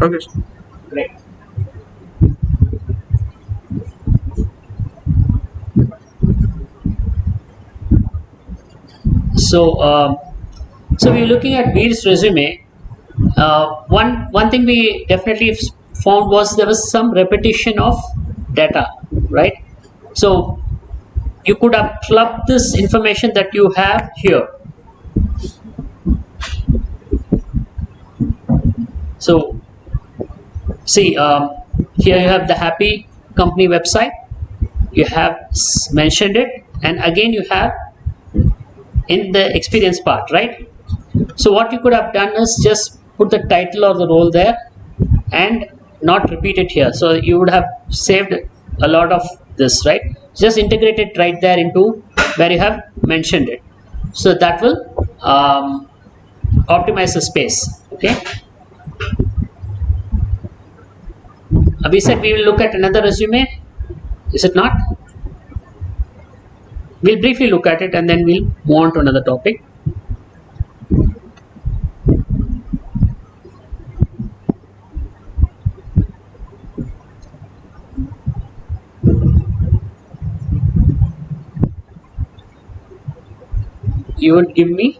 Okay. Great. So we're looking at Veer's resume. One thing we definitely found was there was some repetition of data, right? So you could have clubbed this information that you have here. So see, here you have the happy company website. You have mentioned it, and again you have in the experience part, right? So what you could have done is just put the title or the role there and not repeat it here. So you would have saved a lot of this, right? Just integrate it right there into where you have mentioned it. So that will optimize the space. Okay. We said we will look at another resume. Is it not? We'll briefly look at it and then we'll move on to another topic. You would give me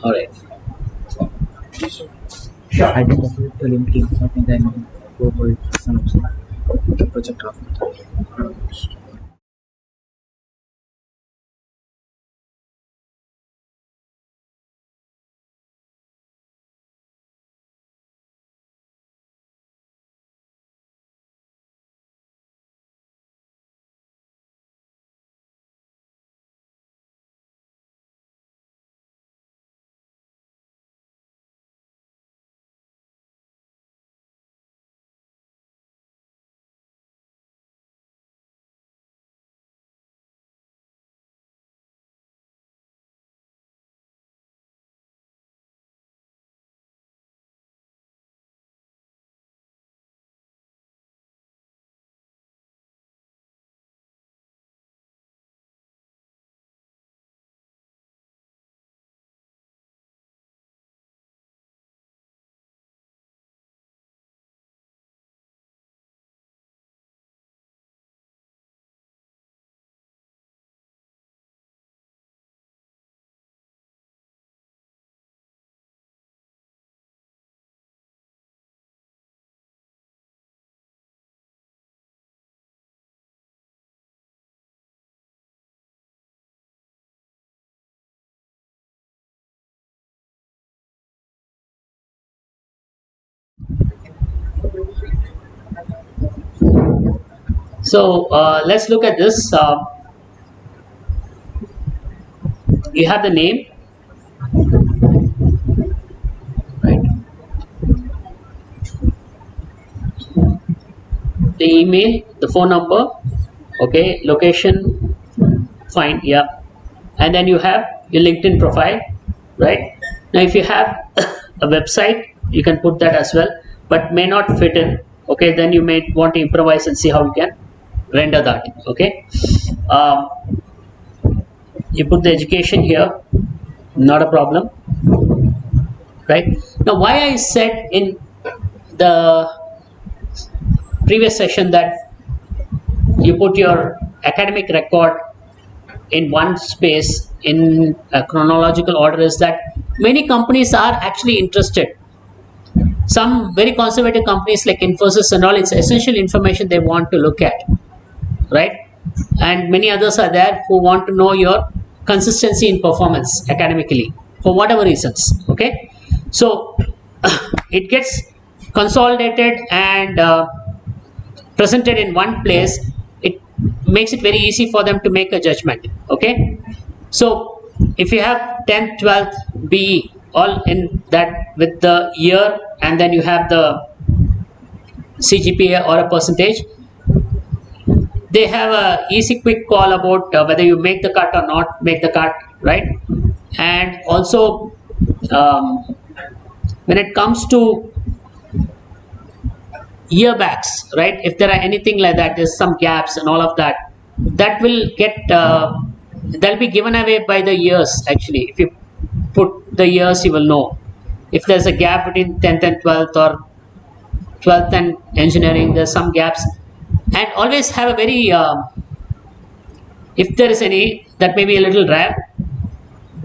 all right. Sure. I think the link is something then go over some of the project of So let's look at this. You have the name, right? The email, the phone number, okay, location, fine, yeah. And then you have your LinkedIn profile, right? Now if you have a website, you can put that as well, but may not fit in. Okay, then you may want to improvise and see how you can render that. Okay. Um, you put the education here, not a problem, right? Now why I said in the previous session that you put your academic record in one space in a chronological order is that many companies are actually interested. Some very conservative companies like Infosys and all, it's essential information they want to look at, right? And many others are there who want to know your consistency in performance academically for whatever reasons. Okay, so it gets consolidated and presented in one place. It makes it very easy for them to make a judgment. Okay, so if you have 10th 12th BE all in that with the year, and then you have the CGPA or a percentage, they have a easy quick call about whether you make the cut or not make the cut, right? And also when it comes to year backs, right? If there are anything like that, there's some gaps and all of that, that will get they'll be given away by the years. Actually, if you put the years, you will know if there's a gap between 10th and 12th, or 12th and engineering. There's some gaps, and always have a very if there is any that may be a little rare,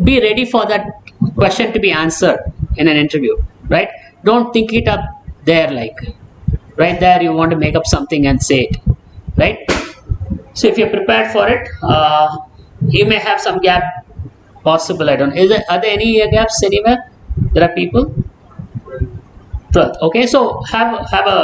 be ready for that question to be answered in an interview, right? Don't think it up there, like right there you want to make up something and say it, right? So if you're prepared for it, you may have some gap possible. I don't know, are there any gaps anywhere? There are people. 12th. Okay, so have a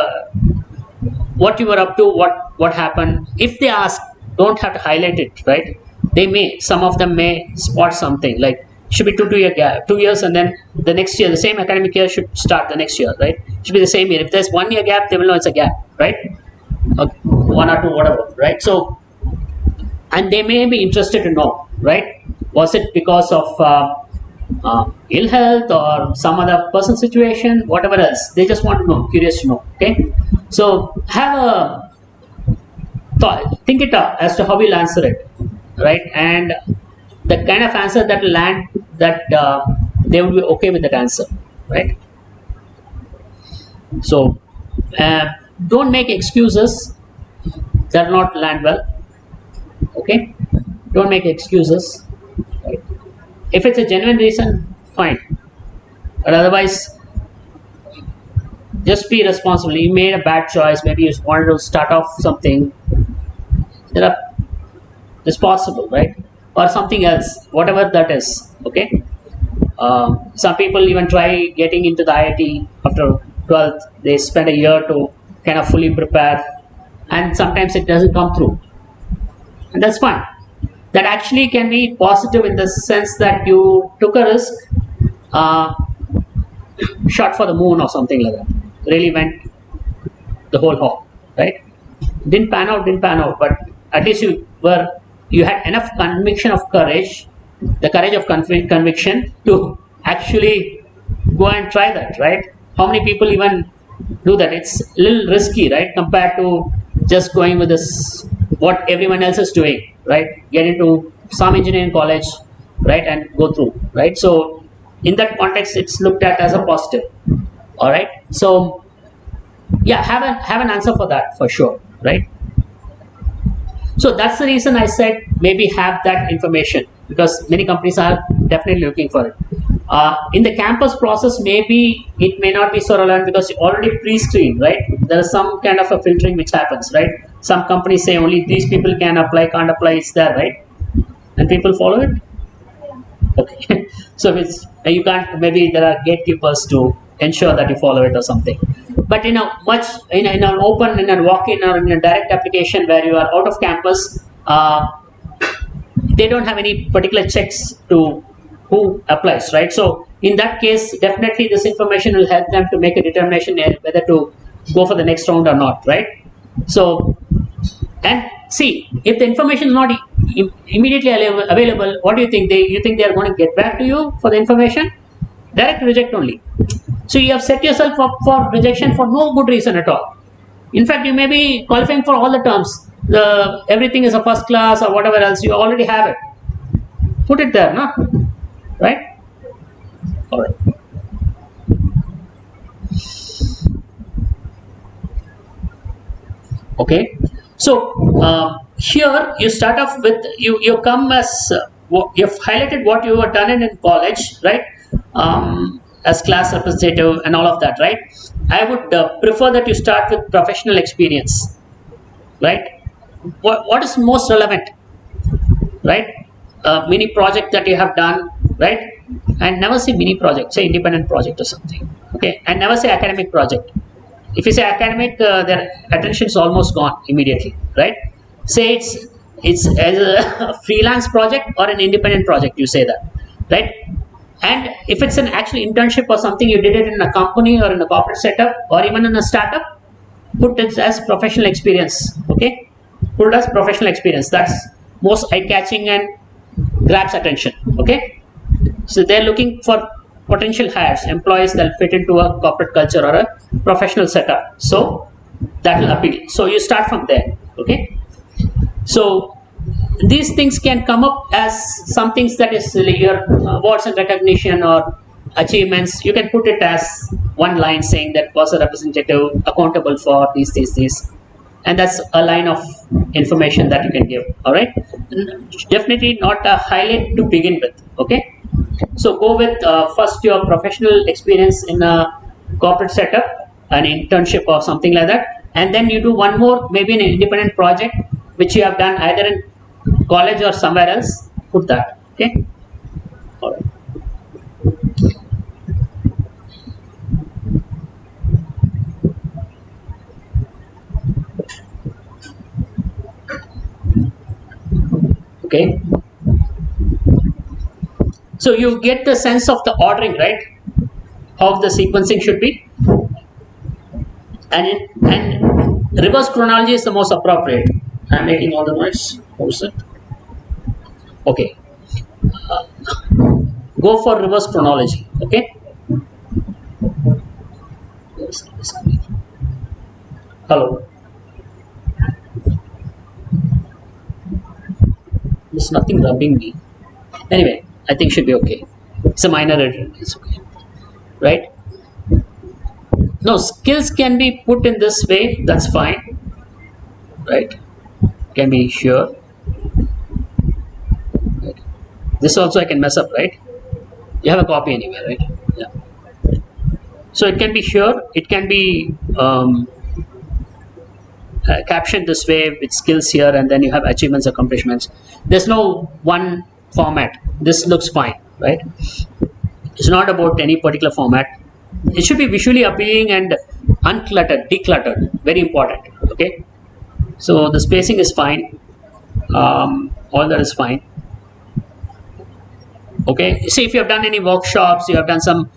what you were up to, what happened. If they ask, don't have to highlight it, right? They may, some of them may spot something like should be 2 year gap, 2 years, and then the next year, the same academic year should start the next year, right? Should be the same year. If there's 1 year gap, they will know it's a gap, right? Okay. 1 or 2, whatever, right? So, and they may be interested to know, right? Was it because of ill health or some other personal situation, whatever else? They just want to know, curious to know. Okay, so have a thought, think it up as to how we'll answer it, right? And the kind of answer that will land, that they will be okay with that answer, right? So don't make excuses that will not land well. Okay, don't make excuses, right? If it's a genuine reason, fine, but otherwise just be responsible. You made a bad choice, maybe you wanted to start off something, it's possible, right? Or something else, whatever that is. Okay, some people even try getting into the IIT after 12th. They spend a year to kind of fully prepare, and sometimes it doesn't come through, and that's fine. That actually can be positive in the sense that you took a risk, shot for the moon or something like that, really went the whole hog, right? Didn't pan out, but at least you had enough conviction of courage, the courage of conviction to actually go and try that, right? How many people even do that? It's a little risky, right, compared to just going with this what everyone else is doing, right? Get into some engineering college, right, and go through, right? So in that context, it's looked at as a positive. All right, so yeah, have an answer for that for sure, right? So that's the reason I said maybe have that information, because many companies are definitely looking for it. In the campus process, maybe it may not be so relevant because you already pre-screened, right? There is some kind of a filtering which happens, right? Some companies say only these people can apply, can't apply, it's there, right? And people follow it. Okay, so it's you can't. Maybe there are gatekeepers to ensure that you follow it or something. But in a open, in a walk-in or in a direct application where you are out of campus, they don't have any particular checks to who applies, right? So in that case, definitely this information will help them to make a determination whether to go for the next round or not, right? So, and see, if the information is not immediately available, what do you think? You think they are going to get back to you for the information? Direct reject only. So you have set yourself up for rejection for no good reason at all. In fact, you may be qualifying for all the terms. Everything is a first class or whatever else. You already have it. Put it there, no? Right? All right. Okay. So here you start off with you come as you've highlighted what you have done in college, right? As class representative and all of that, right? I would prefer that you start with professional experience, right? What is most relevant, right? Mini project that you have done, right? And never say mini project, say independent project or something, okay? And never say academic project. If you say academic, their attention is almost gone immediately, right? Say it's as a freelance project or an independent project, you say that, right? And if it's an actual internship or something, you did it in a company or in a corporate setup or even in a startup, put it as professional experience, okay? Put it as professional experience. That's most eye-catching and grabs attention, okay? So they're looking for potential hires, employees that fit into a corporate culture or a professional setup. So that will appeal. So you start from there. Okay. So these things can come up as some things that is your awards and recognition or achievements. You can put it as one line saying that was a representative accountable for these, and that's a line of information that you can give. All right, definitely not a highlight to begin with. Okay, so go with first your professional experience in a corporate setup, an internship or something like that, and then you do one more, maybe an independent project which you have done either in college or somewhere else. Put that. Okay. All right. Okay. So you get the sense of the ordering, right? How the sequencing should be, and reverse chronology is the most appropriate. I'm making all the noise. How's it? Okay. Uh, Go for reverse chronology. Okay. Hello. There's nothing rubbing me. Anyway, I think should be okay. It's a minor error. It's okay. Right? No, skills can be put in this way. That's fine. Right? Can be sure. Right. This also I can mess up, right? You have a copy anyway, right? Yeah. So it can be sure. It can be captioned this way with skills here, and then you have achievements, accomplishments. There's no one format. This looks fine, right? It's not about any particular format. It should be visually appealing and uncluttered, decluttered. Very important. Okay. So the spacing is fine. All that is fine. Okay. See, if you have done any workshops, you have done some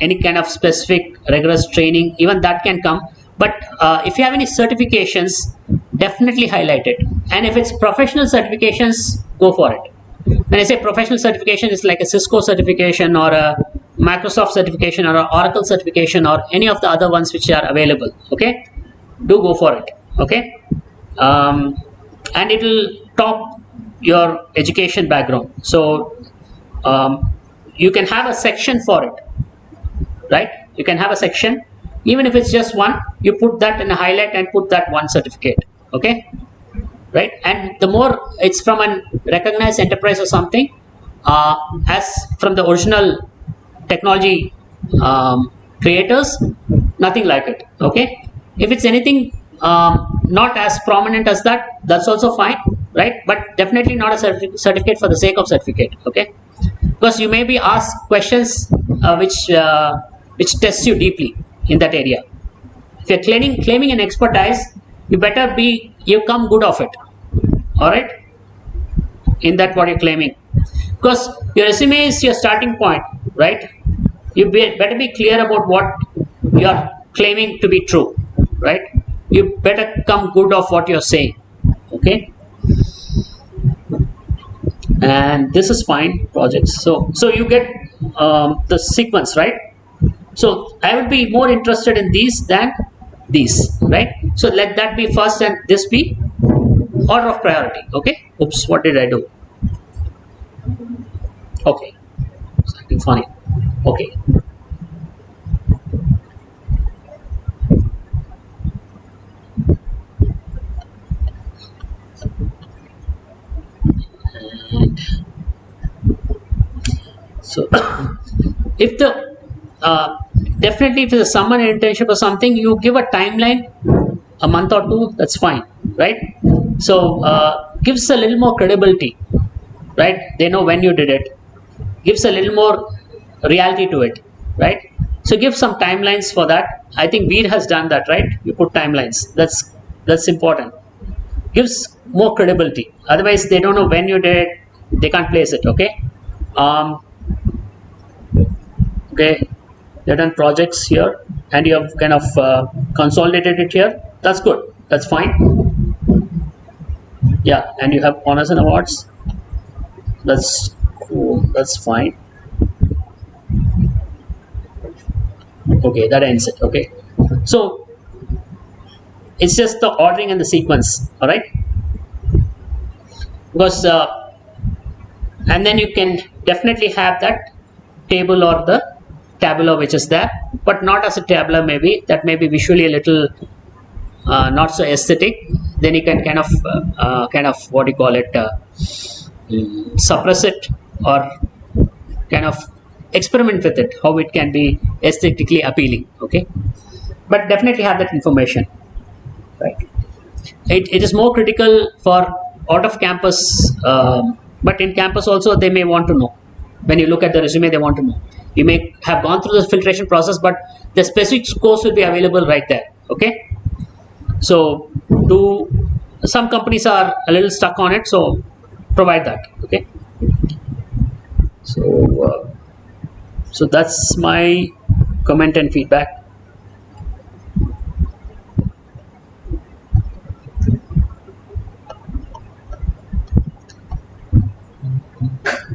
any kind of specific rigorous training, even that can come. But if you have any certifications, definitely highlight it. And if it's professional certifications, go for it. When I say professional certification, it's like a Cisco certification or a Microsoft certification or an Oracle certification or any of the other ones which are available. Okay, do go for it. Okay, and it will top your education background. So you can have a section for it, right? You can have a section, even if it's just one. You put that in a highlight and put that one certificate. Okay. Right, and the more it's from a recognized enterprise or something, as from the original technology creators, nothing like it. Okay, if it's anything not as prominent as that, that's also fine, right? But definitely not a certificate for the sake of certificate. Okay, because you may be asked questions which test you deeply in that area. If you're claiming an expertise, you better you come good of it. All right, in that what you're claiming, because your resume is your starting point, right? You better be clear about what you're claiming to be true, right? You better come good of what you're saying. Okay, and this is fine. Projects, so you get the sequence, right? So I would be more interested in these than these, right? So let that be first and this be order of priority. Okay. Oops, what did I do? Okay, something fine. Okay. And so if the definitely if it's a summer internship or something, you give a timeline, a month or two, that's fine, right? So gives a little more credibility, right? They know when you did it, gives a little more reality to it, right? So give some timelines for that. I think Veer has done that, right? You put timelines. That's important. Gives more credibility. Otherwise, they don't know when you did it. They can't place it. Okay. Okay. They've done projects here, and you have kind of consolidated it here. That's good. That's fine. Yeah, and you have honors and awards. That's cool. That's fine. Okay, that ends it. Okay, so it's just the ordering and the sequence. All right, because and then you can definitely have that table or the tabular which is there, but not as a tabular. Maybe that may be visually a little not so aesthetic. Then you can kind of what do you call it, suppress it, or kind of experiment with it, how it can be aesthetically appealing. Okay, but definitely have that information, right? It is more critical for out of campus, but in campus also they may want to know. When you look at the resume, they want to know. You may have gone through the filtration process, but the specific course will be available right there. Okay, so do some companies are a little stuck on it, so provide that. Okay, so so that's my comment and feedback.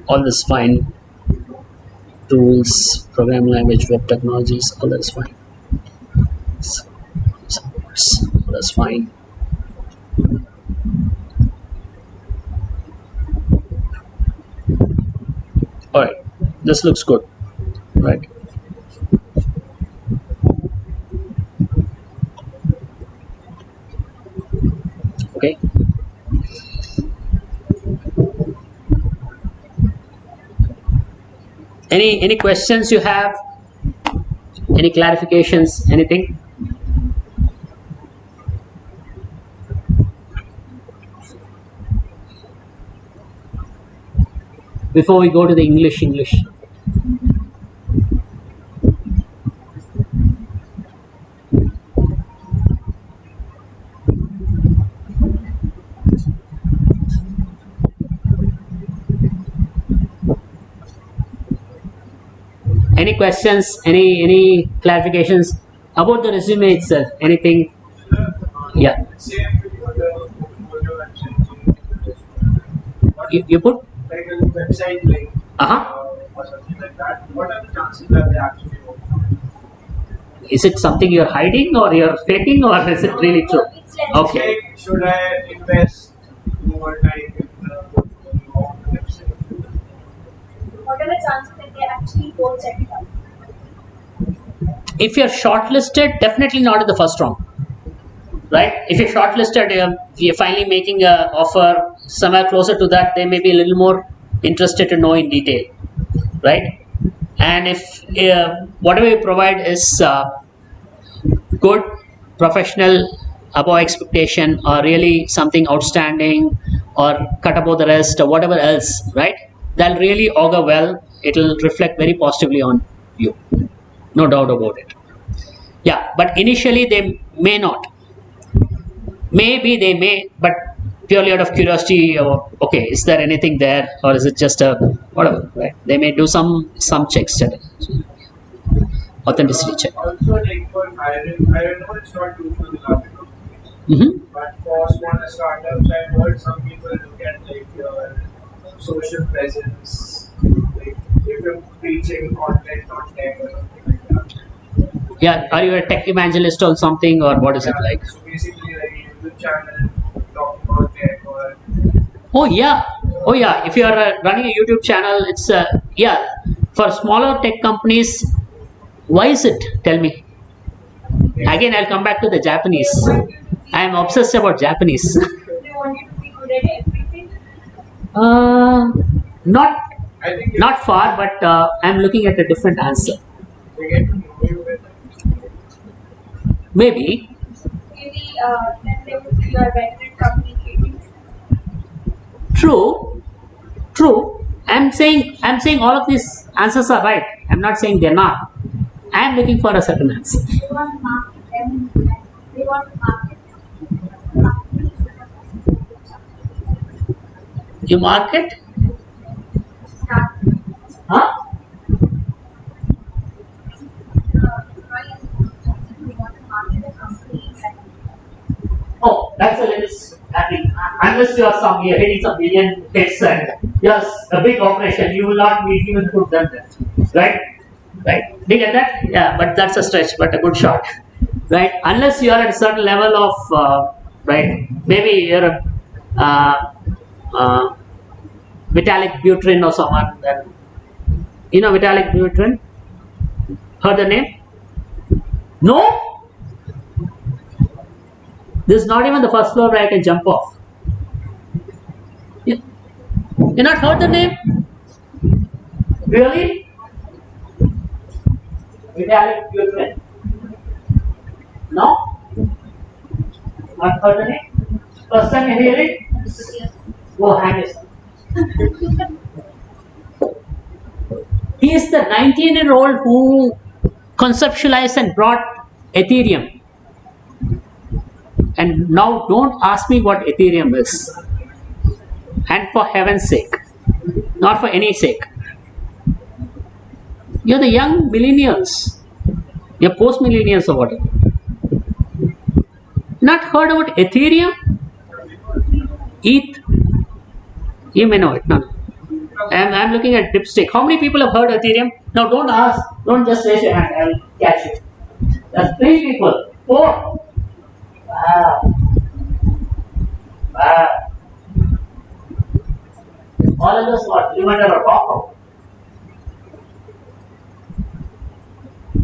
All this fine. Tools, program language, web technologies, all that's fine. Supports, all that's fine. All right, this looks good, right? Okay. Any questions you have? Any clarifications? Anything? Before we go to the English. Any questions? Any clarifications about the resume itself? Anything? Yeah. You put? Like a website link or something like that. What are the chances that they actually open? Is it something you're hiding or you're faking, or is it really true? Okay. Like, should I invest more time in the website? What are the chances that they actually go check it out? If you're shortlisted, definitely not in the first round, right? If you're shortlisted, you're finally making an offer somewhere closer to that, they may be a little more interested to know in detail, right? And if whatever you provide is good, professional, above expectation, or really something outstanding, or cut above the rest, or whatever else, right? That'll really augur well. It'll reflect very positively on you, no doubt about it. Yeah, but initially they may not. Maybe they may, but purely out of curiosity, or okay, is there anything there, or is it just a whatever, right? They may do some checks, authenticity check. Also, like for hiring, I know it's not true for the larger companies, but for smaller startups, I've heard some people look at like your social presence, like if you're preaching content on tech or something like that. Yeah, are you a tech evangelist or something, or what is it like? So basically, like YouTube channel talking about tech or. Oh yeah. If you are running a YouTube channel, it's yeah. For smaller tech companies, why is it? Tell me. Again, I'll come back to the Japanese. I am obsessed about Japanese. They want you to be good at everything. Not far, but I'm looking at a different answer. They get to know you better. Maybe. Maybe then they would be your better at communicating. True. I'm saying all of these answers are right. I'm not saying they're not. I'm looking for a certain answer. They want to market them. They want to market. You market? Start. Huh? They want to market the company. Oh, that's a little. I mean, unless you're hitting some million hits and yes, a big operation, you will not need even put them there, right? right? Do you get that? Yeah, but that's a stretch, but a good shot, right? Unless you are at a certain level of, right, maybe you're a uh, Vitalik Buterin or someone, then, you know Vitalik Buterin? Heard the name? No? This is not even the first floor where I can jump off. You not heard the name? Really? Vitalik Buterin? No? Not heard the name? First time you hear it? Go hang yourself. He is the 19-year-old who conceptualized and brought Ethereum. And now don't ask me what Ethereum is. And for heaven's sake, not for any sake. You're the young millennials. You're post-millennials or whatever. Not heard about Ethereum? ETH? You may know it. No. I'm looking at Dipstick. How many people have heard Ethereum? Now don't ask. Don't just raise your hand. I will catch you. There's 3 people. 4. Wow. Wow. All of us what? You might have a talk.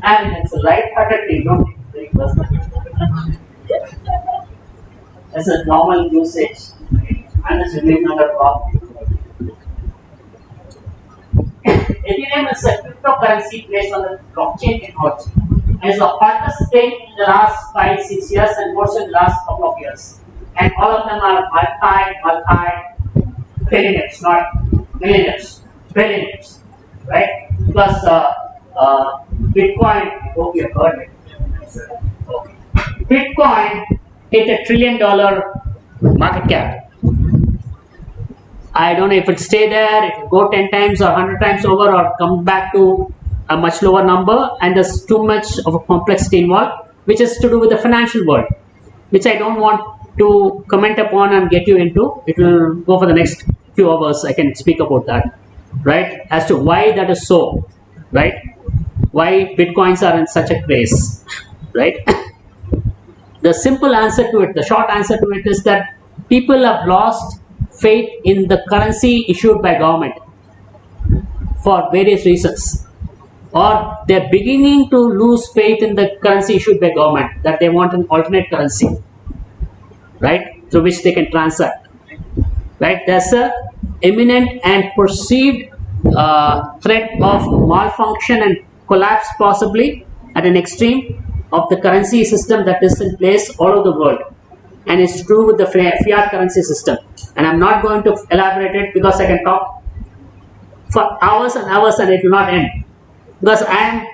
And it's a light-hearted thing. Don't take it very personal. That's a normal usage. Unless you live under a rock. Ethereum is a cryptocurrency based on the blockchain technology. And it's the hottest thing in the last 5-6 years and more in the last couple of years. And all of them are multi-billionaires, not millionaires, billionaires, right? Plus Bitcoin, I hope you have heard it. Okay. Bitcoin hit $1 trillion market cap. I don't know if it stay there, it will go 10 times or 100 times over or come back to a much lower number, and there's too much of a complexity involved, which is to do with the financial world, which I don't want to comment upon and get you into. It will go for the next few hours. I can speak about that, right? As to why that is so, right? Why Bitcoins are in such a craze, right? The simple answer to it, the short answer to it is that people have lost faith in the currency issued by government for various reasons, or they're beginning to lose faith in the currency issued by government, that they want an alternate currency, right, through which they can transact, right? There's a imminent and perceived threat of malfunction and collapse, possibly at an extreme, of the currency system that is in place all over the world. And it's to do with the fiat currency system. And I'm not going to elaborate it because I can talk for hours and hours and it will not end. Because I'm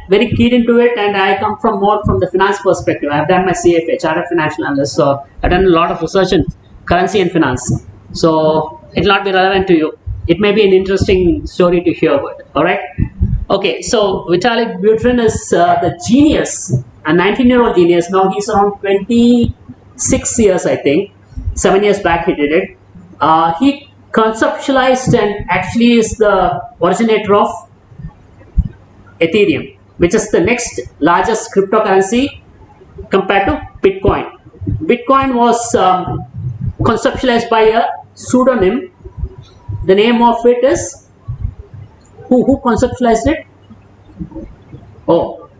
very keen into it, and I come from more from the finance perspective. I've done my CFA, Chartered Financial Analyst, so I've done a lot of research in currency and finance. So it will not be relevant to you. It may be an interesting story to hear about. Alright? Okay, so Vitalik Buterin is the genius, a 19-year-old genius. Now he's around 26 years, I think. 7 years back he did it. He conceptualized and actually is the originator of Ethereum, which is the next largest cryptocurrency compared to Bitcoin. Bitcoin was conceptualized by a pseudonym. The name of it is, who conceptualized it? Oh,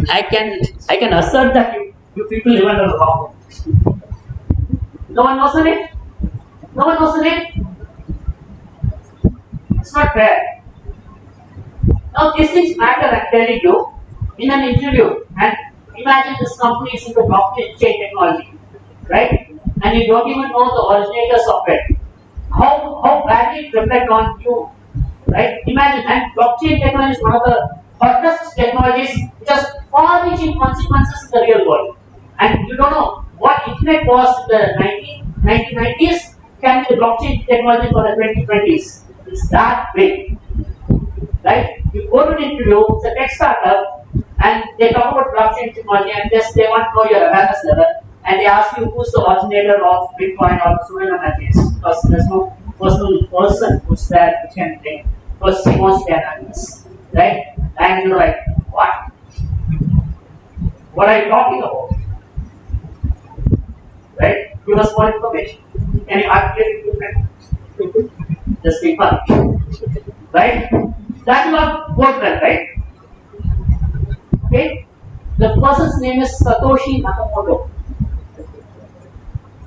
I can assert that you people live under the rock. No one knows the name? No one knows the name? It's not fair. Now these things matter, I'm telling you, in an interview. And imagine this company is into blockchain technology, right? And you don't even know the originators of it. How badly it reflects on you, right? Imagine, and blockchain technology is one of the hottest technologies which has far-reaching consequences in the real world. And you don't know what internet was in the 1990s can be the blockchain technology for the 2020s. It's that big, right? You go to an interview, it's a tech startup, and they talk about blockchain technology, and they want to know your awareness level, and they ask you who's the originator of Bitcoin or pseudonym, because there's no personal person who's there which can think. because he wants to be anonymous, right? And you're like, what? What are you talking about? Right? Give us more information. Can you articulate it? Just be fun. Right? That will not work well, right? Okay? The person's name is Satoshi Nakamoto.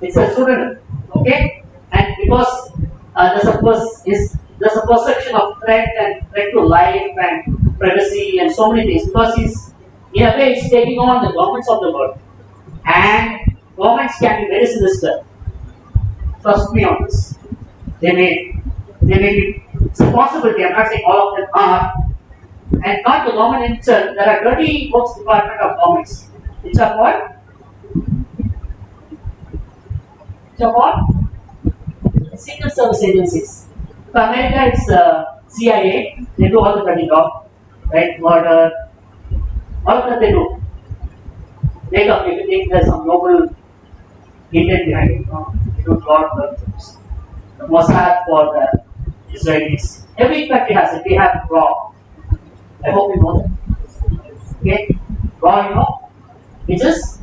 It's a pseudonym. Okay? And because there's a perception of threat and threat to life and privacy and so many things, because he's in a way he's taking on the governments of the world. And governments can be very sinister. Trust me on this. They may be, it's a possibility, I'm not saying all of them are, and not the government itself. There are dirty works department of governments. Which are what? Secret service agencies. For America, it's CIA. They do all the dirty job, right? Murder, all of that they do. Make up if you think there's some global intent behind it. They do a lot of other things. The Mossad for the Israelis. Every country has it. We have RAW. I hope you know that. Okay? RAW, you know? Which is?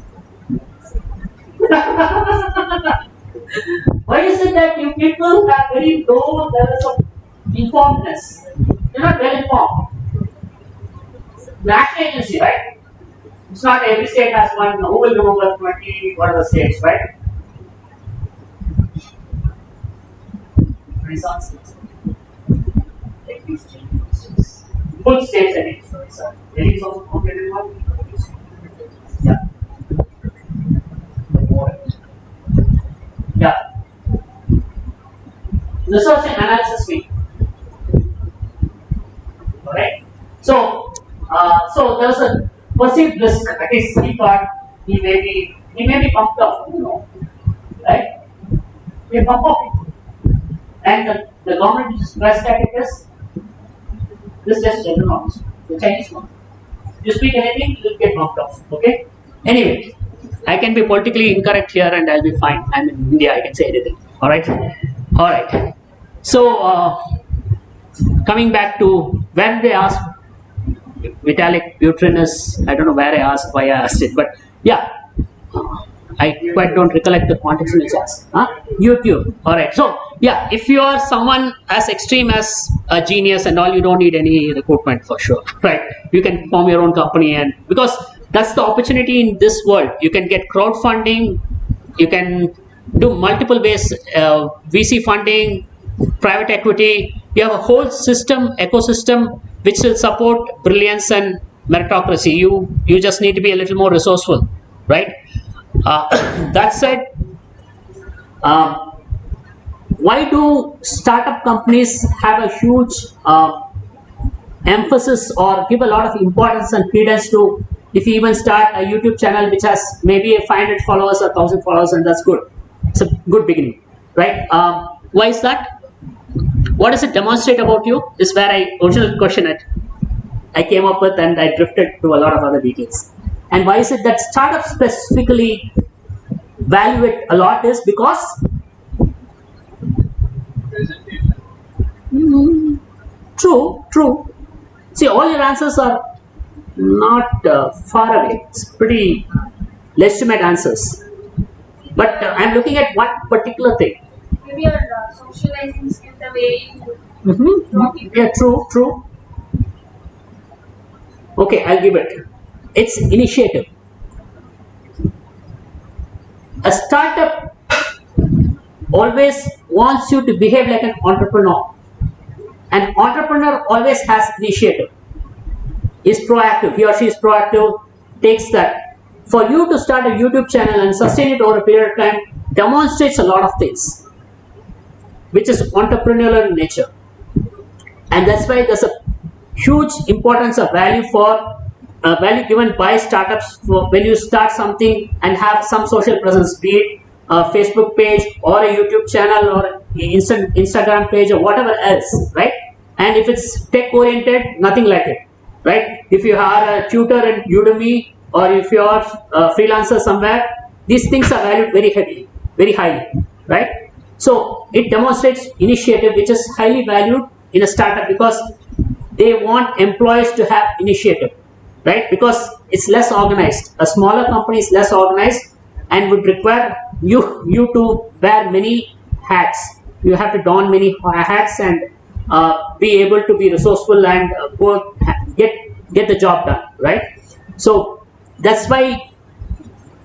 Why is it that you people have very low levels of informedness? You're not well informed. National agency, right? It's not every state has one. Who will remember 20 whatever states, right? Renaissance states. Like these states. Full states, I think. Sorry. Delhi is also counted in one. Yeah. Yeah. Research and analysis wing. Alright. So there's a perceived risk. At least he thought he may be pumped up, right? They pump up, and the government is best at it is this just general knowledge. The Chinese one. You speak anything, you'll get pumped up. Okay. Anyway, I can be politically incorrect here, and I'll be fine. I'm in India. I can say anything. All right. So coming back to when they asked Vitalik Butrinus, I don't know where I asked, why I asked it, but yeah, I quite don't recollect the context in which I asked. YouTube. All right. So yeah, if you are someone as extreme as a genius and all, you don't need any recruitment for sure, right? You can form your own company, and because that's the opportunity in this world. You can get crowdfunding, you can do multiple ways, VC funding, private equity. You have a whole ecosystem which will support brilliance and meritocracy. You just need to be a little more resourceful, right? That said, why do startup companies have a huge emphasis or give a lot of importance and credence to, if you even start a YouTube channel which has maybe 500 followers or 1000 followers, and that's good. It's a good beginning, right? Why is that? What does it demonstrate about you? Is where original question I came up with, and I drifted to a lot of other details. And why is it that startups specifically value it a lot? Is because true. See, all your answers are not far away. It's pretty legitimate answers. But I'm looking at one particular thing. Maybe your socializing skill, the way you draw people. Yeah, true. Okay, I'll give it. It's initiative. A startup always wants you to behave like an entrepreneur. An entrepreneur always has initiative. Is proactive. He or she is proactive. Takes that. For you to start a YouTube channel and sustain it over a period of time demonstrates a lot of things, which is entrepreneurial in nature. And that's why there's a huge importance of value given by startups for when you start something and have some social presence, be it a Facebook page or a YouTube channel or Instagram page or whatever else, right? And if it's tech oriented, nothing like it, right? If you are a tutor in Udemy, or if you are a freelancer somewhere, these things are valued very highly, right? So it demonstrates initiative, which is highly valued in a startup because they want employees to have initiative, right? Because it's less organized. A smaller company is less organized and would require you to wear many hats. You have to don many hats and be able to be resourceful and go get the job done, right? So that's why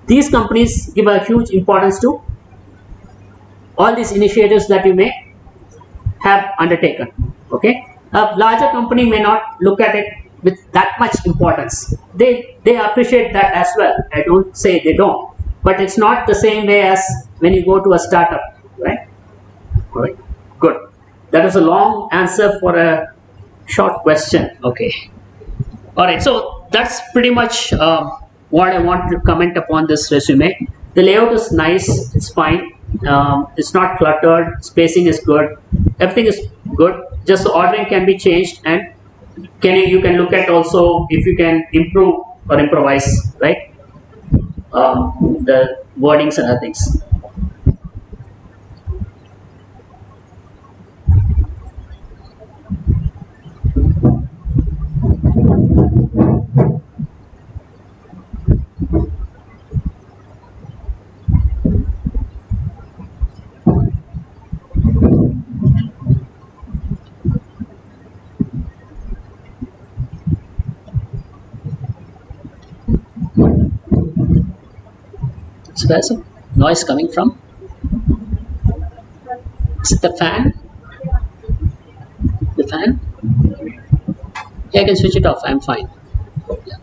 these companies give a huge importance to all these initiatives that you may have undertaken. Okay, a larger company may not look at it with that much importance. They appreciate that as well. I don't say they don't, but it's not the same way as when you go to a startup, right? All right, good. That was a long answer for a short question. Okay. All right, so that's pretty much what I want to comment upon this resume. The layout is nice, it's fine. It's not cluttered, spacing is good, everything is good. Just the ordering can be changed, and you can look at also if you can improve or improvise, right? The wordings and other things. So where's the noise coming from? Is it the fan? The fan? Yeah, I can switch it off. I'm fine. Yeah.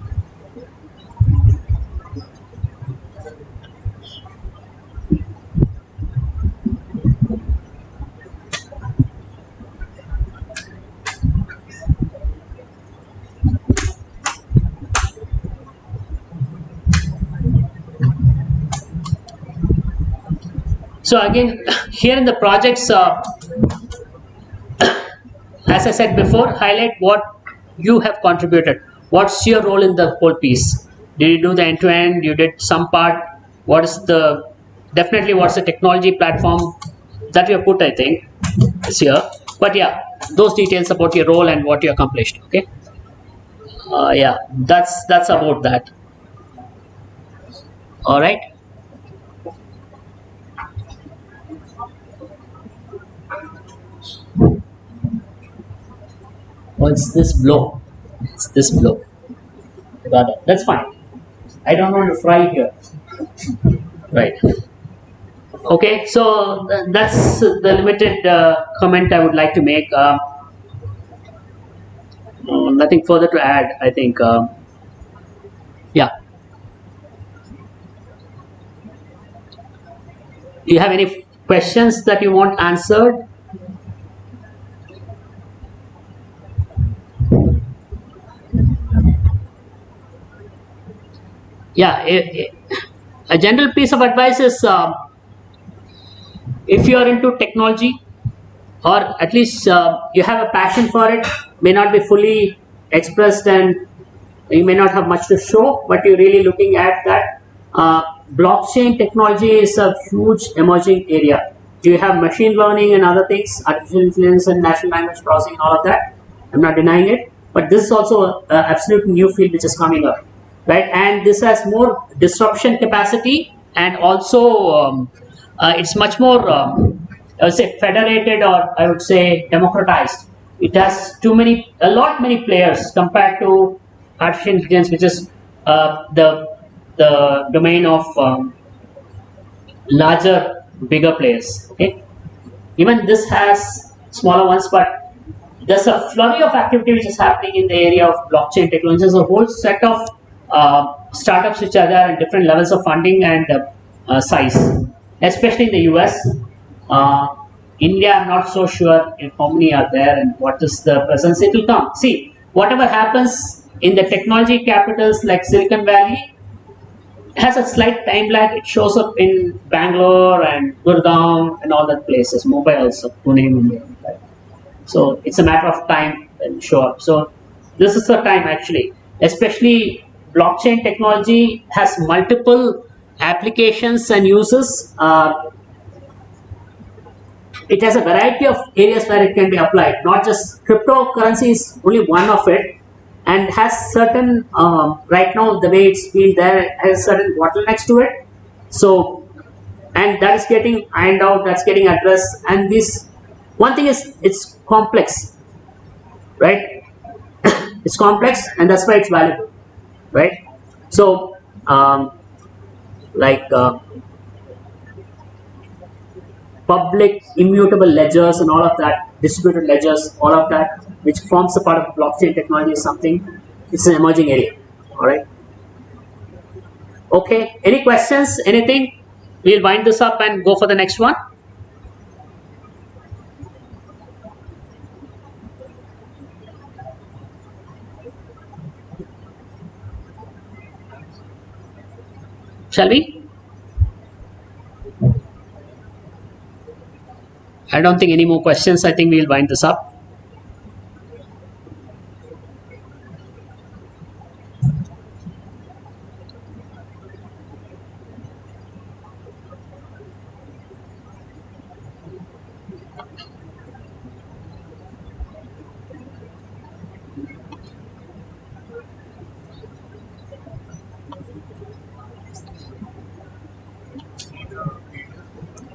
So again, here in the projects, as I said before, highlight what you have contributed. What's your role in the whole piece? Did you do the end-to-end? You did some part. What is the definitely what's the technology platform that you have put? I think is here. But yeah, those details about your role and what you accomplished. Okay. Yeah, that's about that. All right. Oh, it's this blow. It's this blow. Got it. That's fine. I don't want to fry here. Right. Okay. So that's the limited comment I would like to make. Nothing further to add. I think. Yeah. Do you have any questions that you want answered? Yeah, a general piece of advice is if you are into technology, or at least you have a passion for it, may not be fully expressed and you may not have much to show, but you're really looking at that. Blockchain technology is a huge emerging area. Do you have machine learning and other things, artificial intelligence and natural language processing and all of that? I'm not denying it, but this is also an absolute new field which is coming up. Right, and this has more disruption capacity, and also it's much more, I would say, federated, or I would say democratized. It has a lot many players compared to artificial intelligence, which is the domain of larger, bigger players. Okay, even this has smaller ones, but there's a flurry of activity which is happening in the area of blockchain technology. There's a whole set of startups which are there in different levels of funding and size, especially in the US. India, I'm not so sure if how many are there and what is the presence. It will come. See, whatever happens in the technology capitals like Silicon Valley has a slight time lag. It shows up in Bangalore and Gurgaon and all that places. Mumbai also, Pune, Mumbai. Right? So it's a matter of time and show up. So this is the time actually, especially. Blockchain technology has multiple applications and uses. it has a variety of areas where it can be applied. Not just cryptocurrency is only one of it, and has certain right now the way it's been there has certain bottlenecks to it. So, and that is getting ironed out, that's getting addressed. And this one thing is it's complex, right? It's complex, and that's why it's valuable, right? So, like public immutable ledgers and all of that, distributed ledgers, all of that, which forms a part of blockchain technology, is something, it's an emerging area. All right. Okay. Any questions? Anything? We'll wind this up and go for the next one. Shall we? I don't think any more questions. I think we'll wind this up.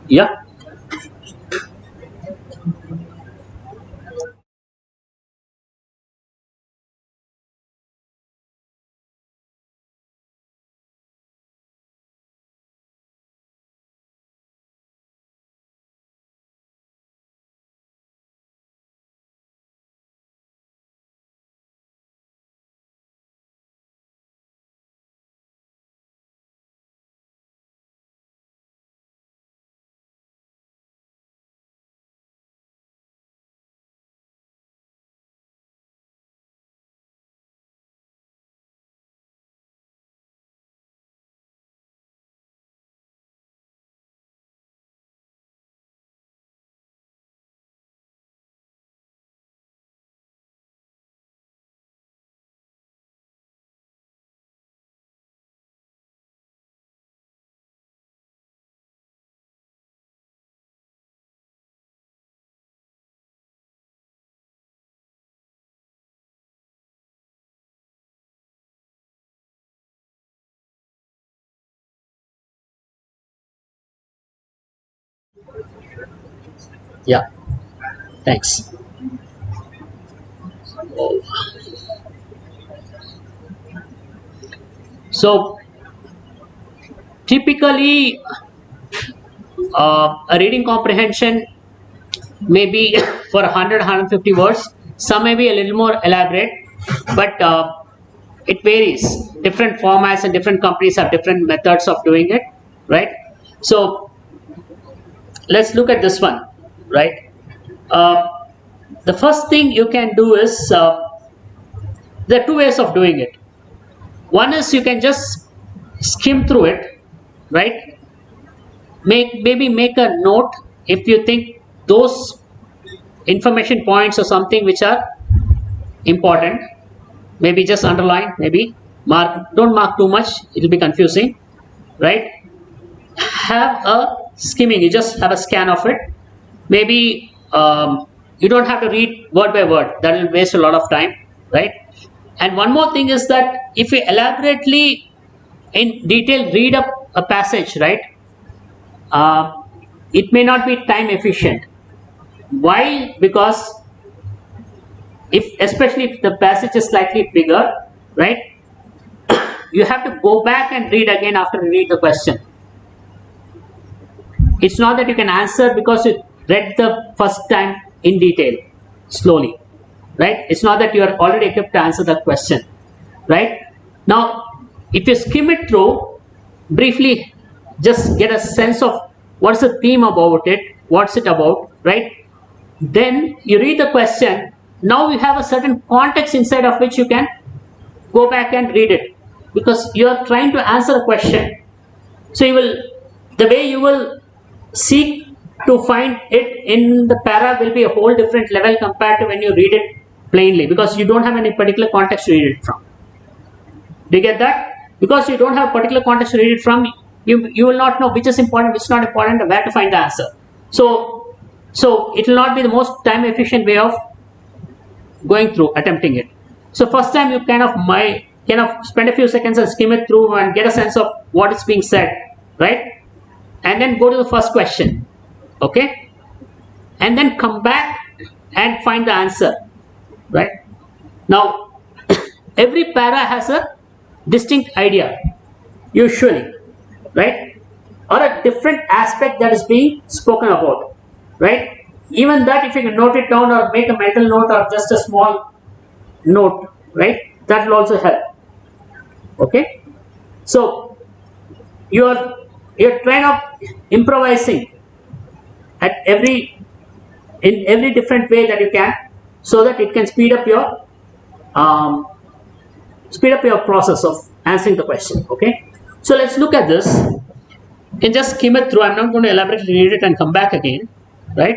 Yeah. Yeah. Thanks. So typically, a reading comprehension may be for 100, 150 words. Some may be a little more elaborate, but it varies. Different formats and different companies have different methods of doing it, right? So let's look at this one, right? The first thing you can do is there are two ways of doing it. One is you can just skim through it, right? Maybe make a note if you think those information points or something which are important. Maybe just underline, maybe mark. Don't mark too much; it will be confusing, right? Have a skimming. You just have a scan of it. Maybe you don't have to read word by word. That will waste a lot of time, right? And one more thing is that if you elaborately in detail read up a passage, right? It may not be time efficient. Why? Because especially if the passage is slightly bigger, right? You have to go back and read again after you read the question. It's not that you can answer because you read the first time in detail, slowly, right? It's not that you are already equipped to answer the question, right? Now, if you skim it through, briefly, just get a sense of what's the theme about it, what's it about, right? Then you read the question. Now you have a certain context inside of which you can go back and read it, because you are trying to answer a question. So the way you will seek to find it in the para will be a whole different level compared to when you read it plainly, because you don't have any particular context to read it from. Do you get that? Because you don't have a particular context to read it from, you will not know which is important, which is not important, and where to find the answer. So So it will not be the most time efficient way of going through, attempting it. So first time you kind of spend a few seconds and skim it through and get a sense of what is being said, right? And then go to the first question, okay? And then come back and find the answer, right? Now, every para has a distinct idea, usually, right? Or a different aspect that is being spoken about, right? Even that, if you can note it down or make a mental note or just a small note, right? That will also help, okay? So, you're kind of improvising at in every different way that you can, so that it can speed up your process of answering the question, okay? So let's look at this and just skim it through. I'm not going to elaborately read it and come back again, right?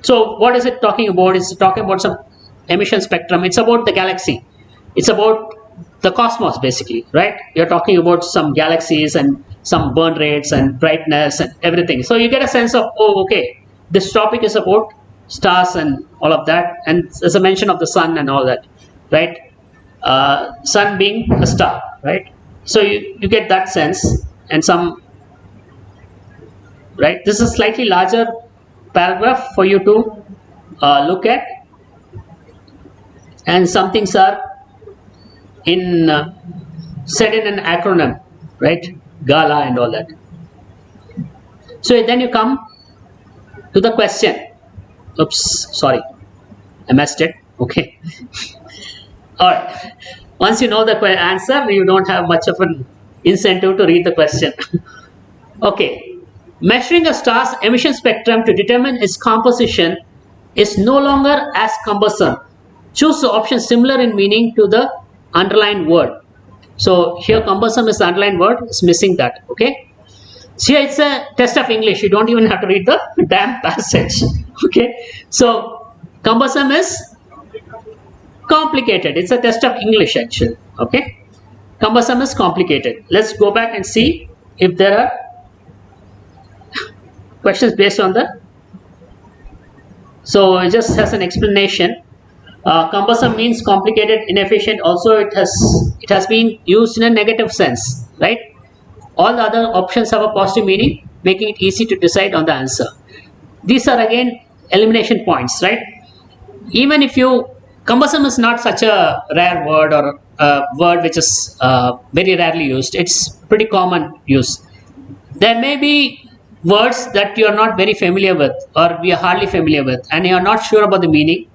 So what is it talking about? It's talking about some emission spectrum. It's about the galaxy. It's about the cosmos, basically, right? You're talking about some galaxies and some burn rates and brightness and everything. So you get a sense of, oh, okay, this topic is about stars and all of that, and there's a mention of the sun and all that, right? Sun being a star, right? So you get that sense, and some, right? This is a slightly larger paragraph for you to look at, and some things are said in an acronym, right? Gala and all that. So then you come to the question. Oops, sorry, I messed it. Okay. All right. Once you know the answer, you don't have much of an incentive to read the question. Okay. Measuring a star's emission spectrum to determine its composition is no longer as cumbersome. Choose the option similar in meaning to the underlined word. So here cumbersome is the underlined word, it's missing that, okay? So here it's a test of English, you don't even have to read the damn passage, okay? So cumbersome is complicated, it's a test of English actually, okay? Cumbersome is complicated. Let's go back and see if there are questions based on the, so it just has an explanation. Cumbersome means complicated, inefficient. Also, it has been used in a negative sense, right? All the other options have a positive meaning, making it easy to decide on the answer. These are again elimination points, right? Even if cumbersome is not such a rare word or a word which is very rarely used. It's pretty common use. There may be words that you are not very familiar with, or we are hardly familiar with, and you are not sure about the meaning.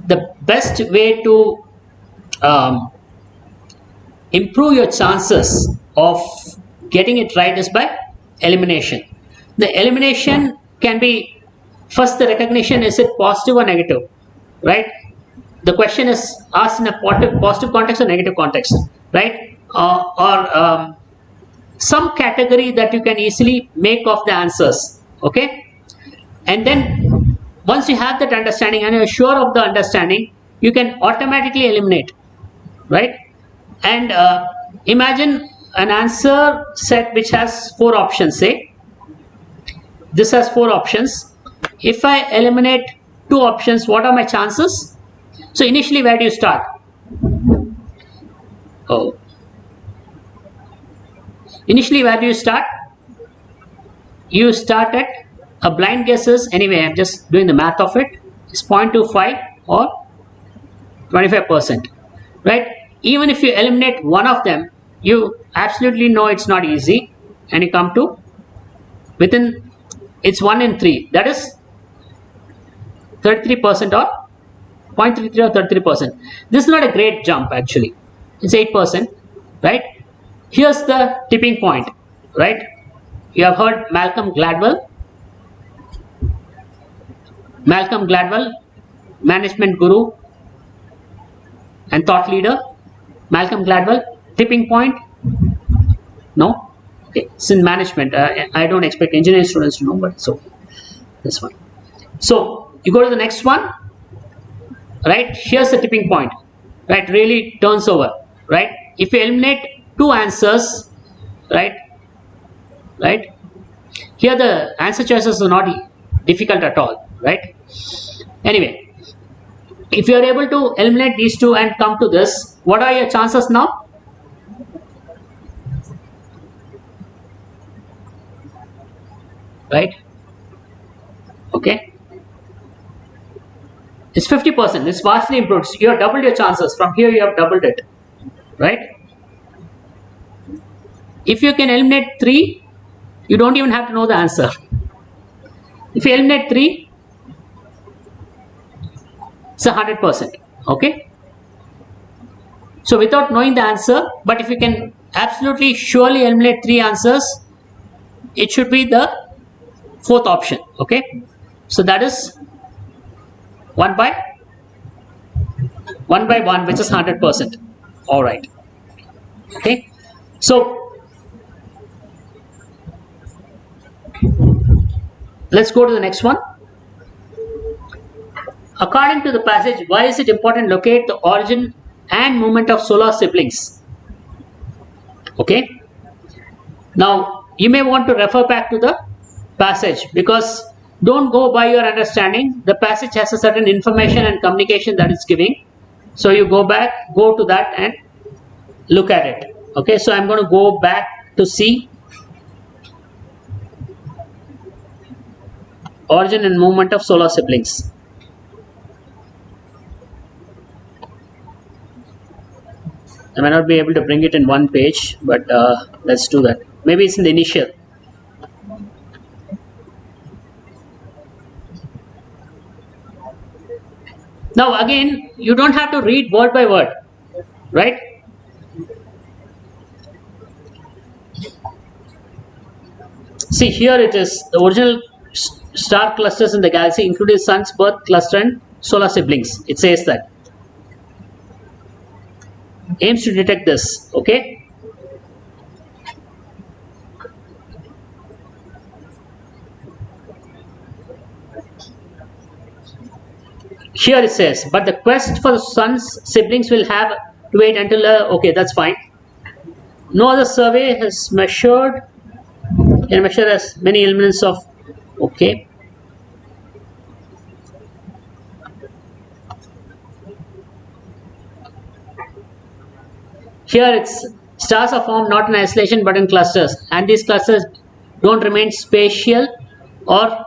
The best way to improve your chances of getting it right is by elimination. The elimination can be, first the recognition, is it positive or negative, right? The question is asked in a positive context or negative context, right? Or some category that you can easily make of the answers, okay? And then once you have that understanding and you're sure of the understanding, you can automatically eliminate, right? And imagine an answer set which has 4 options, say. This has 4 options. If I eliminate 2 options, what are my chances? So initially, where do you start? Initially, where do you start? You start at a blind guesses. Anyway, I'm just doing the math of it. It's 0.25 or 25%, right? Even if you eliminate one of them, you absolutely know it's not easy, and you come to within, it's 1 in 3. That is 33% or 0.33 or 33%. This is not a great jump actually. It's 8%, right? Here's the tipping point, right? You have heard Malcolm Gladwell. Malcolm Gladwell, management guru and thought leader. Malcolm Gladwell, tipping point? No? Okay, it's in management. I don't expect engineering students to know, but so this one. So you go to the next one, right? Here's the tipping point, right? Really turns over, right? If you eliminate 2 answers, right? Here the answer choices are not difficult at all. right? Anyway, if you are able to eliminate these two and come to this, what are your chances now? Right? Okay. It's 50%. It's vastly improved. So you have doubled your chances. From here, you have doubled it. Right? If you can eliminate 3, you don't even have to know the answer. If you eliminate 3, it's 100%. Okay? So without knowing the answer, but if you can absolutely surely eliminate 3 answers, it should be the 4th option. Okay? So that is 1 by 1, which is 100%. All right. Okay. So let's go to the next one. According to the passage, why is it important to locate the origin and movement of solar siblings? Okay. Now you may want to refer back to the passage, because don't go by your understanding. The passage has a certain information and communication that it's giving. So you go to that and look at it. Okay, so I'm going to go back to see origin and movement of solar siblings. I may not be able to bring it in one page, but let's do that. Maybe it's in the initial. Now again, you don't have to read word by word, right? See, here it is. The original star clusters in the galaxy included sun's birth cluster and solar siblings. It says that. Aims to detect this. Okay. Here it says, but the quest for the sun's siblings will have to wait until okay, that's fine. No other survey has measured as many elements of, okay. Here it's stars are formed not in isolation but in clusters, and these clusters don't remain spatial or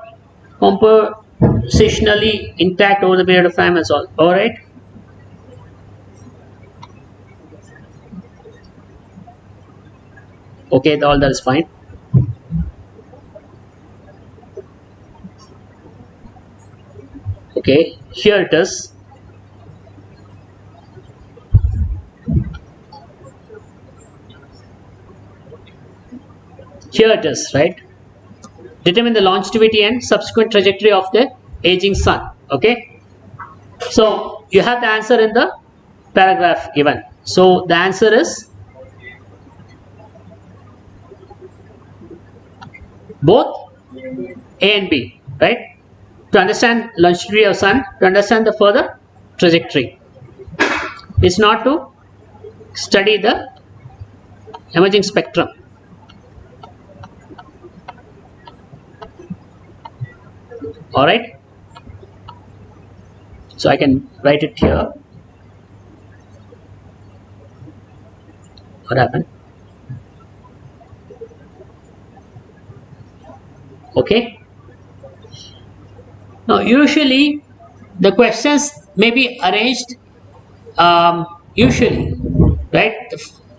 compositionally intact over the period of time as all. Alright. Okay, all that is fine. Okay, here it is. Here it is, right? Determine the longevity and subsequent trajectory of the aging sun. Okay, so you have the answer in the paragraph given. So the answer is both A and B, right? To understand longevity of sun, to understand the further trajectory. It's not to study the emerging spectrum. Alright, so I can write it here. What happened? Okay. Now usually the questions may be arranged usually, right?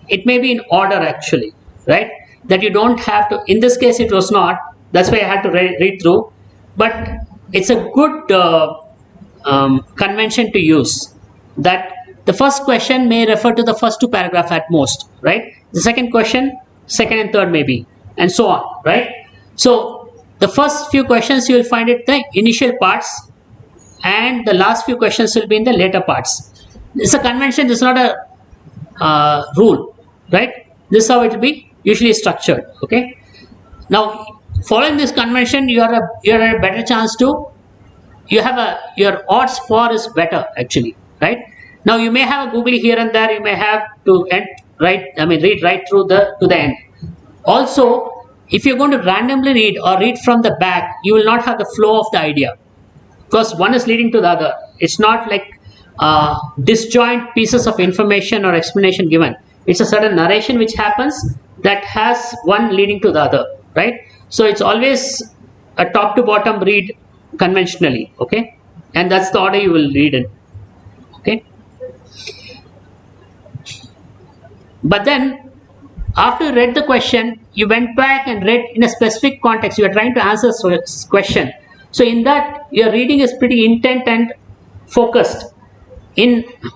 It may be in order actually, right? That you don't have to, in this case it was not, that's why I had to read through, but it's a good convention to use, that the first question may refer to the first 2 paragraphs at most, right? The second question, second and third maybe, and so on, right? So the first few questions you will find it the initial parts, and the last few questions will be in the later parts. It's a convention, it's not a rule, right? This is how it will be usually structured. Okay, now following this convention, you are a better chance to, you have your odds for is better actually, right? Now you may have a googly here and there, you may have to read right through to the end. Also, if you're going to randomly read or read from the back, you will not have the flow of the idea. because one is leading to the other. It's not like disjoint pieces of information or explanation given. It's a certain narration which happens that has one leading to the other, right? So it's always a top to bottom read conventionally, okay? And that's the order you will read in, okay? But then after you read the question, you went back and read in a specific context. You are trying to answer this question. So in that, your reading is pretty intent and focused.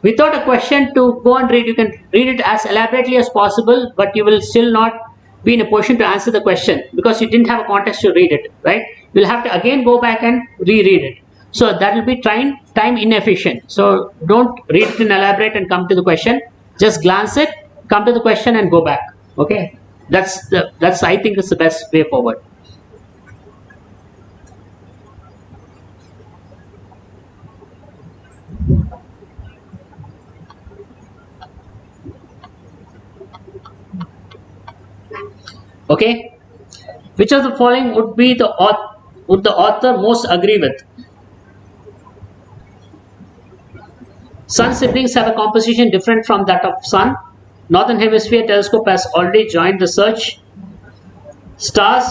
Without a question to go and read, you can read it as elaborately as possible, but you will still not be in a position to answer the question because you didn't have a context to read it, right? You'll have to again go back and reread it. So that will be time inefficient. So don't read it in elaborate and come to the question. Just glance it, come to the question and go back. Okay, that's I think is the best way forward. Okay, which of the following would the author most agree with? Sun siblings have a composition different from that of Sun. Northern Hemisphere telescope has already joined the search. Stars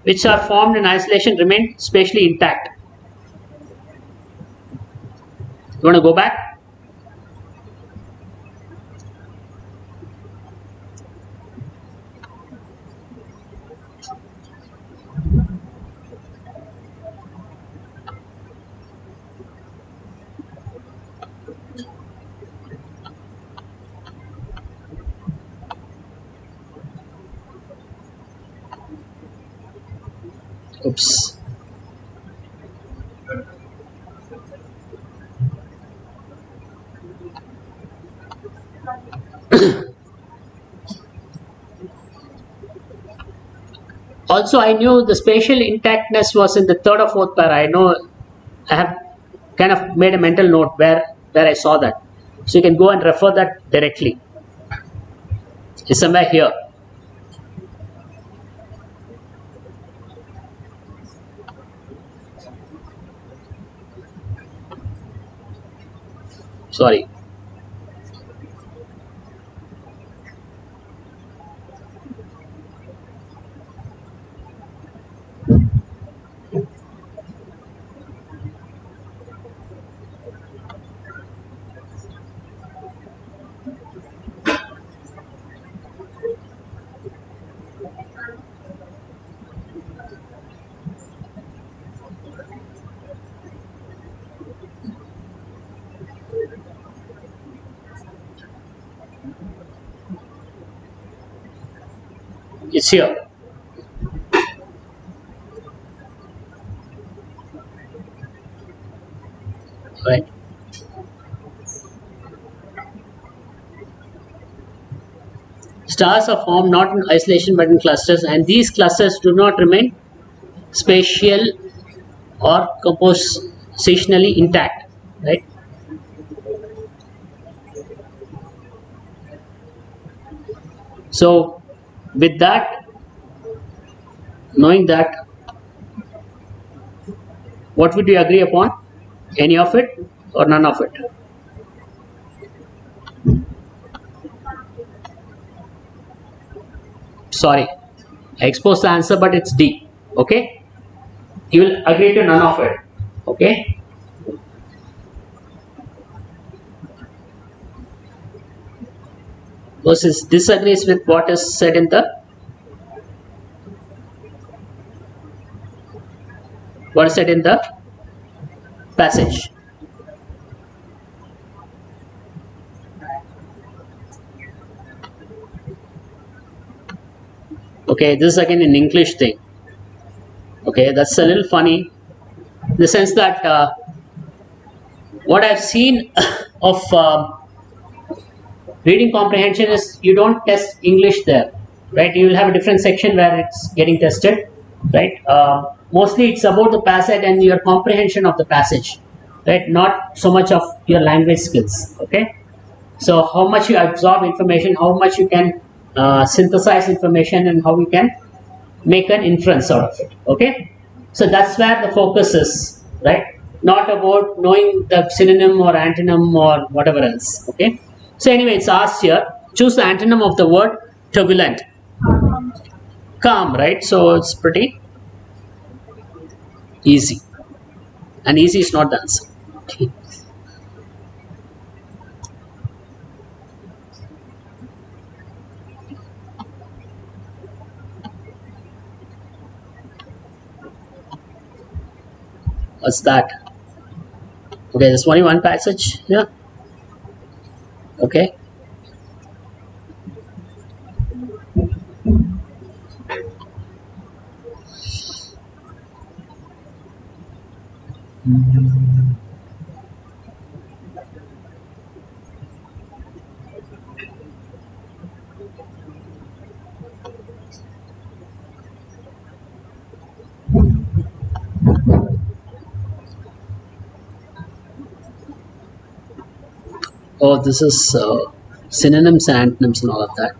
which are formed in isolation remain spatially intact. You want to go back? Oops. Also, I knew the spatial intactness was in the third or fourth para. I know I have kind of made a mental note where I saw that. So you can go and refer that directly. It's somewhere here. Sorry. It's here. Right. Stars are formed not in isolation but in clusters, and these clusters do not remain spatial or compositionally intact. Right. So, with that, knowing that, what would you agree upon? Any of it or none of it? Sorry, I exposed the answer, but it's D. Okay, you will agree to none of it. Okay. Versus disagrees with what is said in the passage. Okay, this is again an English thing. Okay, that's a little funny in the sense that what I've seen of reading comprehension is you don't test English there, right? You will have a different section where it's getting tested, right? Mostly it's about the passage and your comprehension of the passage, right? Not so much of your language skills, okay? So how much you absorb information, how much you can synthesize information, and how you can make an inference out of it, okay? So that's where the focus is, right? not about knowing the synonym or antonym or whatever else. Okay. So anyway, it's asked here. Choose the antonym of the word turbulent. Calm, right? So it's pretty easy, and easy is not the answer. What's that? Okay, there's only one passage here. Okay. Oh, this is synonyms and antonyms and all of that.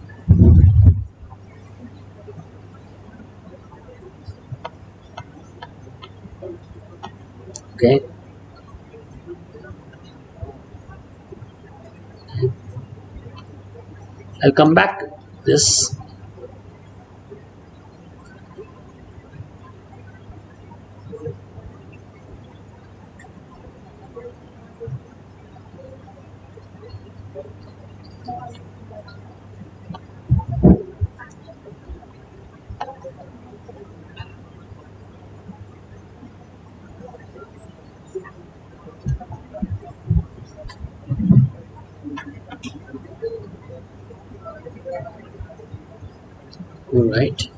Okay. I'll come back to this. All right.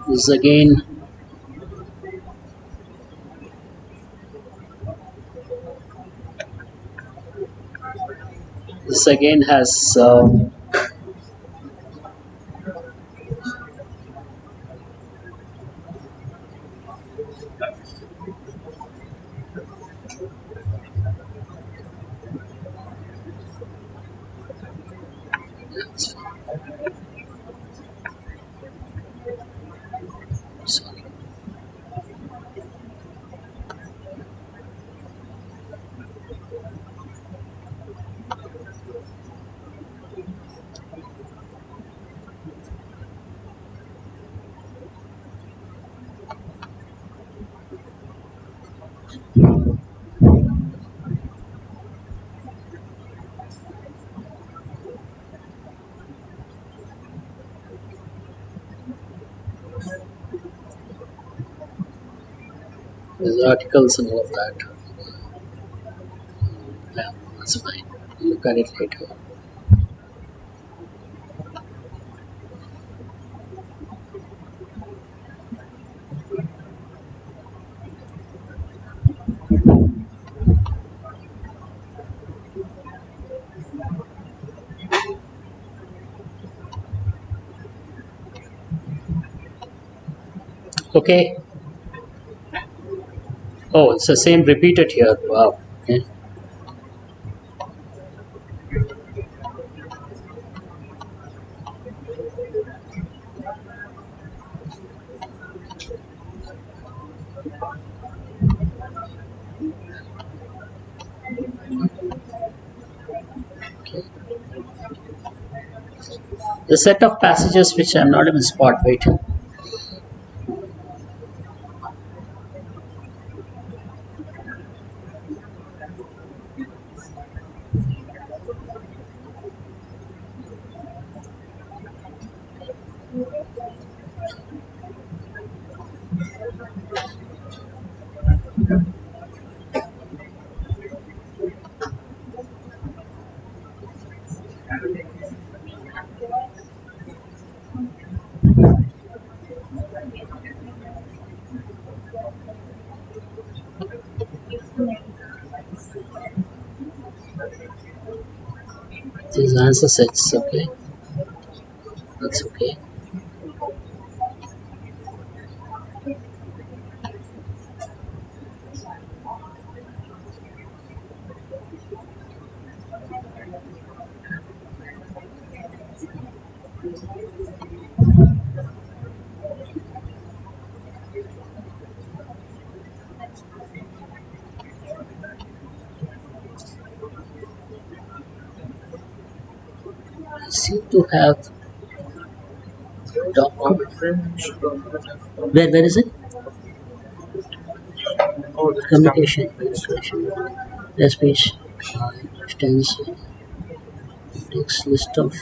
This again. This again has. Sorry. There's articles and all of that. Yeah, that's fine. Look at it later. Okay. Oh, it's the same repeated here. Wow. Okay. Okay. The set of passages which I'm not even spot. Wait. These answer sets. Okay. That's okay. seem to have where is it? Oh, this is Communication, communication. the speech, extends, takes list of.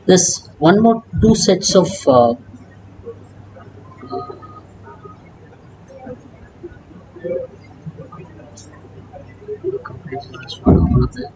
There's one more two sets of one of the.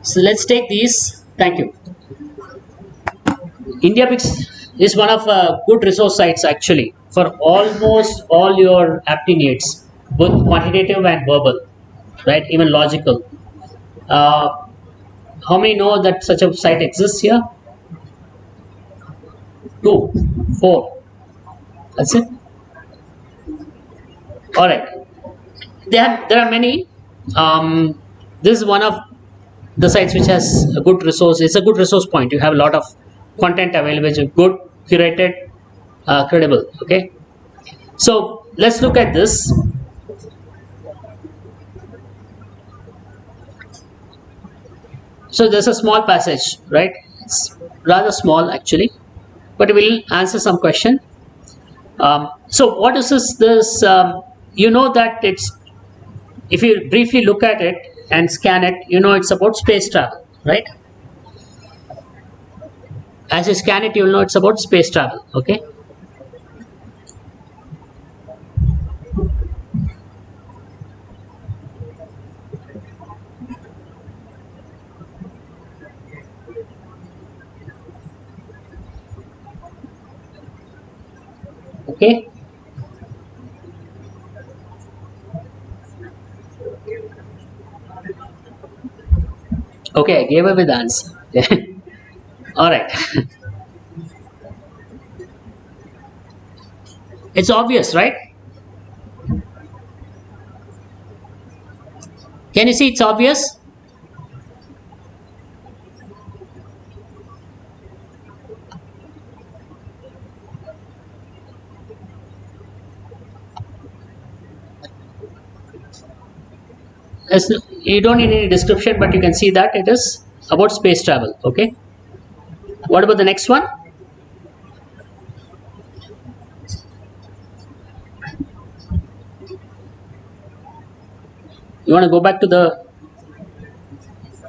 So let's take these. Thank you. IndiaBix is one of good resource sites actually for almost all your apti needs, both quantitative and verbal, right? Even logical. Uh, how many know that such a site exists here? Two, four. That's it. All right. There are many. This is one of the sites which has a good resource. It's a good resource point. You have a lot of content available, which is good, curated, credible. Okay. So let's look at this. So there's a small passage, right? It's rather small actually, but it will answer some question. So what is this? You know that it's, if you briefly look at it and scan it, you know it's about space travel, right? As you scan it, you'll know it's about space travel. Okay. Okay. Okay, I gave away the answer. All right. It's obvious, right? Can you see it's obvious? You don't need any description, but you can see that it is about space travel. Okay. What about the next one? You want to go back to the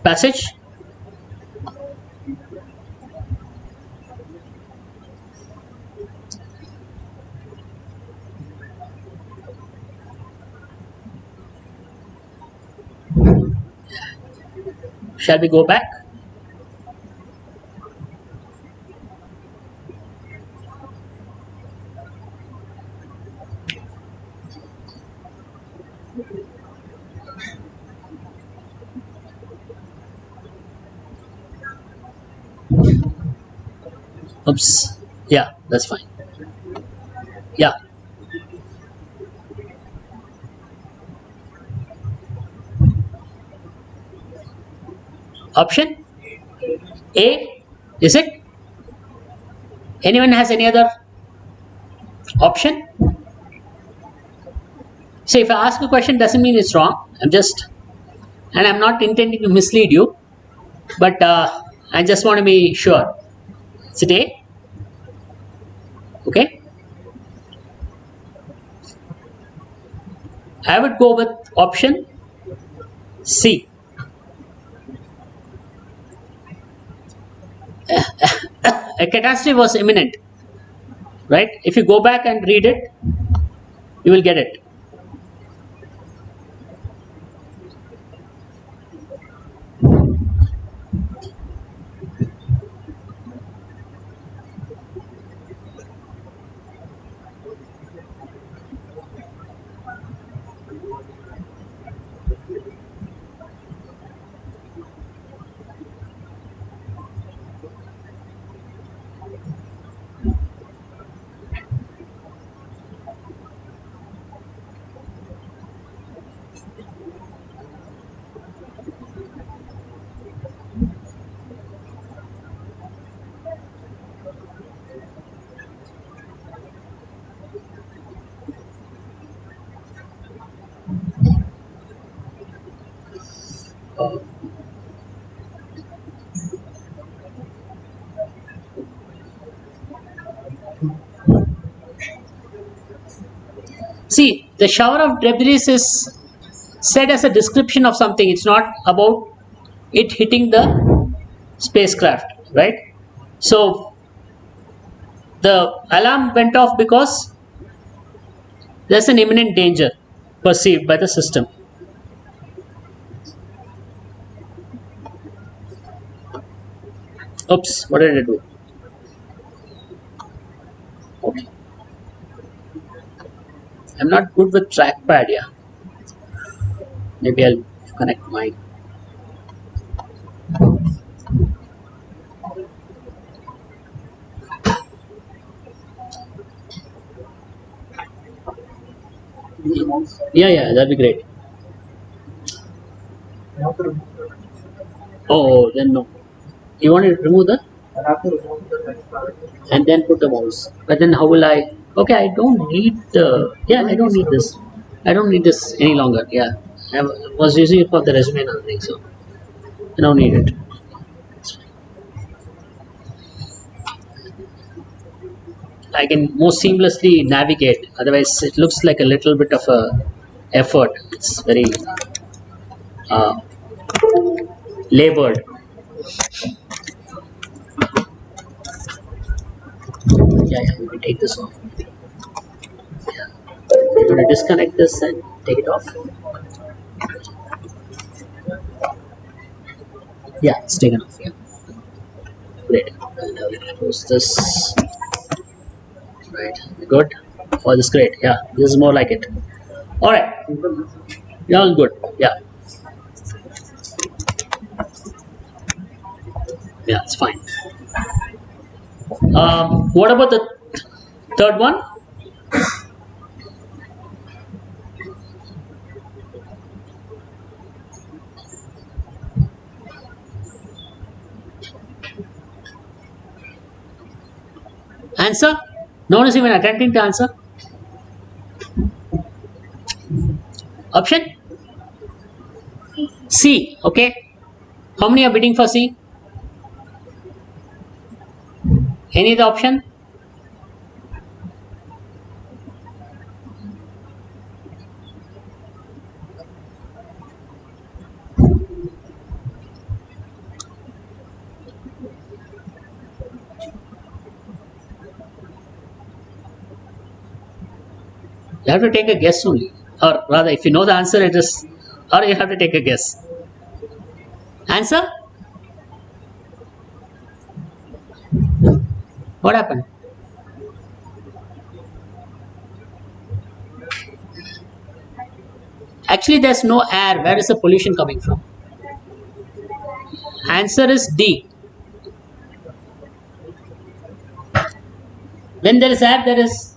passage? Shall we go back? Oops. Yeah, that's fine. Yeah. Option A, is it? Anyone has any other option? So if I ask a question, doesn't mean it's wrong. I'm not intending to mislead you. but I just want to be sure. Is it A? Okay. I would go with option C. A catastrophe was imminent, right? If you go back and read it, you will get it. See, the shower of debris is said as a description of something. It's not about it hitting the spacecraft, right? So the alarm went off because there's an imminent danger perceived by the system. Oops, what did I do? Okay. I'm not good with trackpad, yeah. Maybe I'll connect mine. Yeah, that'd be great. Oh, then no. You want to remove the and then put the mouse. But then how will I? Okay, I don't need the. Yeah, I don't need this. I don't need this any longer. Yeah, I was using it for the resume and everything, so I don't need it. I can more seamlessly navigate. Otherwise, it looks like a little bit of a effort. It's very uh, labored. Yeah, we can take this off. Yeah. I'm going to disconnect this and take it off. Yeah, it's taken off. Yeah, great. And I will close this. Right, good. Oh, this is great. Yeah, this is more like it. All right. Yeah, all good. Yeah, yeah, it's fine. What about the third one? Answer? No one is even attempting to answer. Option C. Okay. How many are bidding for C? Any other option? You have to take a guess only, or rather, if you know the answer, it is, or you have to take a guess. Answer? What happened? Actually, there's no air. Where is the pollution coming from? Answer is D. When there is air, there is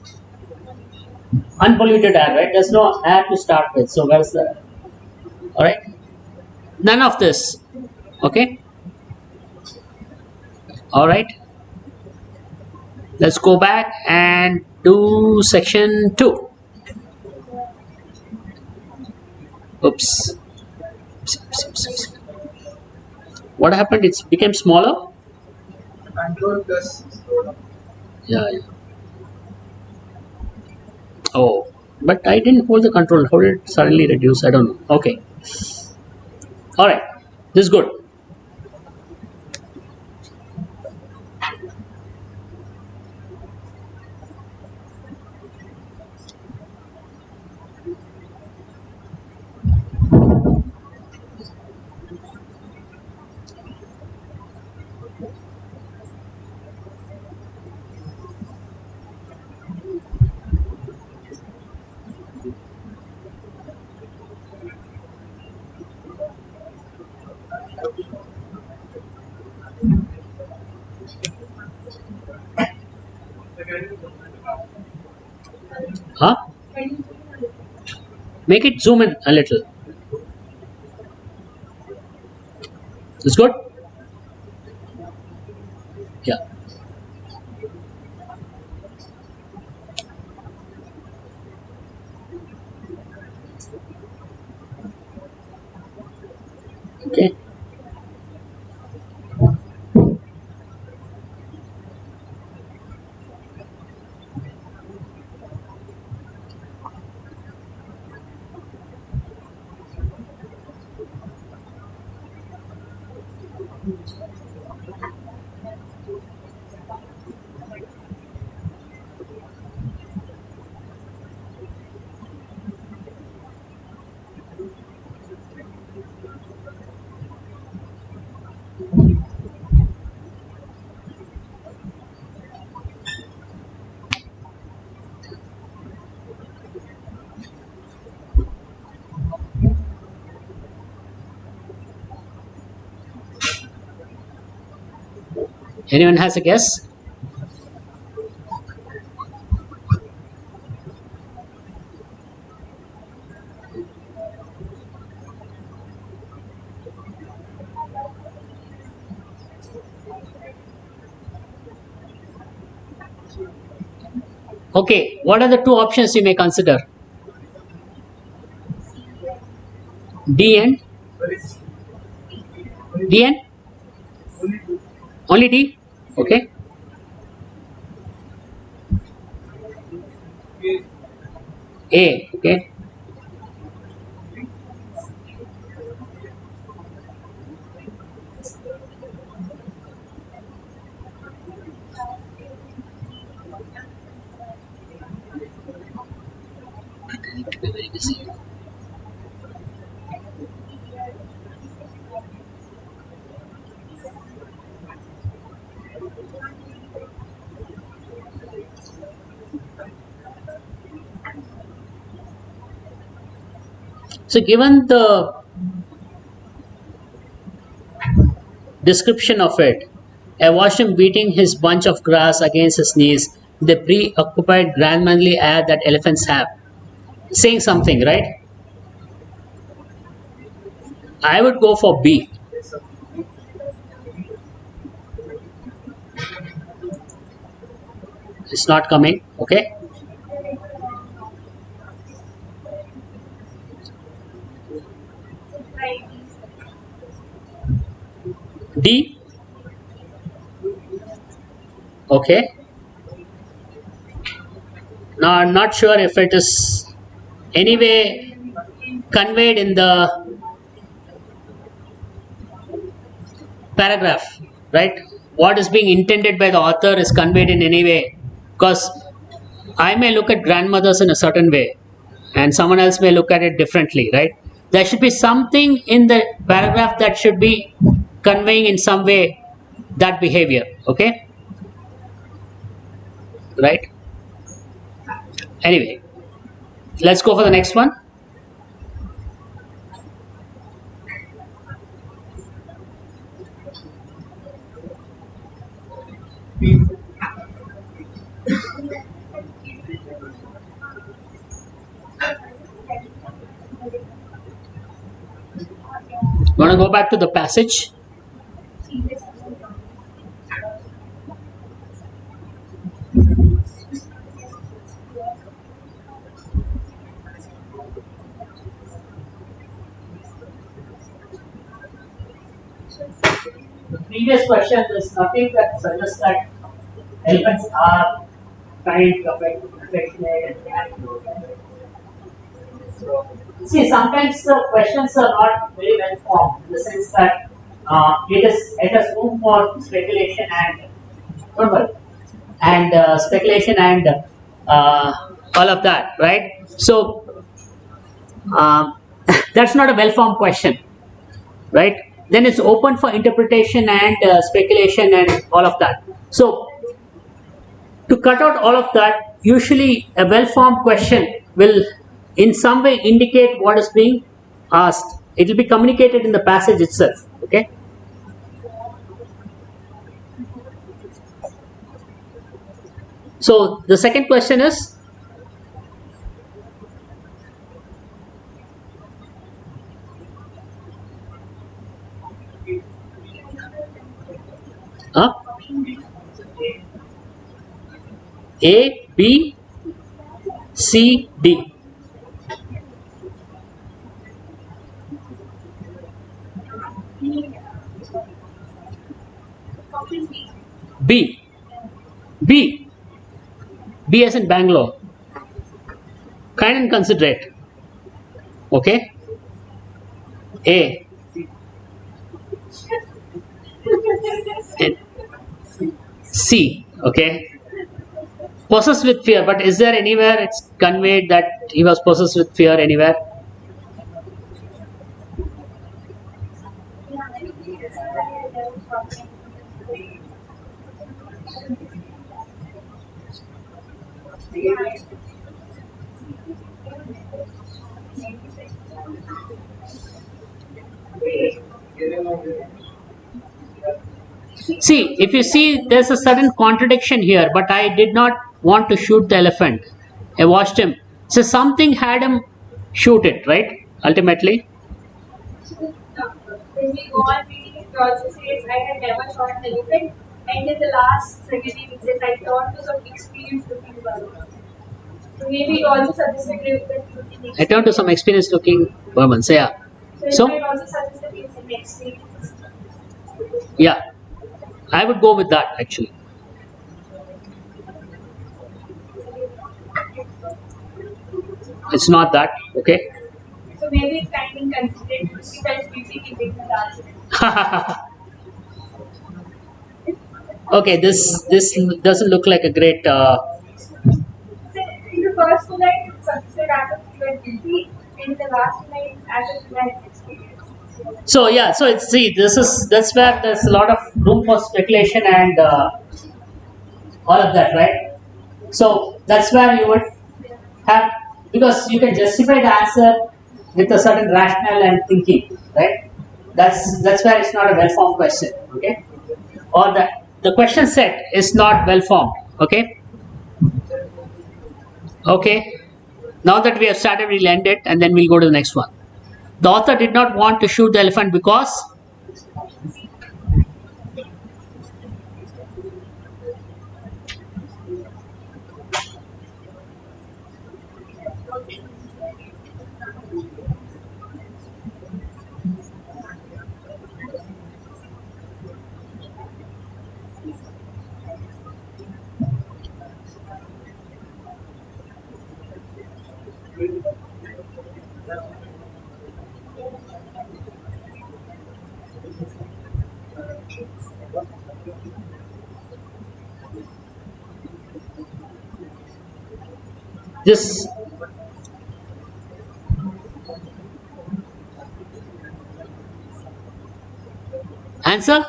unpolluted air, right? There's no air to start with. So where's the? All right. None of this. Okay. All right. Let's go back and do section 2. Oops. What happened? It became smaller. Control plus slow down. Yeah, yeah. Oh, but I didn't hold the control. How did it suddenly reduce? I don't know. Okay. All right. This is good. Huh? Make it zoom in a little. It's good. Yeah. Okay. Anyone has a guess? Okay. What are the two options you may consider? D and D and only D. Okay. A. Okay. I need to be very busy. So, given the description of it, I watched him beating his bunch of grass against his knees, the preoccupied grandmotherly air that elephants have. Saying something, right? I would go for B. It's not coming. Okay. D. Okay. Now I'm not sure if it is anyway conveyed in the paragraph, right? What is being intended by the author is conveyed in any way. Because I may look at grandmothers in a certain way, and someone else may look at it differently, right? There should be something in the paragraph that should be conveying in some way that behavior, okay? Right? Anyway, let's go for the next one. Want to go back to the passage? The previous question, there's nothing that suggests that elephants are kind, affectionate, and see, sometimes the questions are not very well formed in the sense that it has room for speculation and verbal and speculation and all of that, right? So um, that's not a well formed question, right? Then it's open for interpretation and speculation and all of that. So to cut out all of that, usually a well formed question will in some way indicate what is being asked. It will be communicated in the passage itself. Okay. So the second question is, huh? A, B, C, D. B. B. B as in Bangalore. Kind and considerate. Okay. A. And C. Okay. Possessed with fear, but is there anywhere it's conveyed that he was possessed with fear anywhere? See, if you see, there's a sudden contradiction here, but I did not want to shoot the elephant. I watched him. So something had him shoot it, right? Ultimately. When we go on reading, it also says, I had never shot an elephant. And in the last second, it says, I turned to some experienced looking person. So maybe it also suggested that I turned to some experienced looking woman. So yeah. So it also suggests that it's an experience. Yeah. I would go with that actually. It's not that, okay? So maybe it's kind of considered if I was busy keeping the Okay, this doesn't look like a great. In the first two lines, it's suggested as if you were busy. In the last line, as if you had experience. So yeah, so it's see, that's where there's a lot of room for speculation and all of that, right? So that's where you would have, because you can justify the answer with a certain rationale and thinking, right? That's where it's not a well formed question, okay? Or the question set is not well formed, okay? Okay. Now that we have started, we'll end it and then we'll go to the next one. The author did not want to shoot the elephant because this answer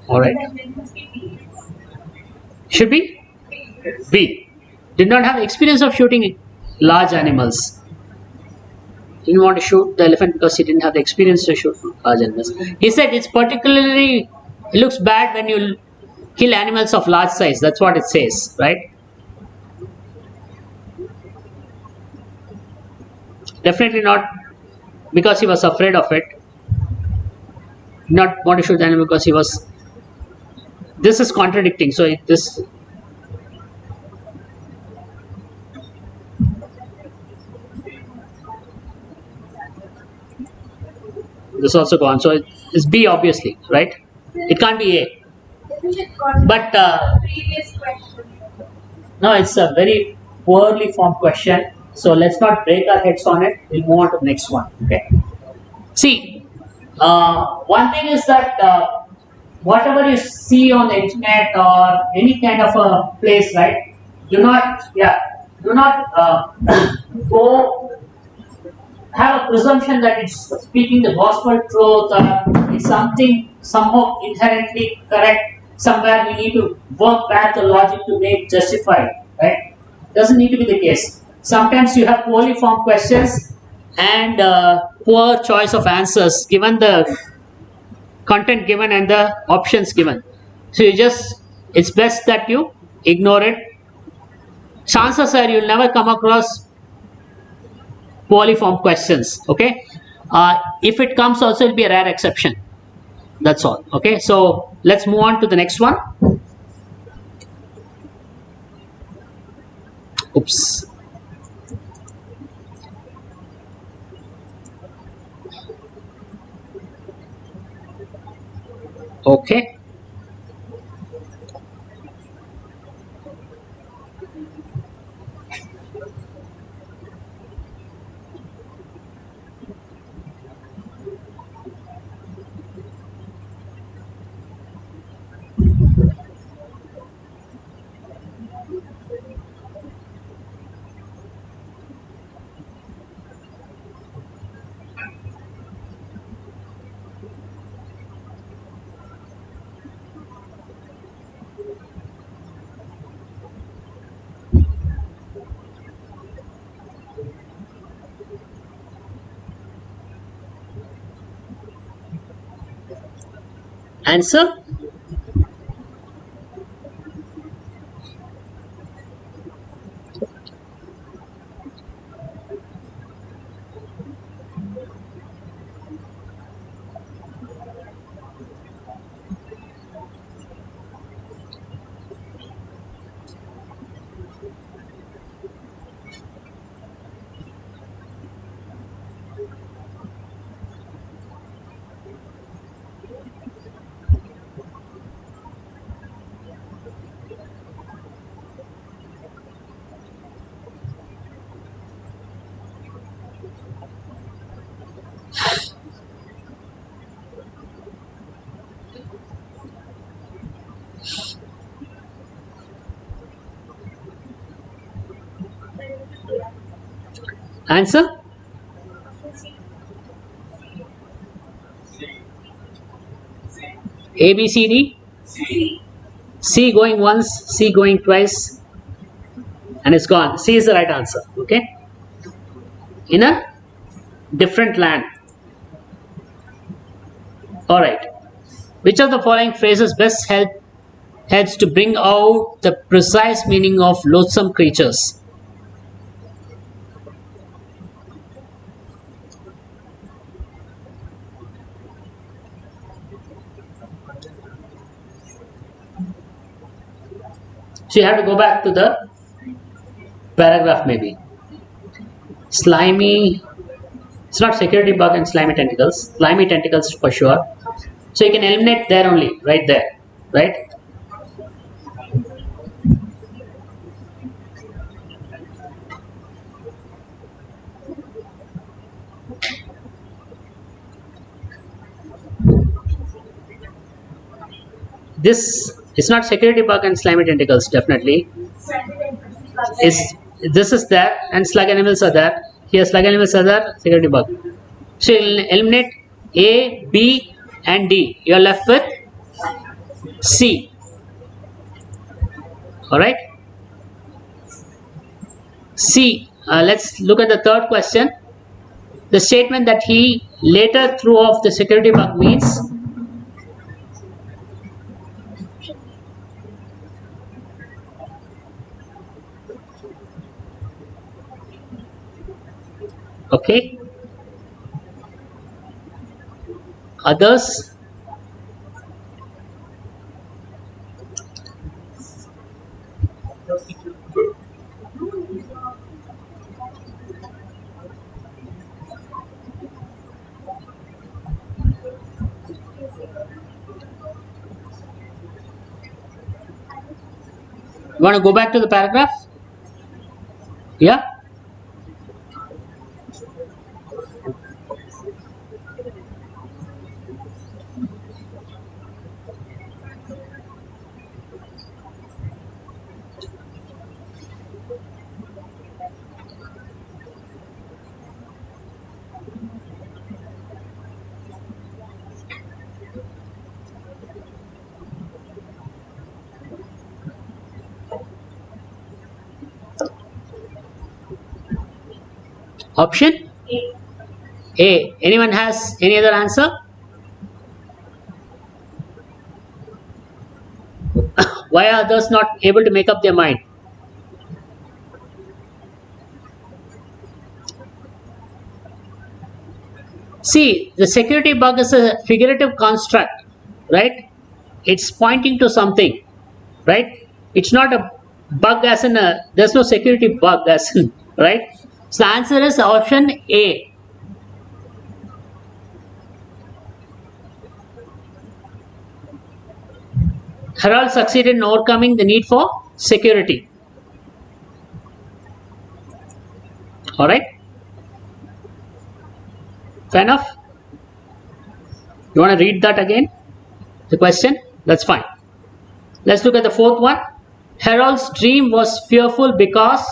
all right should be B. Did not have experience of shooting large animals. Didn't want to shoot the elephant because he didn't have the experience to shoot large animals. He said it looks bad when you kill animals of large size. That's what it says, right? Definitely not because he was afraid of it. Not want to shoot the animal because he was. This is contradicting. So this. This also gone. So it's B obviously, right? It can't be A. Isn't it got But the previous question? no, it's a very poorly formed question. So let's not break our heads on it. We'll move on to the next one. Okay. See, one thing is that whatever you see on the internet or any kind of a place, right? Do not go have a presumption that it's speaking the gospel truth or it's something somehow inherently correct. Somewhere we need to work back the logic to make justified, right? Doesn't need to be the case. Sometimes you have poorly formed questions and poor choice of answers given the content given and the options given. So it's best that you ignore it. Chances are you'll never come across poorly formed questions. Okay, if it comes, also it'll be a rare exception. That's all. Okay, so let's move on to the next one. Oops. Okay. Answer. Answer. A B C D. C going once, C going twice, and it's gone. C is the right answer. Okay. In a different land. All right. Which of the following phrases best helps to bring out the precise meaning of loathsome creatures? So you have to go back to the paragraph maybe. Slimy. It's not security bug and slimy tentacles. Slimy tentacles for sure. So you can eliminate there only, right there, right? This is not security bug and slimy tentacles definitely. Is this is there and slug animals are there. Here slug animals are there, security bug. So you'll eliminate A, B and D. You're left with C. Alright. C. Let's look at the third question. The statement that he later threw off the security bug means okay. Others. You want to go back to the paragraph? Yeah. Option A. A. Anyone has any other answer? Why are others not able to make up their mind? See, the security bug is a figurative construct, right? It's pointing to something, right? It's not a bug as in a, there's no security bug as in, right? So the answer is option A. Harold succeeded in overcoming the need for security. Alright? Fair enough? You want to read that again? The question? That's fine. Let's look at the fourth one. Harold's dream was fearful because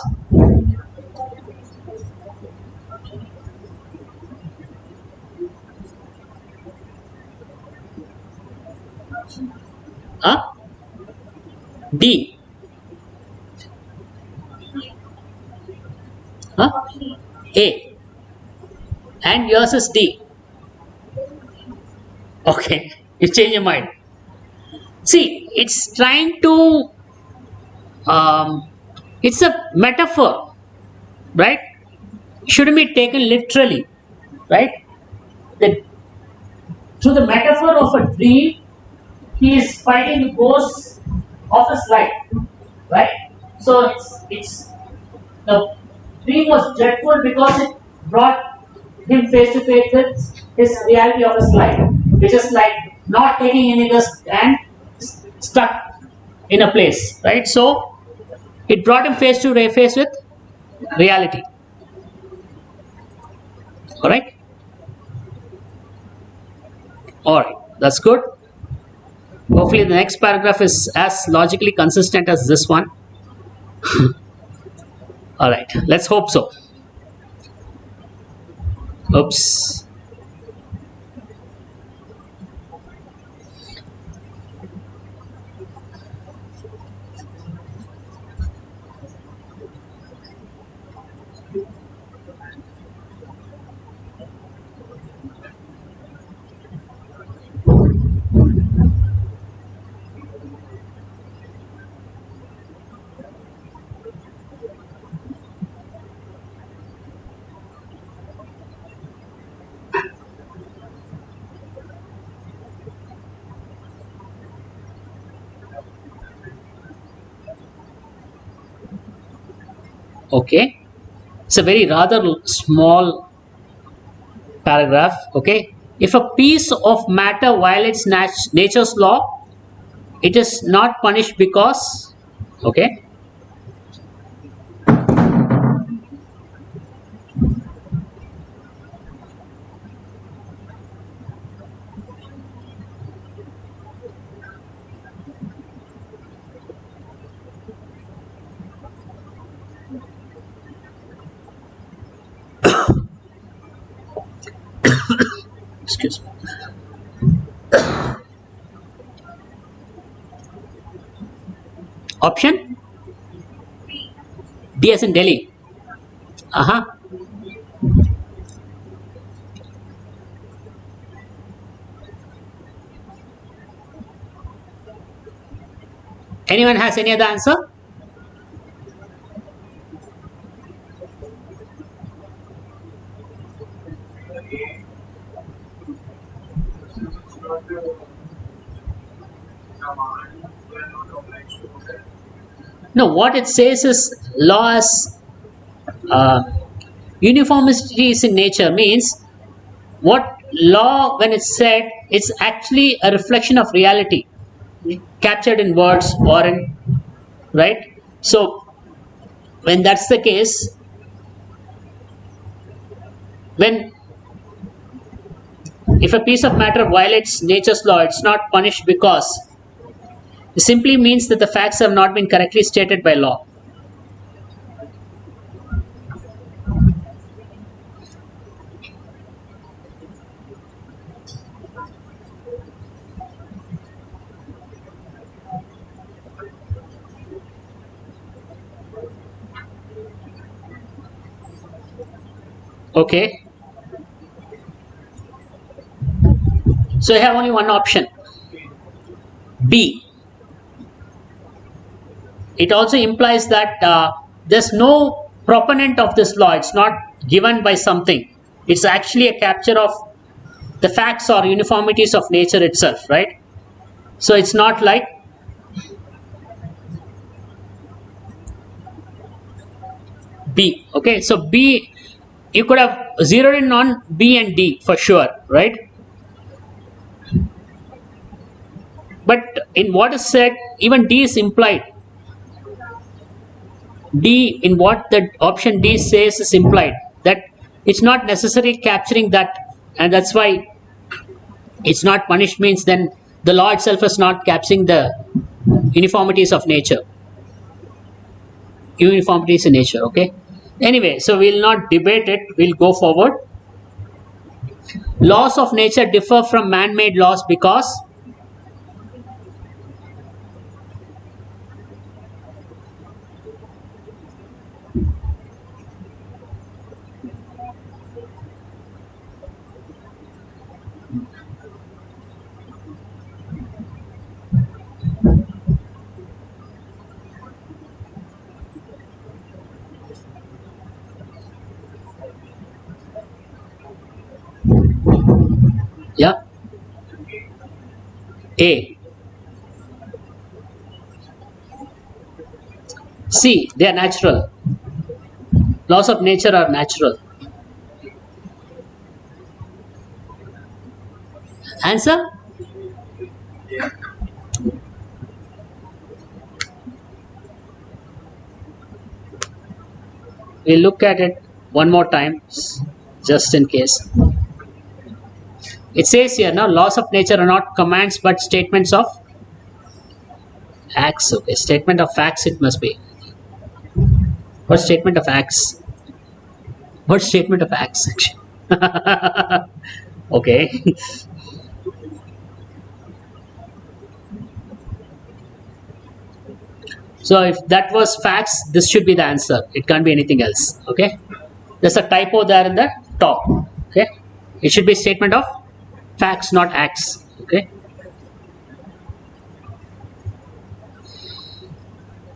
huh? D. Huh? A. And yours is D. Okay, you change your mind. See, it's trying to, it's a metaphor, right? Shouldn't be taken literally, right? The, through the metaphor of a dream, he is fighting the ghosts of his life, right? So it's the dream was dreadful because it brought him face to face with his reality of his life, which is like not taking any risk and stuck in a place, right? So it brought him face to face with reality. All right. All right. That's good. Hopefully, the next paragraph is as logically consistent as this one. All right. Let's hope so. Oops. Okay. It's a very rather small paragraph. Okay. If a piece of matter violates nature's law, it is not punished because, okay. Excuse me. Option D as in Delhi. Uh-huh. Anyone has any other answer? No, what it says is law as uniformity is in nature means what law when it's said it's actually a reflection of reality captured in words or in right. So when that's the case, when if a piece of matter violates nature's law, it's not punished because it simply means that the facts have not been correctly stated by law. Okay, so I have only one option, B. It also implies that there's no proponent of this law. It's not given by something. It's actually a capture of the facts or uniformities of nature itself, right? So it's not like B. Okay, so B, you could have zeroed in on B and D for sure, right? But in what is said, even D is implied. D, in what the option D says, is implied that it's not necessarily capturing that, and that's why it's not punished, means then the law itself is not capturing the uniformities of nature. Uniformities in nature, okay? Anyway, so we'll not debate it, we'll go forward. Laws of nature differ from man-made laws because yeah, A. C, they are natural. Laws of nature are natural. Answer? We'll look at it one more time, just in case. It says here, now, laws of nature are not commands but statements of acts. Okay, statement of facts it must be. What statement of acts? What statement of acts section? Okay. So if that was facts, this should be the answer. It can't be anything else. Okay. There's a typo there in the top. Okay. It should be statement of facts, not acts. Okay.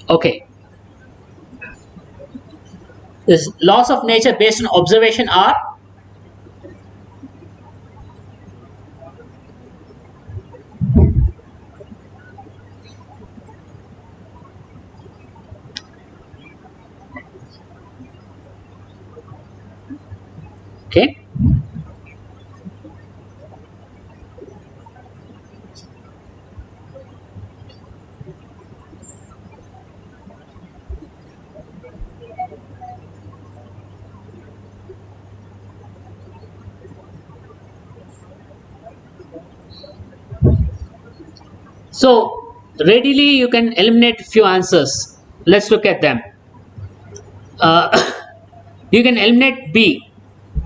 Okay. This laws of nature based on observation are okay. So readily you can eliminate few answers. Let's look at them. You can eliminate B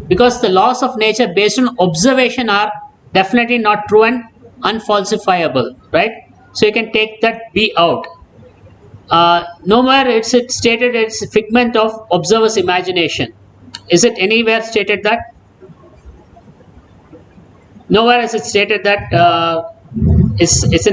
because the laws of nature based on observation are definitely not true and unfalsifiable, right? So you can take that B out. Nowhere it's stated it's a figment of observer's imagination. Is it anywhere stated that? Nowhere is it stated that there's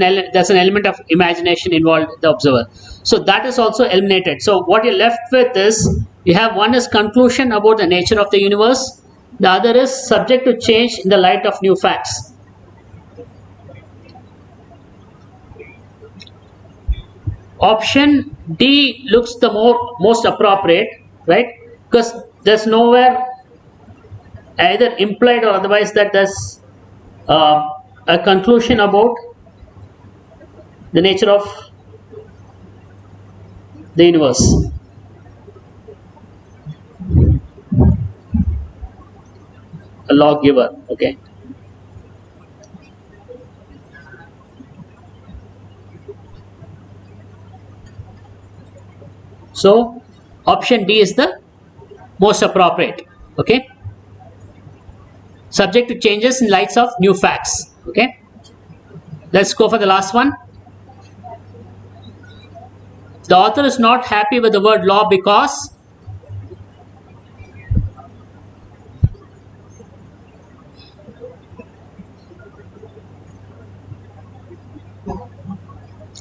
an element of imagination involved in the observer. So that is also eliminated. So what you're left with is you have one is conclusion about the nature of the universe. The other is subject to change in the light of new facts. Option D looks the most appropriate, right? Because there's nowhere either implied or otherwise that there's a conclusion about the nature of the universe. A lawgiver. Okay. So option D is the most appropriate. Okay. Subject to changes in lights of new facts. Okay. Let's go for the last one. The author is not happy with the word law because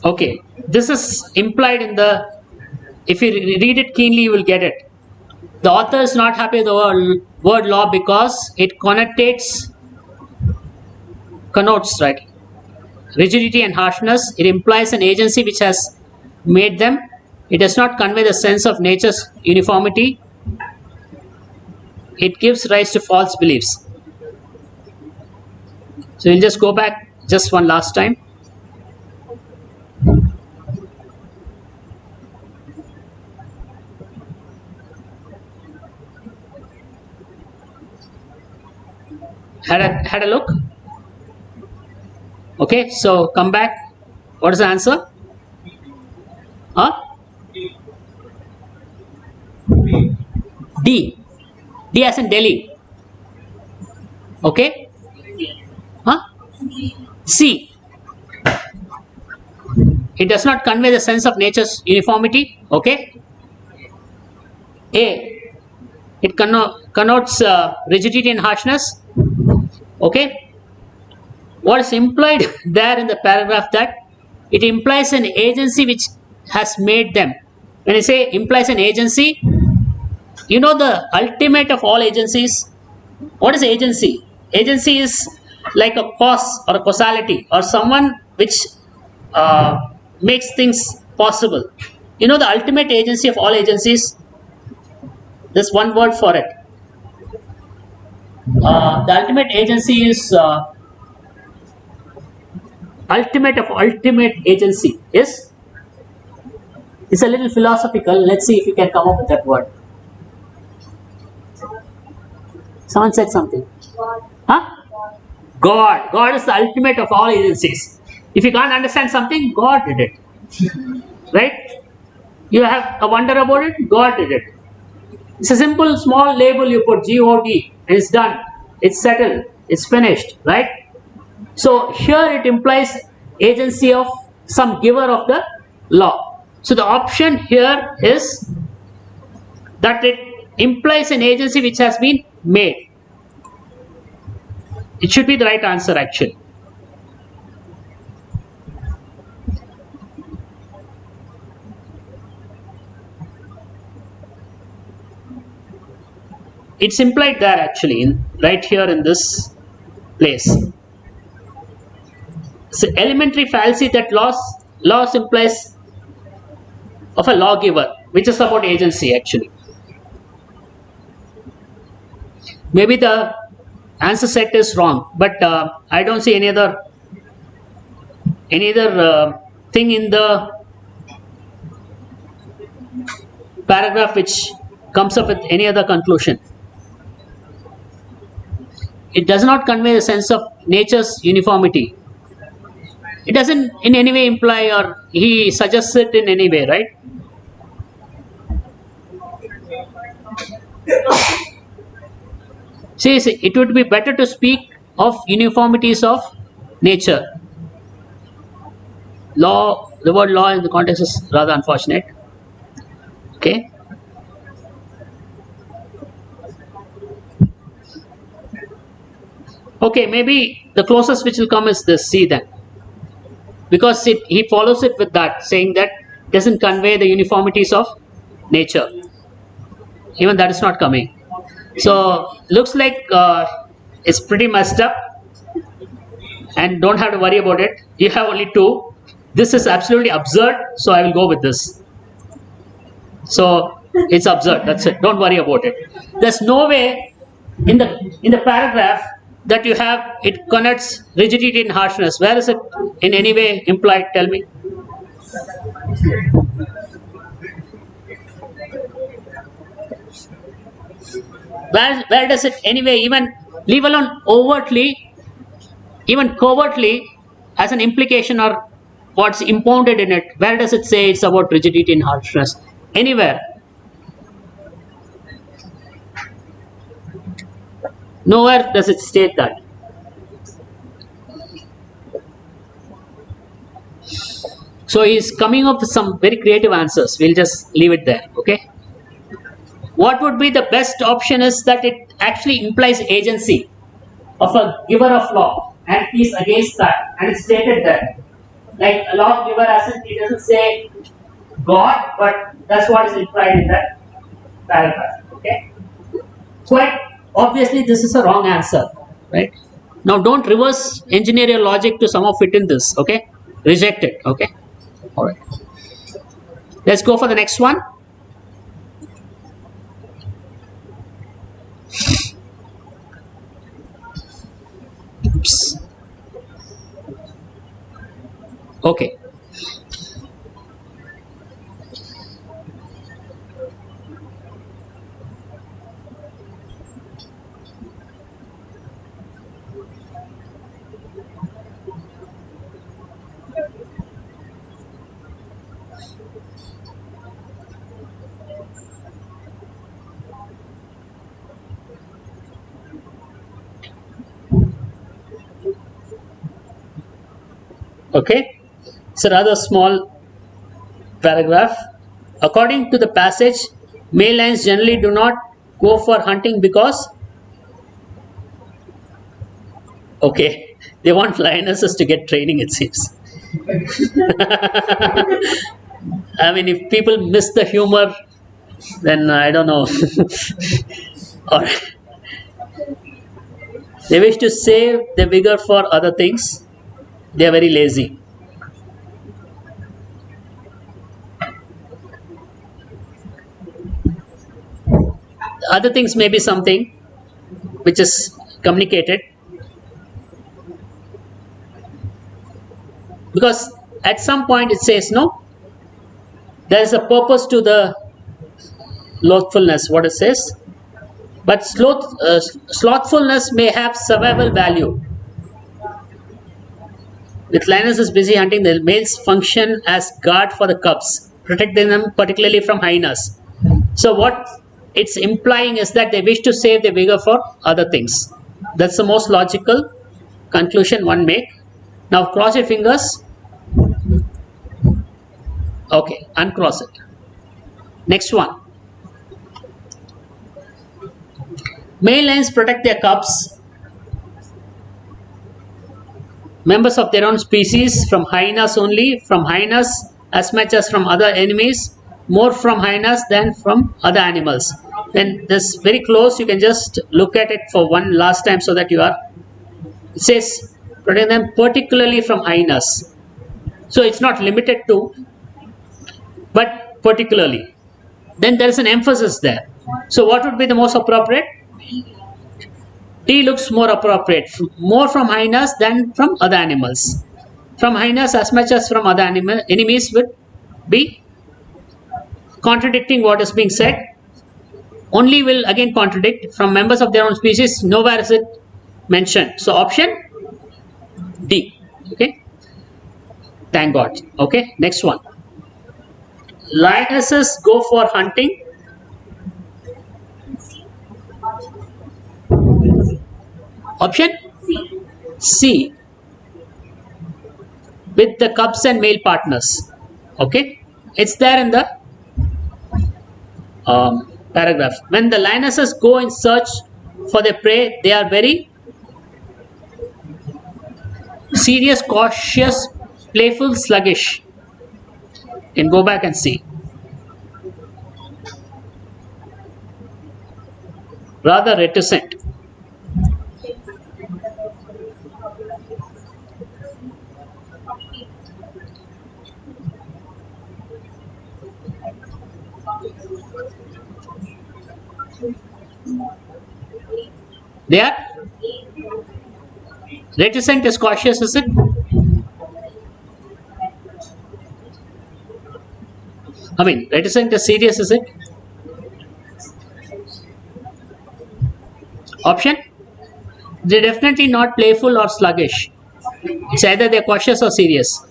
okay, this is implied in the, if you read it keenly you will get it. The author is not happy with the word law because it connotes right, rigidity and harshness. It implies an agency which has made them. It does not convey the sense of nature's uniformity. It gives rise to false beliefs. So we'll just go back just one last time. Had a look. Okay, so come back. What is the answer? Huh? D. D as in Delhi. Okay. Huh? C. It does not convey the sense of nature's uniformity. Okay. A. It connotes rigidity and harshness. Okay. What is implied there in the paragraph, that it implies an agency which has made them. When I say implies an agency, you know the ultimate of all agencies. What is agency? Agency is like a cause or a causality or someone which makes things possible. You know the ultimate agency of all agencies? There's one word for it. The ultimate agency is ultimate of ultimate agency is. It's a little philosophical. Let's see if you can come up with that word. Someone said something. Huh? God. God is the ultimate of all agencies. If you can't understand something, God did it. Right? You have a wonder about it, God did it. It's a simple small label you put, G-O-D, and it's done. It's settled. It's finished. Right? So here it implies agency of some giver of the law. So the option here is that it implies an agency which has been made. It should be the right answer actually. It's implied there actually, right here in this place. So elementary fallacy that laws implies of a lawgiver, which is about agency actually. Maybe the answer set is wrong, but I don't see any other thing in the paragraph which comes up with any other conclusion. It does not convey the sense of nature's uniformity. It doesn't in any way imply or he suggests it in any way, right? See, it would be better to speak of uniformities of nature. Law, the word law in the context is rather unfortunate. Okay. Okay, maybe the closest which will come is this C then. Because he follows it with that, saying that doesn't convey the uniformities of nature. Even that is not coming. So looks like it's pretty messed up, and don't have to worry about it. You have only two. This is absolutely absurd, so I will go with this. So it's absurd. That's it. Don't worry about it. There's no way in the paragraph that you have it connotes rigidity and harshness. Where is it in any way implied? Tell me. Where does it anyway, even leave alone overtly, even covertly, as an implication or what's impounded in it, where does it say it's about rigidity and harshness? Anywhere. Nowhere does it state that. So he's coming up with some very creative answers. We'll just leave it there. Okay. What would be the best option is that it actually implies agency of a giver of law, and he's against that, and it's stated there. Like a lawgiver hasn't, it doesn't say God, but that's what is implied in that paragraph. Okay. Quite obviously, this is a wrong answer, right? Now, don't reverse engineer your logic to somehow fit in this. Okay, reject it. Okay, all right. Let's go for the next one. Oops. Okay. Okay, it's a rather small paragraph. According to the passage, male lions generally do not go for hunting because, okay, they want lionesses to get training, it seems. I mean, if people miss the humor, then I don't know. Or they wish to save the vigor for other things. They are very lazy. Other things may be something which is communicated, because at some point it says no, there is a purpose to the slothfulness, what it says, but slothfulness may have survival value. With lionesses busy hunting, the males function as guard for the cubs, protecting them particularly from hyenas. So what it's implying is that they wish to save their vigor for other things. That's the most logical conclusion one make. Now cross your fingers. Okay, uncross it. Next one. Male lions protect their cubs, members of their own species, from hyenas only, from hyenas as much as from other enemies, more from hyenas than from other animals. When this very close, you can just look at it for one last time so that you are, it says protect them particularly from hyenas. So it's not limited to, but particularly. Then there is an emphasis there. So what would be the most appropriate? D looks more appropriate. More from hyenas than from other animals. From hyenas as much as from other enemies would be contradicting what is being said. Only will again contradict. From members of their own species, nowhere is it mentioned. So option D. Okay. Thank God. Okay. Next one. Lionesses go for hunting. Option C. With the cubs and male partners. Okay. It's there in the paragraph. When the lionesses go in search for their prey, they are very serious, cautious, playful, sluggish. You can go back and see. Rather reticent. They are reticent is cautious, is it? I mean, reticent is serious, is it? Option? They're definitely not playful or sluggish. It's either they're cautious or serious.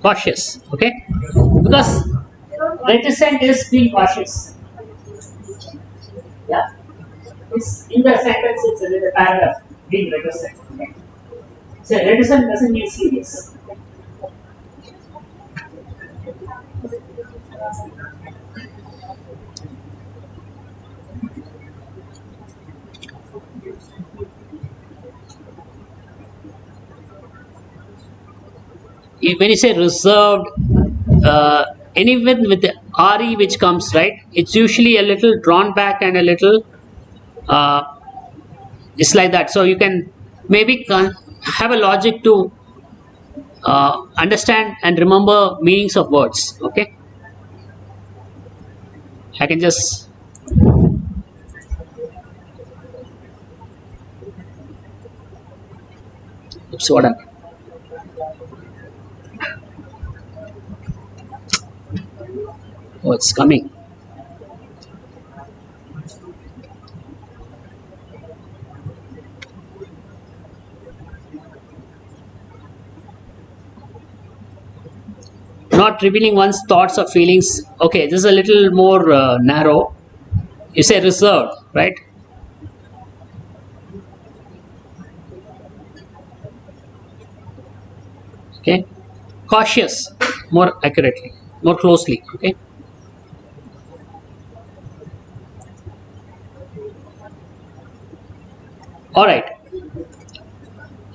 Cautious, okay? Because reticent is being cautious. Yeah. It's in the sentence, it's in the paragraph, being reticent. Okay? So reticent doesn't mean serious. When you say reserved, uh, anyone with the re which comes, right, it's usually a little drawn back and a little uh, it's like that. So you can maybe have a logic to understand and remember meanings of words. Okay, I can just oops, what happened? Oh, it's coming. Not revealing one's thoughts or feelings. Okay, this is a little more narrow. You say reserved, right? Okay, cautious, more accurately, more closely. Okay, all right.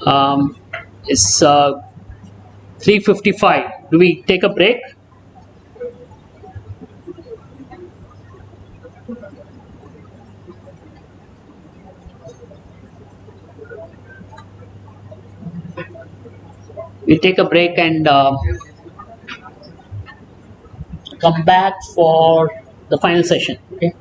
Um, it's 3:55. Do we take a break? We take a break and come back for the final session. Okay.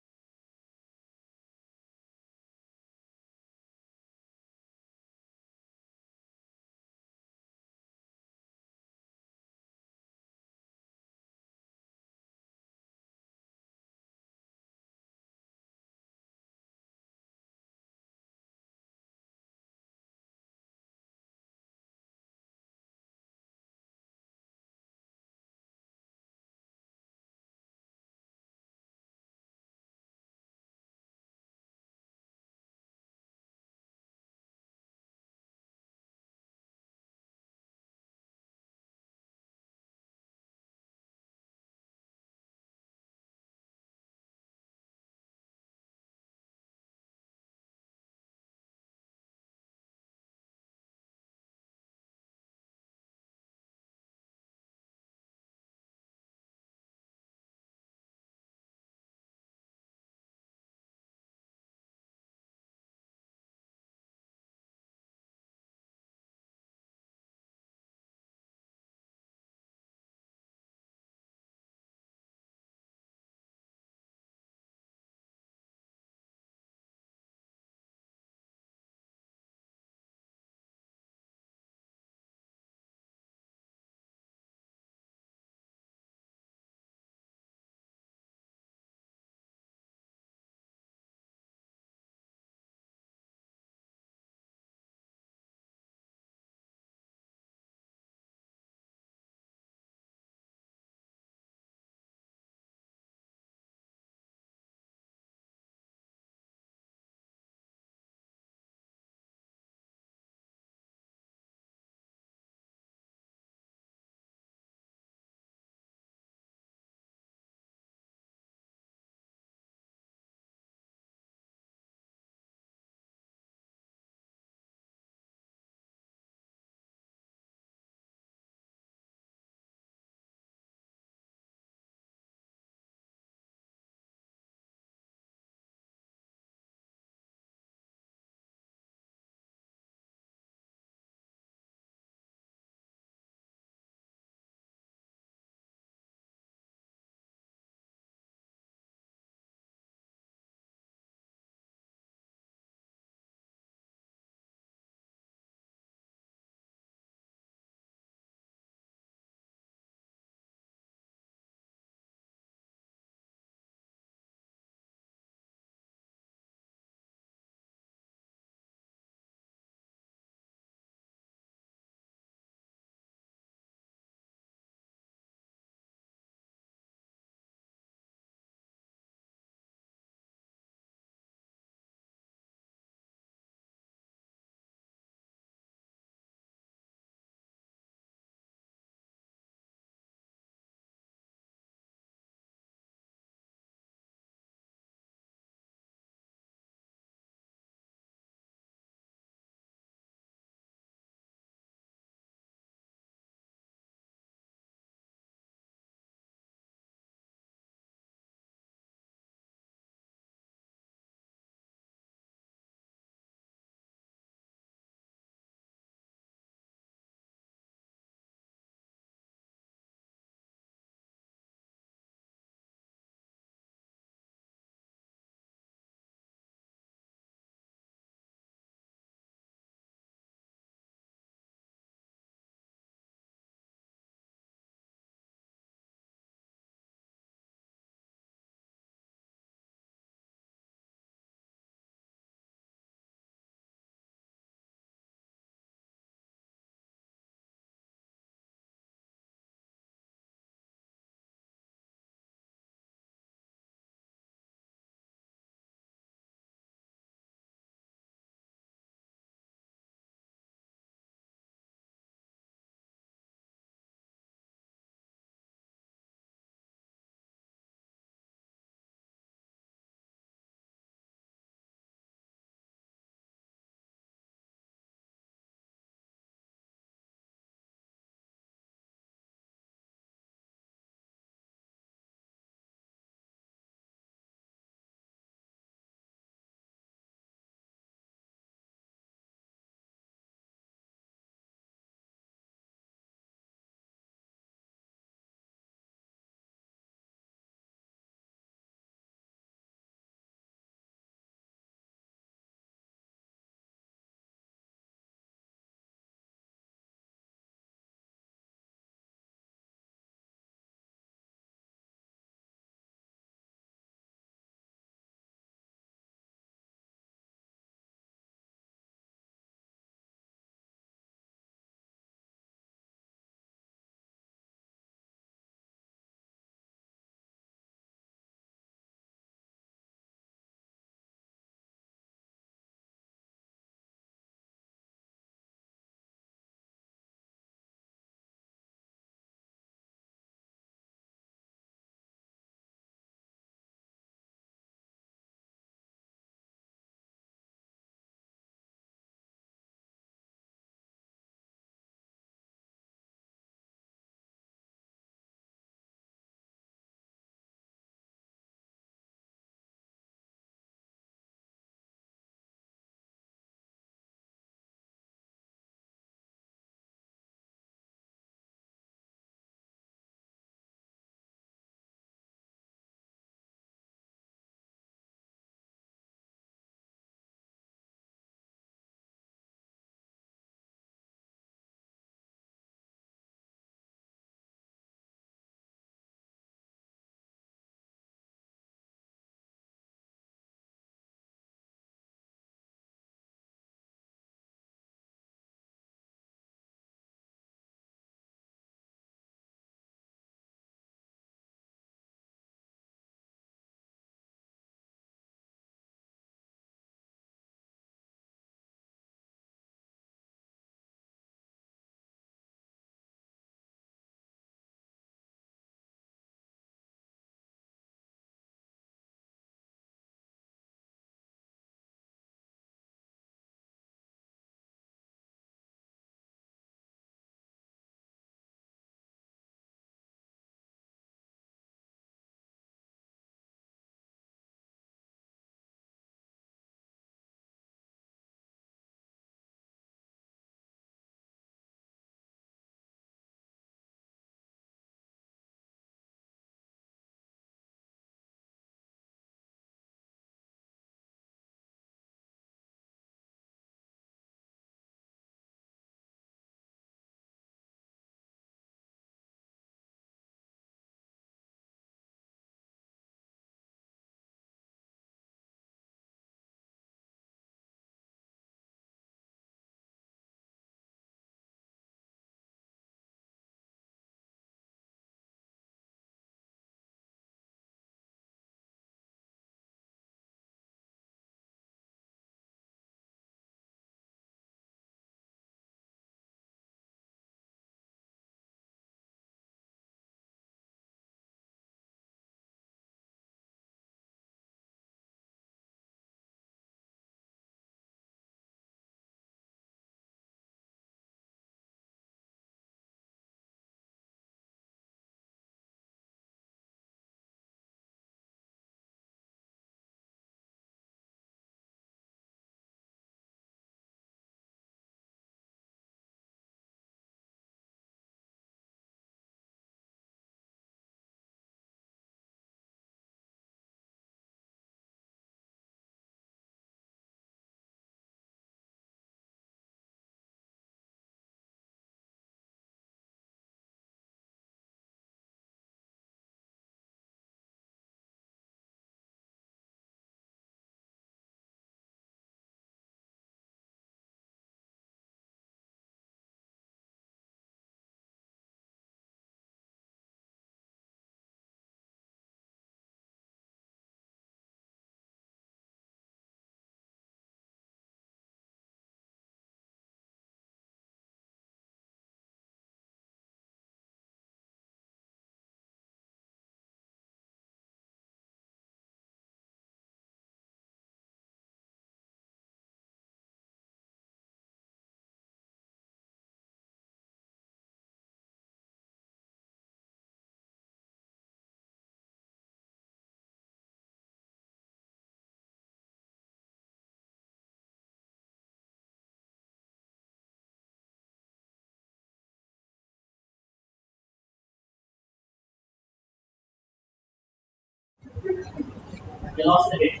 You lost the date,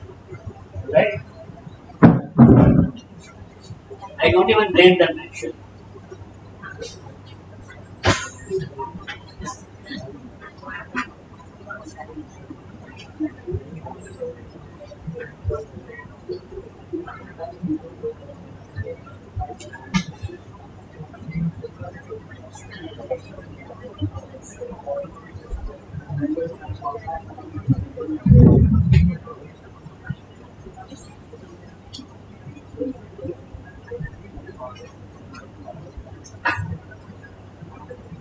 right? I don't even blame them actually.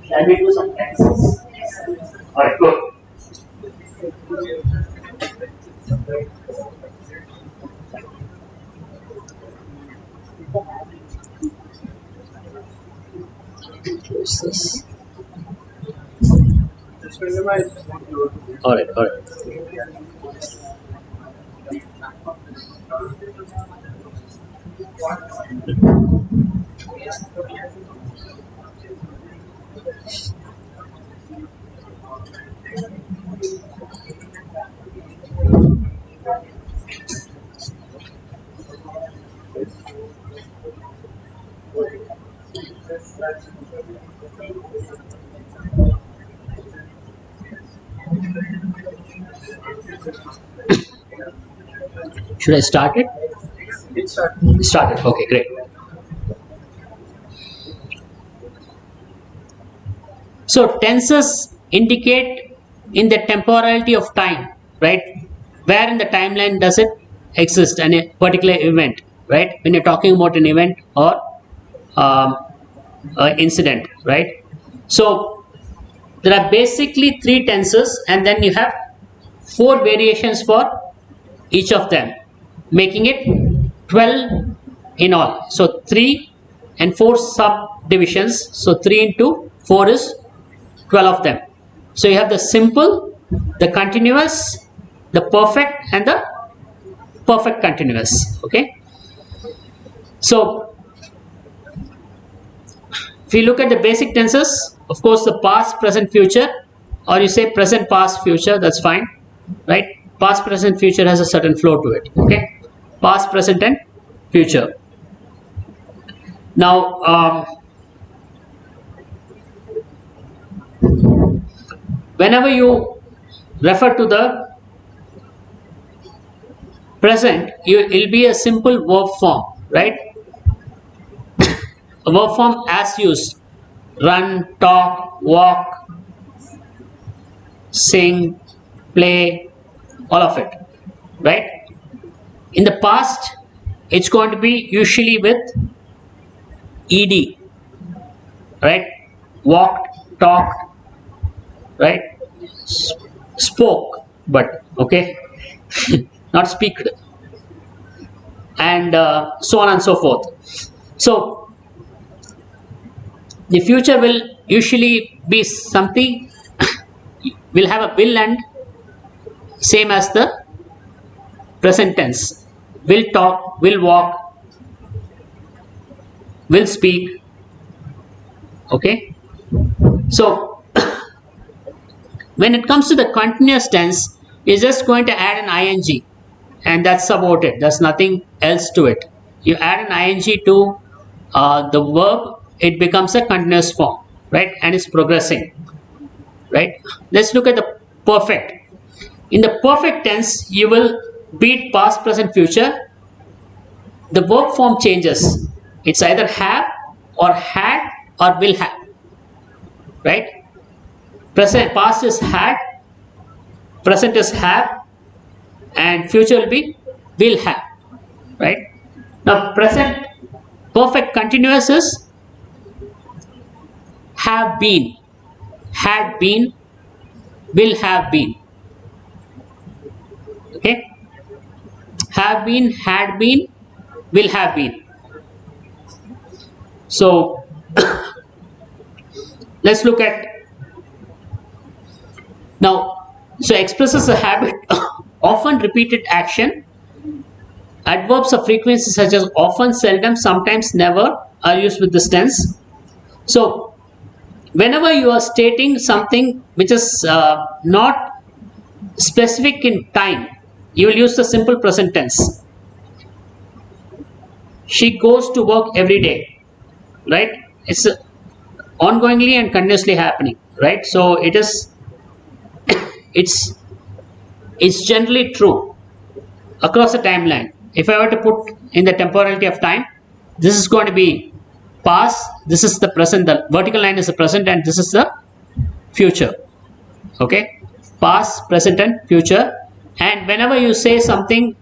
Shall we do some tenses? Alright, good. What's this? Alright, alright. Should I start it? Start it. Okay, great. So tenses indicate in the temporality of time, right? Where in the timeline does it exist, and a particular event, right? When you're talking about an event or incident, right? So there are basically 3 tenses, and then you have 4 variations for each of them, making it 12 in all. So 3 and 4 subdivisions. So 3 into 4 is 12 of them. So you have the simple, the continuous, the perfect, and the perfect continuous. Okay. So if you look at the basic tenses, of course the past, present, future, or you say present, past, future, that's fine, right? Past, present, future has a certain flow to it. Okay. Past, present, and future. Now whenever you refer to the present, it will be a simple verb form, right? A verb form as used: run, talk, walk, sing, play, all of it, right? In the past, it's going to be usually with ed, right? Walked, talked, right? Spoke, but okay, not speaked, and so on and so forth. So the future will usually be something will have a will end, same as the present tense. Will talk, will walk, will speak. Okay. So when it comes to the continuous tense, you're just going to add an ing, and that's about it. There's nothing else to it. You add an ing to the verb, it becomes a continuous form, right? And it's progressing, right? Let's look at the perfect. In the perfect tense, you will beat past, present, future. The verb form changes. It's either have or had or will have, right? Present, past is had, present is have, and future will be will have, right? Now present perfect continuous is have been, had been, will have been. Okay, have been, had been, will have been. So let's look at now. So expresses a habit, often repeated action. Adverbs of frequency such as often, seldom, sometimes, never are used with this tense. So whenever you are stating something which is not specific in time, you will use the simple present tense. She goes to work every day, right? It's ongoingly and continuously happening, right? So it is, it's it's generally true across the timeline. If I were to put in the temporality of time, this is going to be past, this is the present, the vertical line is the present, and this is the future. Okay, past, present, and future. And whenever you say something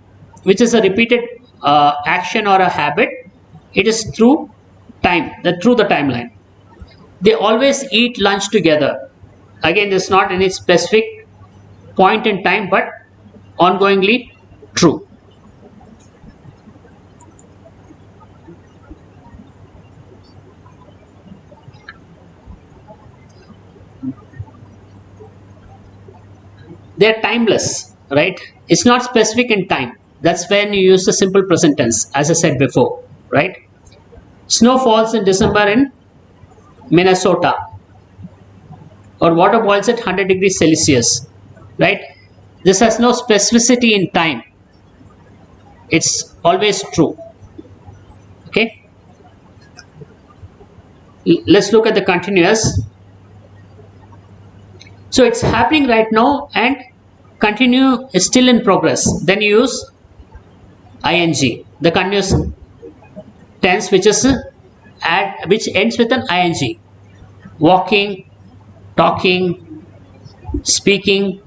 which is a repeated action or a habit, it is through time, through the timeline. They always eat lunch together. Again, this is not any specific point in time, but ongoingly true. They're timeless, right? It's not specific in time. That's when you use the simple present tense, as I said before, right? Snow falls in December in Minnesota, or water boils at 100 degrees Celsius, right? This has no specificity in time. It's always true. Okay. Let's look at the continuous. So it's happening right now, and continue is still in progress. Then you use ing, the continuous tense, which is which ends with an ing. Walking, talking, speaking,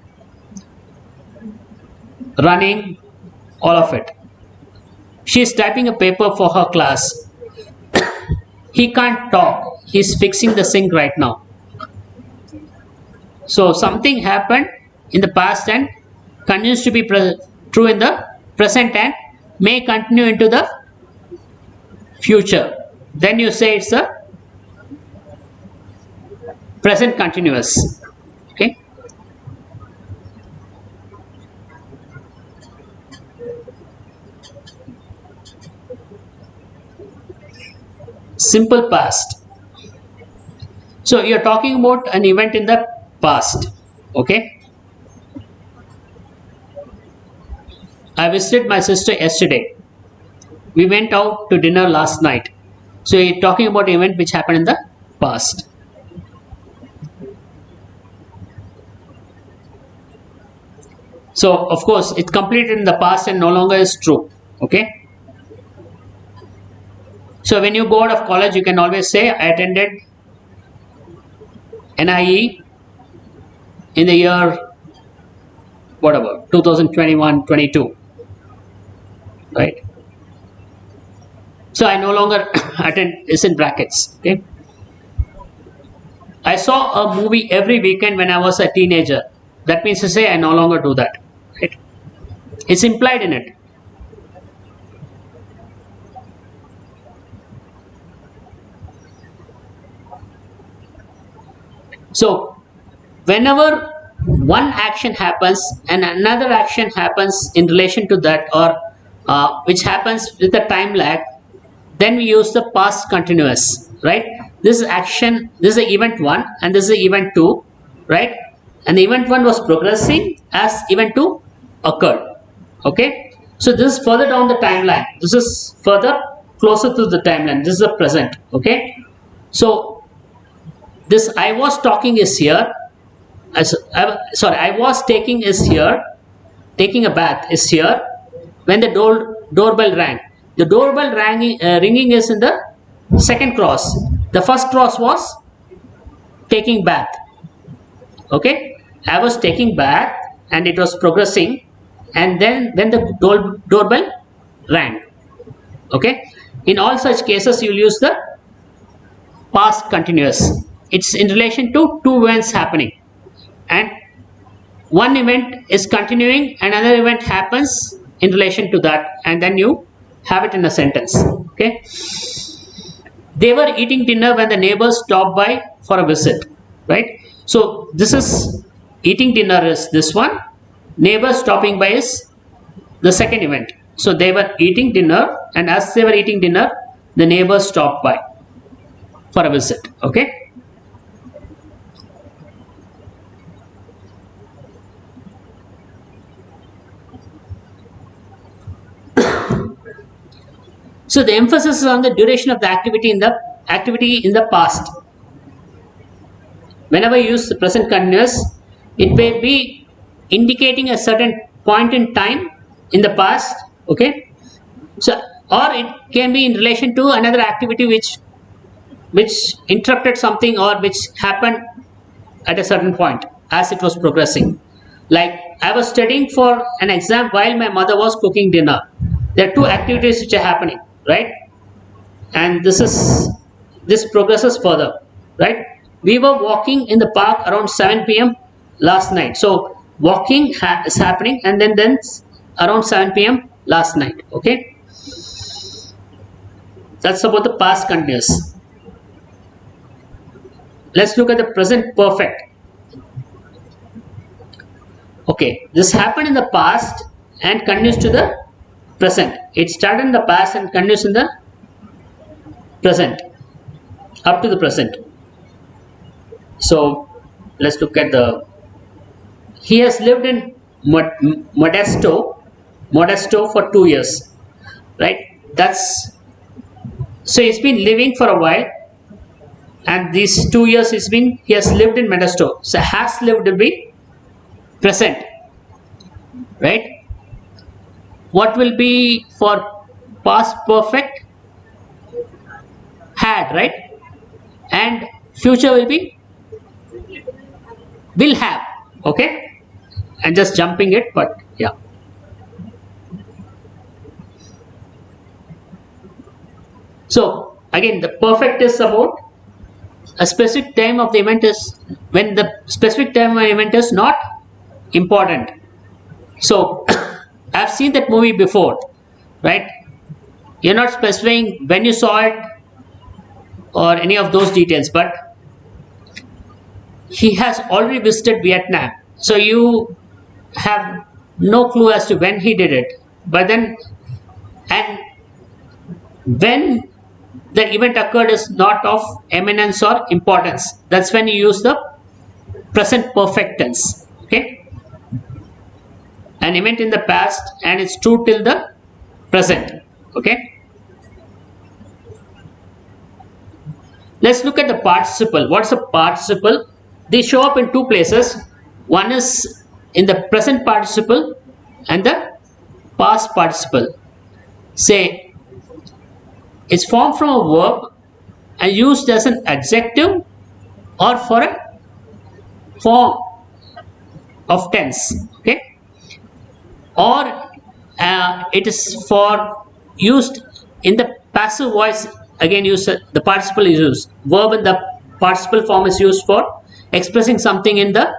running, all of it. She is typing a paper for her class. He can't talk. He's fixing the sink right now. So something happened in the past and continues to be true in the present and may continue into the future. Then you say it's a present continuous. Okay. Simple past. So you're talking about an event in the past. Okay. I visited my sister yesterday. We went out to dinner last night. So you're talking about an event which happened in the past. So of course it's completed in the past and no longer is true. Okay. So when you go out of college, you can always say I attended NIE in the year whatever 2021-22, right? So I no longer attend is in brackets. Okay. I saw a movie every weekend when I was a teenager. That means to say I no longer do that. Right? It's implied in it. So whenever one action happens and another action happens in relation to that, or which happens with a time lag, then we use the past continuous, right? This is action, this is the event 1 and this is the event 2, right? And the event 1 was progressing as event 2 occurred. Okay, so this is further down the timeline, this is further closer to the timeline, this is the present. Okay, so this I was talking is here, I was taking is here, taking a bath is here, when the doorbell rang. The doorbell ringing is in the second clause. The first clause was taking bath. Okay, I was taking bath and it was progressing, and then when the doorbell rang. Okay, in all such cases you will use the past continuous. It's in relation to two events happening, and one event is continuing, another event happens in relation to that, and then you have it in a sentence. Okay, they were eating dinner when the neighbors stopped by for a visit, right? So this is eating dinner is this one, neighbors stopping by is the second event. So they were eating dinner, and as they were eating dinner, the neighbors stopped by for a visit. Okay, So the emphasis is on the duration of the activity in the past. Whenever you use the present continuous, it may be indicating a certain point in time in the past, okay? So, or it can be in relation to another activity which interrupted something or which happened at a certain point as it was progressing. Like I was studying for an exam while my mother was cooking dinner. There are two activities which are happening, right? And this progresses further, right? We were walking in the park around 7 p.m. last night. So walking is happening, and then around 7 p.m. last night, okay? That's about the past continuous. Let's look at the present perfect. Okay, this happened in the past and continues to the present. It started in the past and continues in the present, up to the present. So let's look at he has lived in Modesto for 2 years, right? So he's been living for a while, and these 2 years he has lived in Modesto. So has lived will be present, right? What will be for past perfect? Had, right? And future will be will have, okay? I'm just jumping it, but yeah. So again, the perfect is about a specific time of the event is when the specific time of the event is not important. So I've seen that movie before, right? You're not specifying when you saw it or any of those details, but he has already visited Vietnam, so you have no clue as to when he did it. But then, and when the event occurred is not of eminence or importance. That's when you use the present perfect tense, okay? An event in the past and it's true till the present, okay? Let's look at the participle. What's a participle? They show up in two places. One is in the present participle and the past participle. Say, it's formed from a verb and used as an adjective or for a form of tense, okay? Or it is for used in the passive voice. Again, the participle is used. Verb in the participle form is used for expressing something in the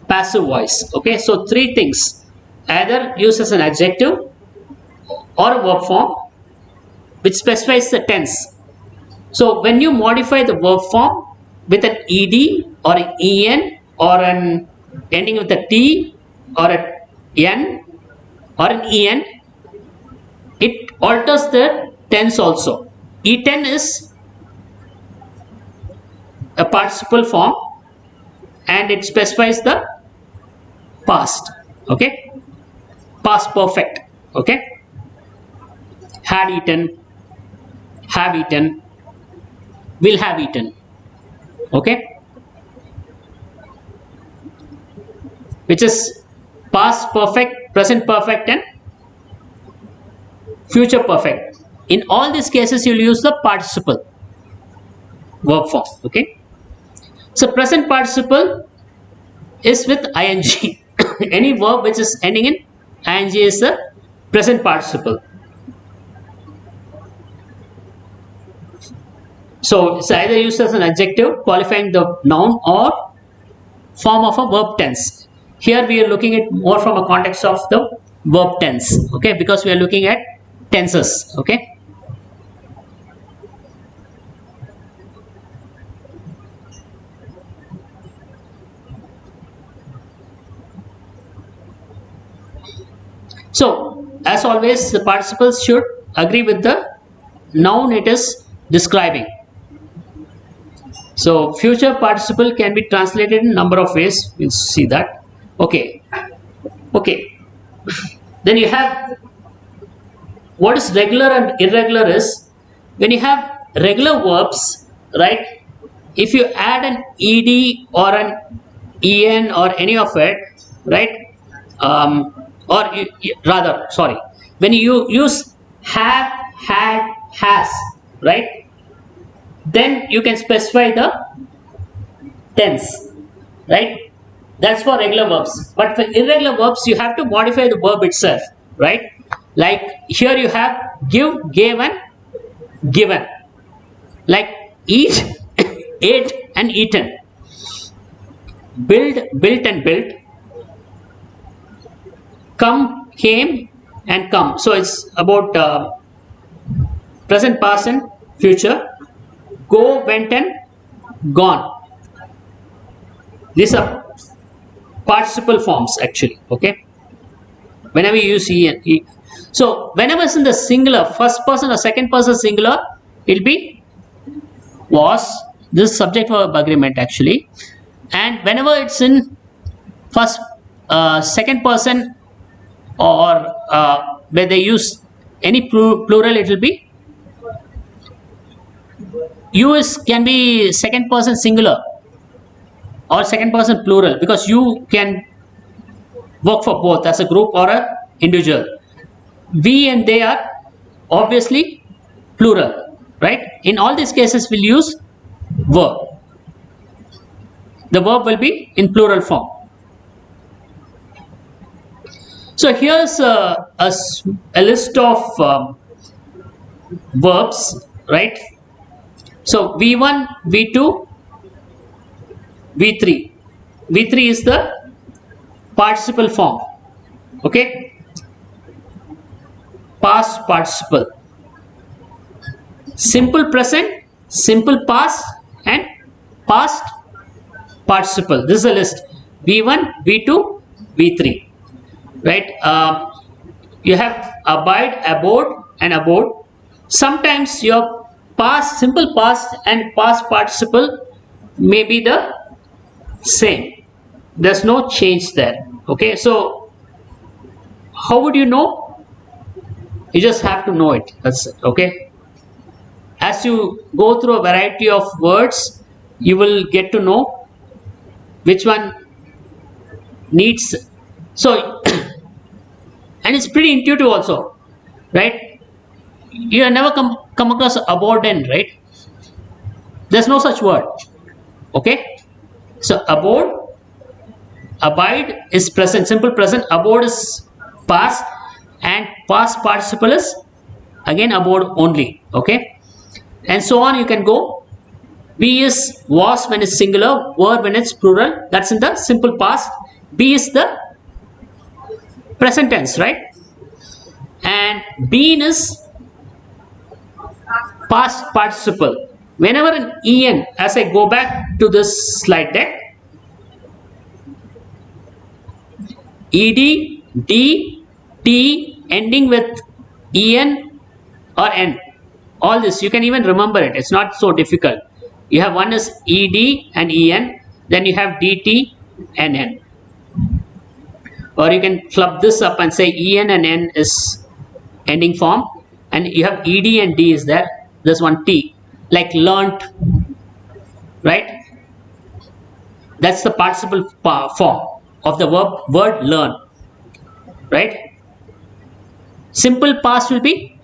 passive voice, okay? So three things: either used as an adjective or a verb form which specifies the tense. So when you modify the verb form with an ed or an en or an ending with a t or an n or an en, it alters the tense also. E10 is a participle form and it specifies the past, okay? Past perfect, okay? Had eaten, have eaten, will have eaten, okay? Which is past perfect, present perfect and future perfect. In all these cases you will use the participle verb form, okay? So present participle is with ing. Any verb which is ending in ing is the present participle. So it's either used as an adjective qualifying the noun or form of a verb tense. Here we are looking at more from a context of the verb tense, okay, because we are looking at tenses, okay. So as always, the participles should agree with the noun it is describing. So future participle can be translated in a number of ways. We'll see that. Okay. Then you have what is regular and irregular is, when you have regular verbs, right, if you add an ed or an en or any of it, right, or rather, sorry, when you use have, had, has, right, then you can specify the tense, right? That's for regular verbs. But for irregular verbs, you have to modify the verb itself, right? Like here you have give, gave, and given. Like eat, ate, and eaten. Build, built, and built. Come, came, and come. So it's about present, past, and future. Go, went, and gone. These are participle forms actually, okay? Whenever you use e and e. So whenever it's in the singular, first person or second person singular, it'll be was. This is subject verb agreement actually. And whenever it's in first, second person, or where they use any plural, it will be use, can be second person singular or second person plural, because you can work for both as a group or a individual. We and they are obviously plural, right? In all these cases we'll use verb. The verb will be in plural form. So here's a list of verbs, right? So v1, v2, v3. v3 is the participle form, okay? Past participle, simple present, simple past, and past participle. This is a list: v1, v2, v3, right? You have abide, abode, and abode. Sometimes your past, simple past, and past participle may be the same. There's no change there, okay? So how would you know? You just have to know it. That's it, okay? As you go through a variety of words, you will get to know which one needs. So and it's pretty intuitive also, right? You have never come across abode and, right? There's no such word, okay? So abode, abide is present, simple present. Abode is past, and past participle is again abode only, okay? And so on you can go. Be is was when it's singular, were when it's plural. That's in the simple past. Be is the present tense, right? And been is past participle. Whenever an en, as I go back to this slide deck, ed, d, t ending with en or n, all this you can even remember it. It's not so difficult. You have one is ed and en, then you have dt and n. Or you can club this up and say en and n is ending form, and you have ed and d is there. There's one t, like learnt, right? That's the participle form of the word learn, right? Simple past will be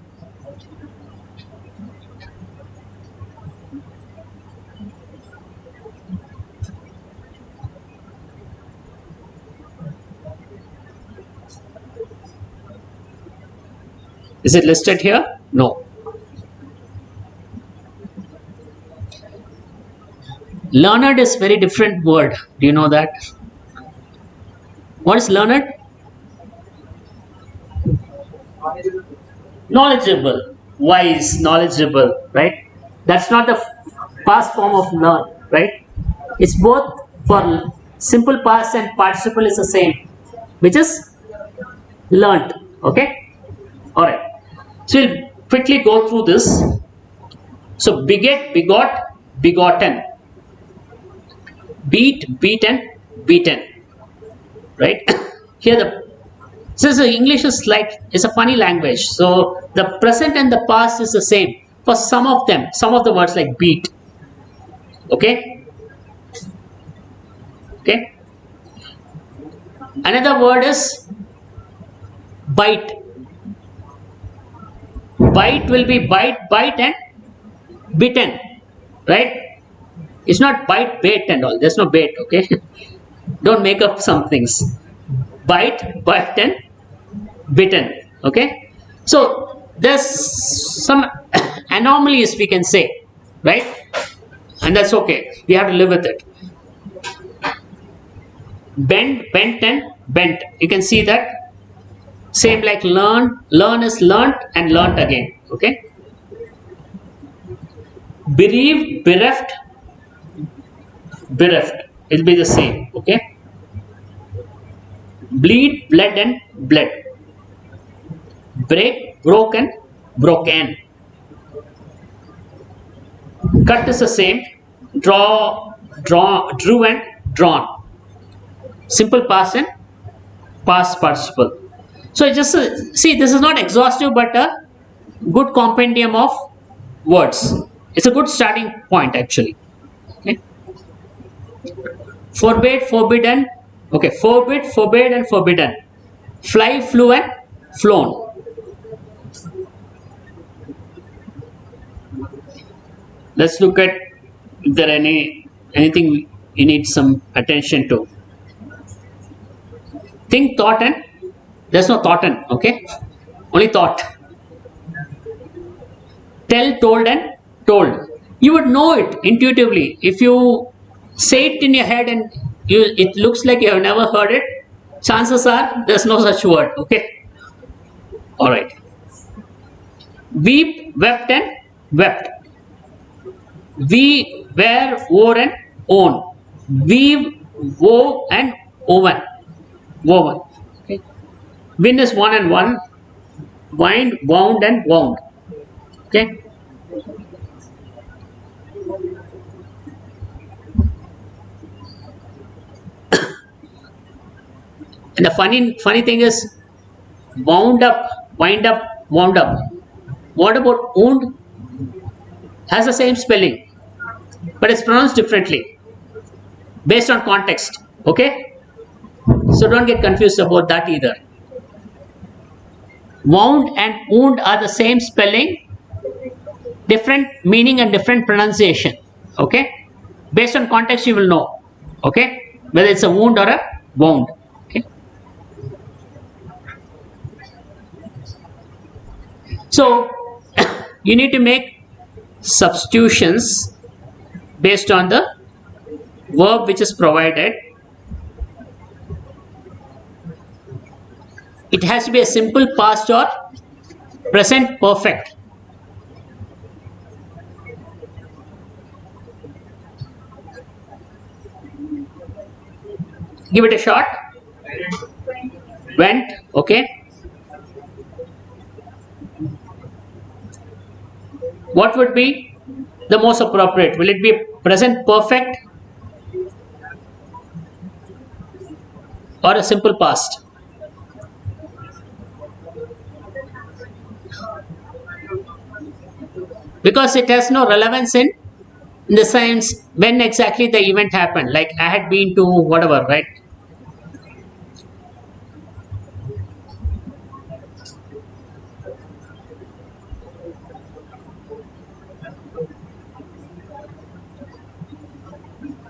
is it listed here? No. Learned is very different word. Do you know that? What is learned? Knowledgeable, wise, knowledgeable, right? That's not the past form of learn, right? It's both. For simple past and participle is the same, which is learnt, okay? All right. So we'll quickly go through this. So beget, begot, begotten, beat, beaten, beaten, right? Here the So English is like, it's a funny language. So the present and the past is the same for some of them. Some of the words like beat. Okay. Okay. Another word is bite. Bite will be bite and bitten, right? It's not bite, bait and all. There's no bait, okay? Don't make up some things. Bite and bitten, okay? So there's some anomalies we can say, right? And that's okay. We have to live with it. Bend, bent and bent. You can see that. Same like learn. Learn is learnt and learnt again, okay? Bereaved, bereft, bereft. It'll be the same, okay? Bleed, bled and bled. Break, broken, broken. Cut is the same. Draw, drew and drawn. Simple past and past participle. So just see, this is not exhaustive but a good compendium of words. It's a good starting point actually. Okay. Forbade, forbidden. Okay, forbid, forbade and forbidden. Fly, flew and flown. Let's look at if there anything you need some attention to. Think, thought and there's no thought and, okay? Only thought. Tell, told and told. You would know it intuitively. If you say it in your head and it looks like you have never heard it, chances are there's no such word, okay? Alright. Weep, wept and wept. We, wear, wore and own. Weave, wove and woven. Woven. Okay. Win is one and one. Wind, wound and wound. Okay. And the funny thing is, wound up, wind up, wound up. What about wound? Has the same spelling, but it's pronounced differently based on context. Okay, so don't get confused about that either. Wound and wound are the same spelling, different meaning and different pronunciation. Okay, based on context you will know. Okay, whether it's a wound or a wound. Okay, so you need to make substitutions based on the verb which is provided. It has to be a simple past or present perfect. Give it a shot. Went, okay. What would be the most appropriate? Will it be present perfect or a simple past? Because it has no relevance in the sense when exactly the event happened. Like I had been to whatever, right?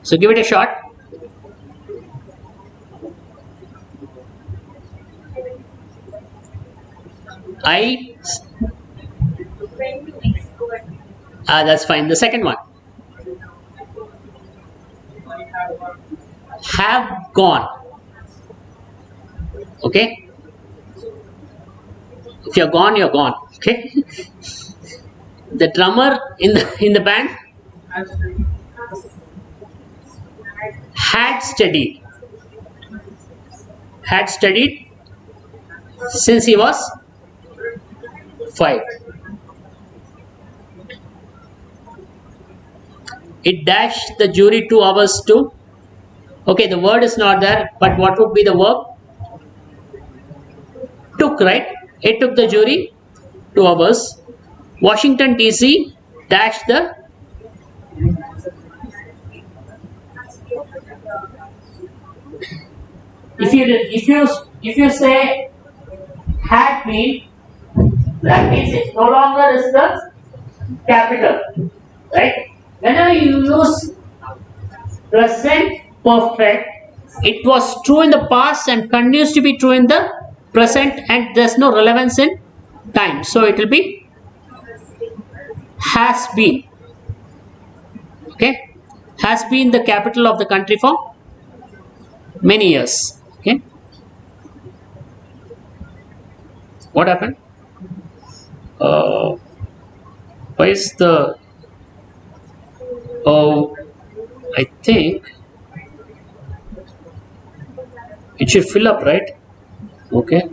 So give it a shot. That's fine. The second one. Have gone. Okay. If you're gone, you're gone. Okay. The drummer in the band had studied since he was 5. It dashed the jury 2 hours to. Okay, the word is not there, but what would be the verb? Took, right? It took the jury 2 hours. Washington DC dash the if you say had been, that means it no longer is the capital, right? Whenever you use present perfect, it was true in the past and continues to be true in the present, and there's no relevance in time, so it will be has been. Okay, has been the capital of the country for many years. Okay, what happened? Why is the I think it should fill up, right? Okay.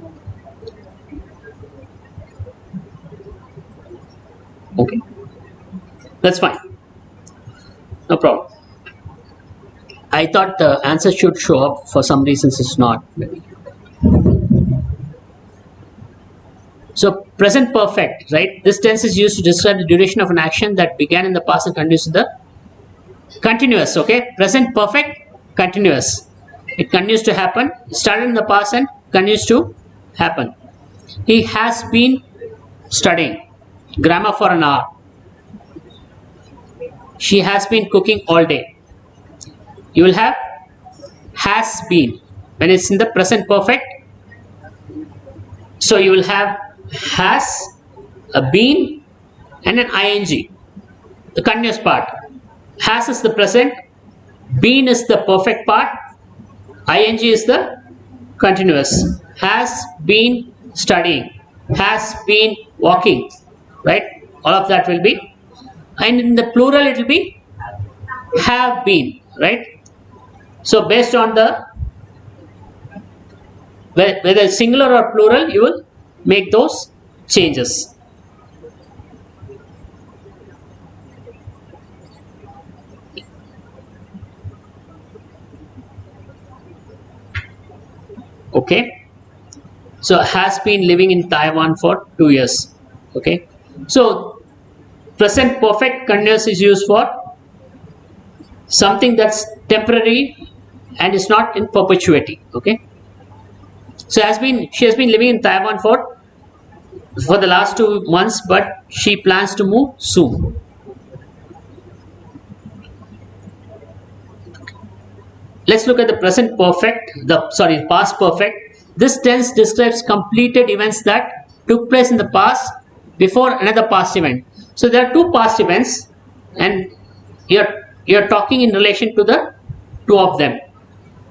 Okay, that's fine. No problem. I thought the answer should show up. For some reasons, it's not. So, present perfect, right? This tense is used to describe the duration of an action that began in the past and continues in the continuous. Okay, present perfect, continuous. It continues to happen. It started in the past and continues to happen. He has been studying grammar for an hour. She has been cooking all day. You will have has been when it's in the present perfect. So you will have has, a been, and an ing, the continuous part. Has is the present, been is the perfect part, ing is the continuous. Has been studying, has been walking, right? All of that will be, and in the plural it will be have been, right? So based on the whether singular or plural, you will make those changes. Okay, so has been living in Taiwan for 2 years. Okay, so present perfect continuous is used for something that's temporary and is not in perpetuity. Okay, so she has been living in Taiwan for the last 2 months, but she plans to move soon. Let's look at the present perfect, past perfect. This tense describes completed events that took place in the past before another past event. So there are 2 past events, and you're talking in relation to the 2 of them.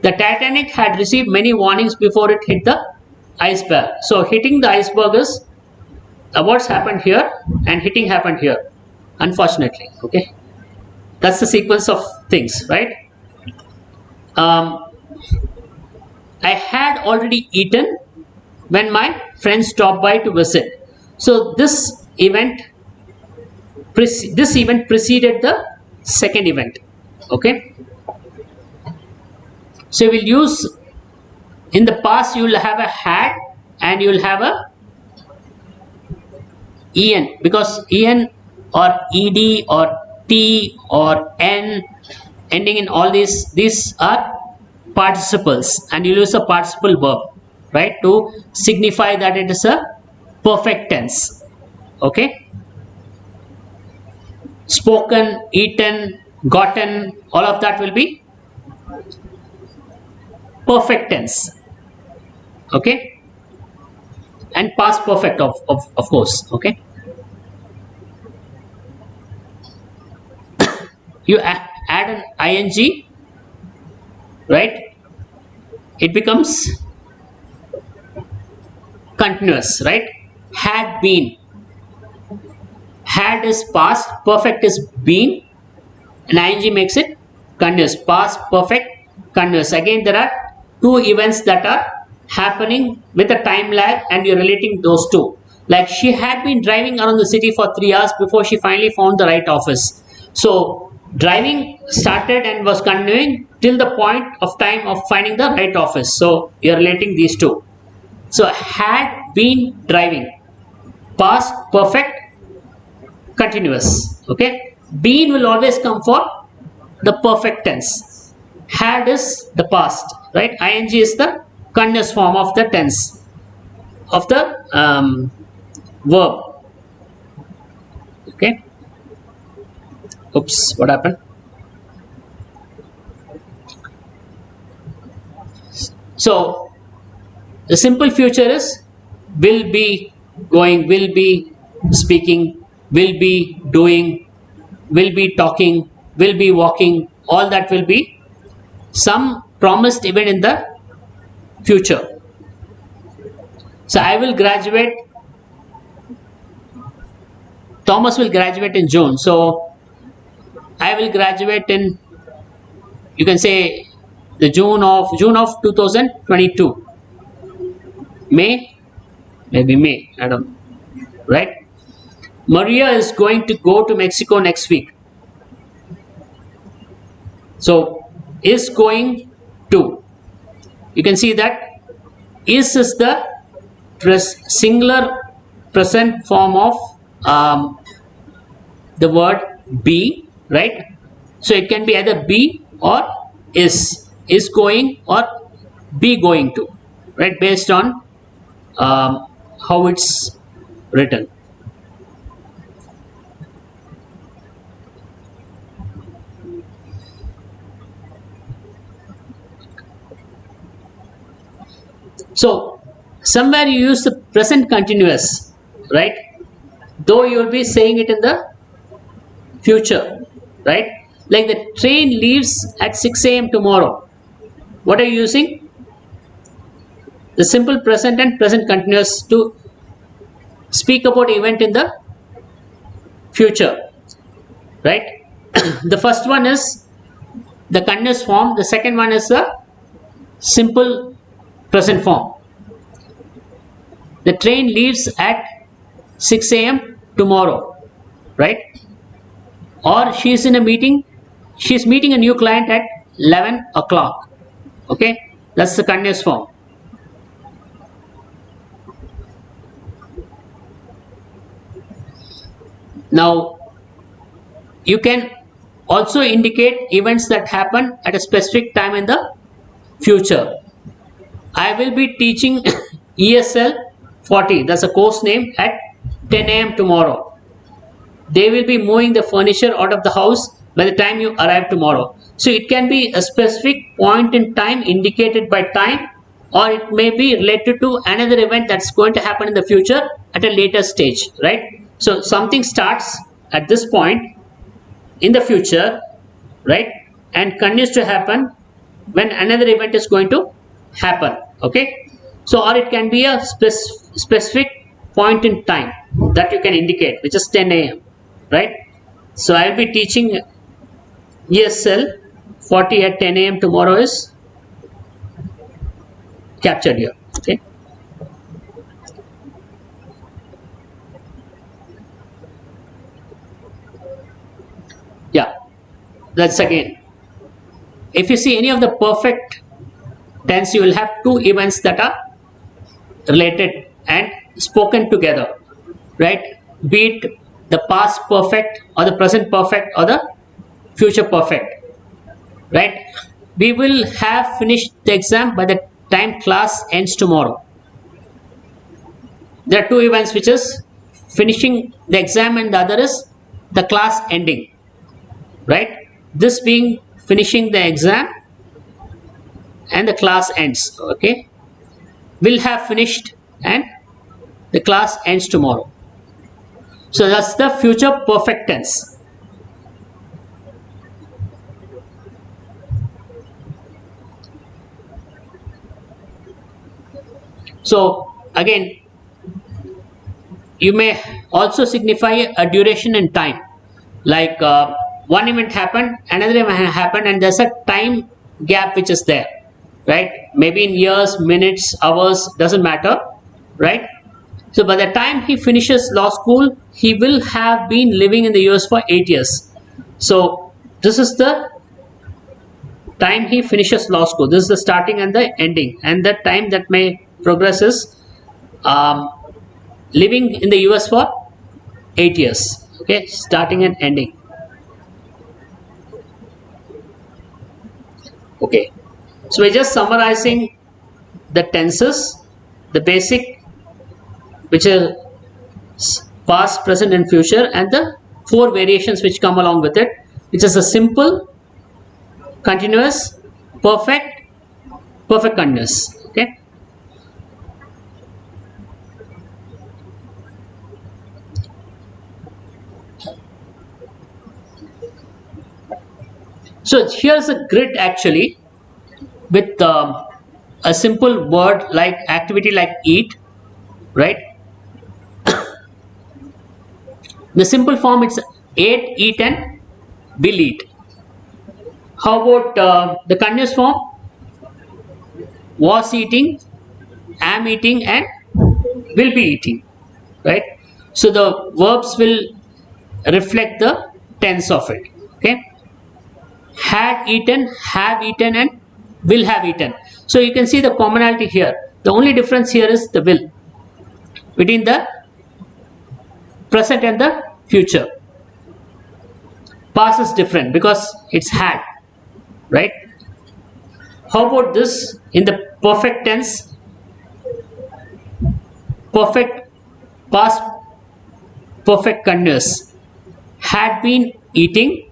The Titanic had received many warnings before it hit the iceberg. So hitting the iceberg is what's happened here, and hitting happened here, unfortunately. Okay, that's the sequence of things, right? I had already eaten when my friends stopped by to visit. So this event preceded the second event. Okay, so we'll use, in the past you will have a had and you will have a en, because en or ed or t or n ending in all these are participles, and you use a participle verb, right, to signify that it is a perfect tense. Okay, spoken, eaten, gotten, all of that will be perfect tense. Okay, and past perfect of course. Okay, you add an ing, right? It becomes continuous, right? Had been, had is past, perfect is been, and ing makes it continuous. Past perfect, continuous. Again, there are 2 events that are happening with a time lag, and you're relating those 2. Like, she had been driving around the city for 3 hours before she finally found the right office. So driving started and was continuing till the point of time of finding the right office. So you're relating these 2. So had been driving, past perfect continuous. Okay, been will always come for the perfect tense. Had is the past, right? Ing is the continuous form of the tense of the verb. Okay, oops, what happened? So the simple future is will be going, will be speaking, will be doing, will be talking, will be walking. All that will be some promised event in the future. So I will graduate, Thomas will graduate in June. So I will graduate in, you can say, the June of 2022. May, maybe May, I don't know, right? Maria is going to go to Mexico next week. So is going to, you can see that is the singular present form of the word be, right? So it can be either be or is going or be going to, right, based on how it's written. So somewhere you use the present continuous, right, though you will be saying it in the future, right? Like the train leaves at 6 a.m. tomorrow. What are you using? The simple present and present continuous to speak about event in the future, right? The first one is the continuous form, the second one is the simple present form. The train leaves at 6 a.m. tomorrow, right? Or she's in a meeting, she's meeting a new client at 11 o'clock. Okay, that's the continuous form. Now you can also indicate events that happen at a specific time in the future. I will be teaching ESL 40, that's a course name, at 10 a.m. tomorrow. They will be moving the furniture out of the house by the time you arrive tomorrow. So it can be a specific point in time indicated by time, or it may be related to another event that's going to happen in the future at a later stage, right? So something starts at this point in the future, right, and continues to happen when another event is going to happen. Okay, so or it can be a specific point in time that you can indicate, which is 10 a.m., right? So I will be teaching ESL 40 at 10 a.m. tomorrow is captured here. Okay, yeah, that's again, if you see any of the perfect tense, you will have two events that are related and spoken together, right? Be it the past perfect or the present perfect or the future perfect, right? We will have finished the exam by the time class ends tomorrow. There are two events, which is finishing the exam and the other is the class ending, right? This being finishing the exam and the class ends. Okay, will have finished and the class ends tomorrow. So that's the future perfect tense. So again, you may also signify a duration and time, like one event happened, another event happened, and there's a time gap which is there, right? Maybe in years, minutes, hours, doesn't matter, right? So by the time he finishes law school, he will have been living in the US for 8 years. So this is the time he finishes law school. This is the starting and the ending, and the time that may progress is um, living in the US for 8 years. Okay, starting and ending. Okay, so we're just summarizing the tenses, the basic, which are past, present, and future, and the 4 variations which come along with it, which is a simple, continuous, perfect, perfect continuous. Okay. So here's a grid actually with a simple word like activity like eat, right? The simple form it's ate, eat, and will eat. How about the continuous form? Was eating, am eating, and will be eating, right? So the verbs will reflect the tense of it. Okay, had eaten, have eaten, and will have eaten. So you can see the commonality here. The only difference here is the will between the present and the future. Past is different because it's had, right? How about this in the perfect tense? Perfect past, perfect continuous. Had been eating,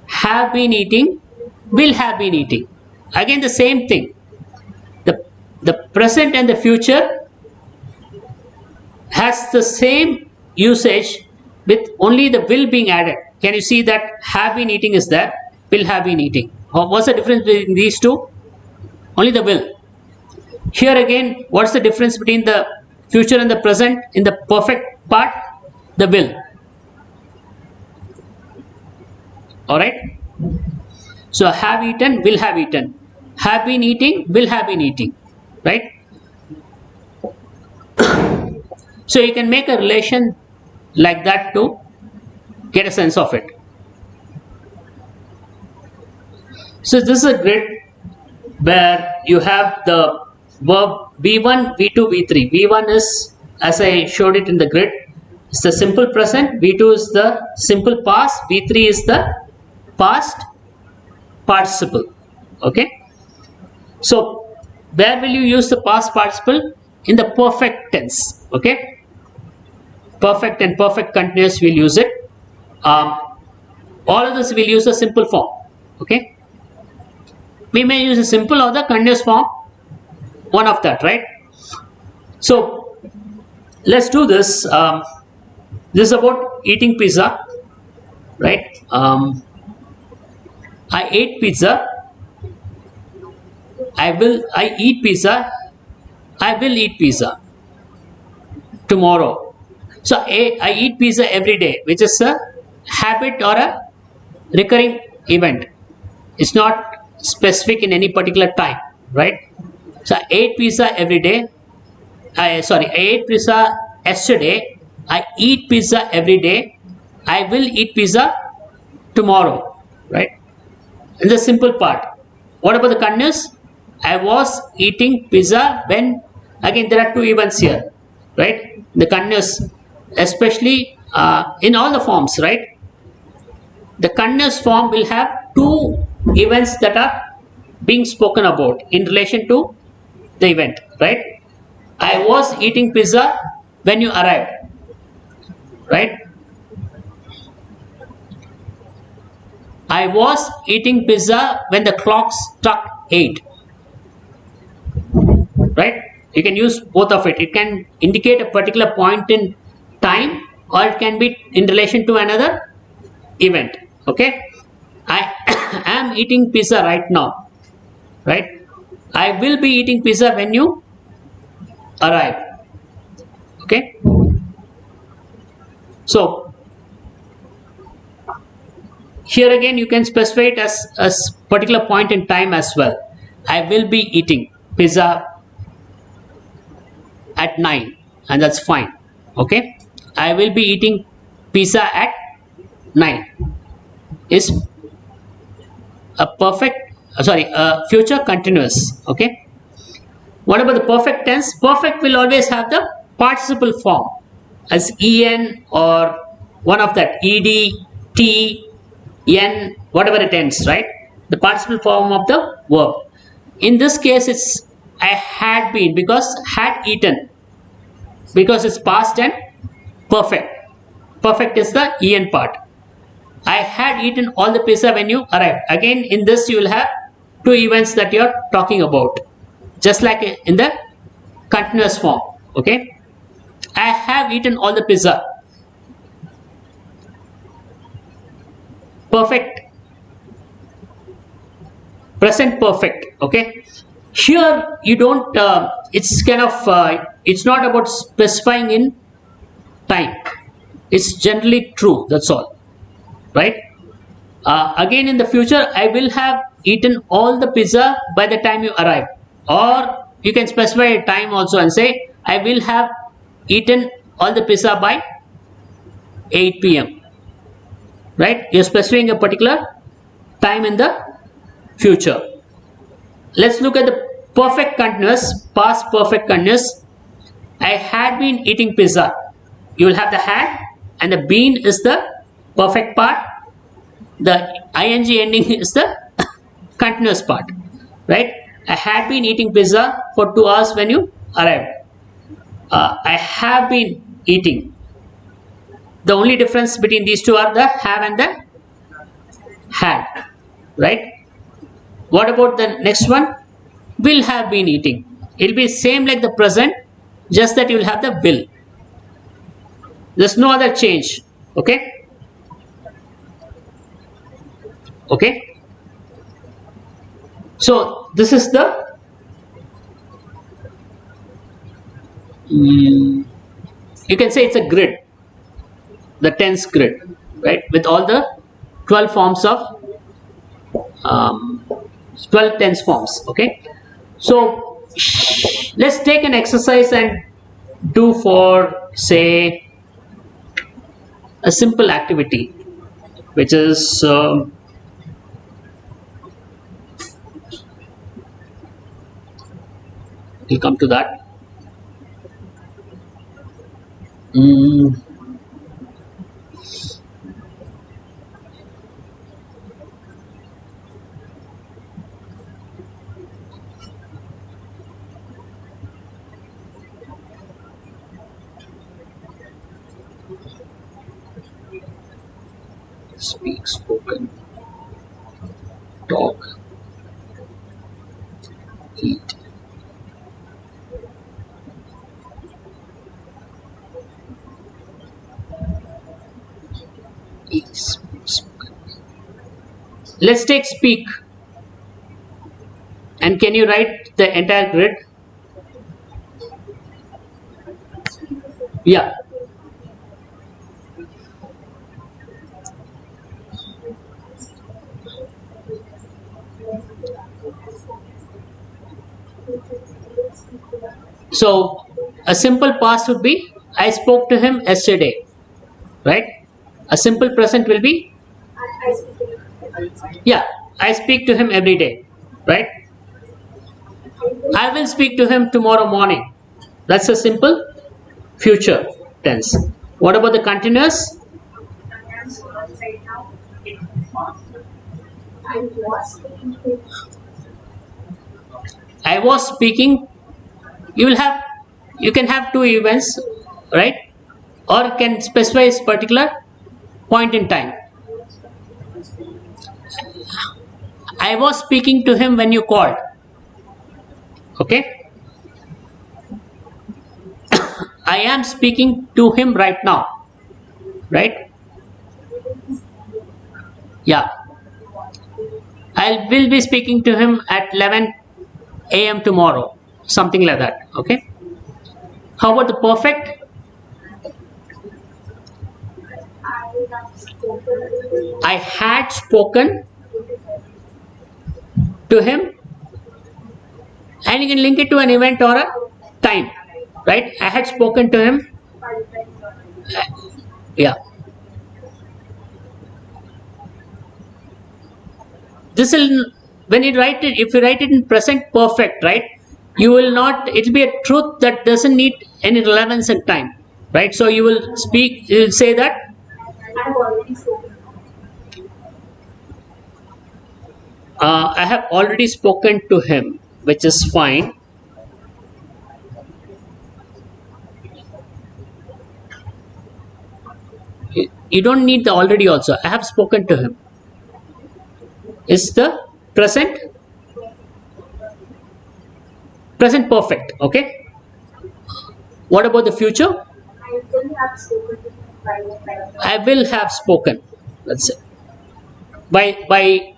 have been eating, will have been eating. Again the same thing. The present and the future has the same usage with only the will being added. Can you see that have been eating is there, will have been eating. What's the difference between these two? Only the will. Here again, what's the difference between the future and the present in the perfect part? The will. Alright. So have eaten, will have eaten. Have been eating, will have been eating. Right. So you can make a relation like that to get a sense of it. So this is a grid where you have the verb V1, V2, V3. V1 is, as I showed it in the grid, it's the simple present. V2 is the simple past. V3 is the past participle. Okay. So where will you use the past participle? In the perfect tense. Okay. Perfect and perfect continuous will use it. All of this will use a simple form. Okay. We may use a simple or the continuous form. One of that, right? So let's do this. This is about eating pizza, right? I ate pizza. I eat pizza. I will eat pizza tomorrow. So I eat pizza every day, which is a habit or a recurring event. It's not specific in any particular time, right? So I ate pizza every day. I ate pizza yesterday. I eat pizza every day. I will eat pizza tomorrow, right? And the simple part. What about the continuous? I was eating pizza when, again there are two events here, right? The continuous, especially in all the forms, right? The continuous form will have two events that are being spoken about in relation to the event, right? I was eating pizza when you arrived, right? I was eating pizza when the clock struck 8, right? You can use both of it. It can indicate a particular point in time or it can be in relation to another event. Okay, I am eating pizza right now, right? I will be eating pizza when you arrive. Okay, so here again you can specify it as a particular point in time as well. I will be eating pizza at 9 and that's fine. Okay, I will be eating pizza at 9 is a perfect a future continuous. Okay, What about the perfect tense? Perfect will always have the participle form as en or one of that ed, t, n, whatever it ends, right? The participle form of the verb. In this case, it's I had been, because had eaten, because it's past and perfect. Perfect is the en part. I had eaten all the pizza when you arrived. Again, in this you will have two events that you are talking about, just like in the continuous form. Okay, I have eaten all the pizza. Perfect, present perfect. Okay, here you don't. It's kind of. It's not about specifying in time. It's generally true. That's all, right? Again, in the future, I will have eaten all the pizza by the time you arrive. Or you can specify a time also and say, I will have eaten all the pizza by 8 p.m. Right? You're specifying a particular time in the future. Let's look at the perfect continuous, past perfect continuous. I had been eating pizza. You will have the had, and the been is the perfect part. The ing ending is the continuous part, right? I had been eating pizza for 2 hours when you arrived. I have been eating. The only difference between these two are the have and the had, right? What about the next one? Will have been eating. It will be same like the present, just that you will have the will. There's no other change. Okay? Okay? So this is the you can say it's a grid, the tense grid, right? With all the 12 forms of 12 tense forms. Okay? So let's take an exercise and do for, say, a simple activity, which is we'll come to that. Speak, spoken, talk, eat. Let's take speak. And can you write the entire grid? Yeah. So a simple past would be I spoke to him yesterday, right? A simple present will be yeah, I speak to him every day, right? I will speak to him tomorrow morning. That's a simple future tense. What about the continuous? I was speaking. You can have two events, right? Or can specify a particular point in time. I was speaking to him when you called. Okay? I am speaking to him right now. Right? Yeah. I will be speaking to him at 11 a.m. tomorrow. Something like that. Okay? How about the perfect? I had spoken to him, and you can link it to an event or a time, right? I had spoken to him. Yeah. This will, when you write it, if you write it in present perfect, right? You will not, it will be a truth that doesn't need any relevance in time, right? So you will speak, you will say that I have already spoken. I have already spoken to him, which is fine. You don't need the already also. I have spoken to him. Is the present perfect, okay? What about the future? I will have spoken to him by the time. I will have spoken. Let's say by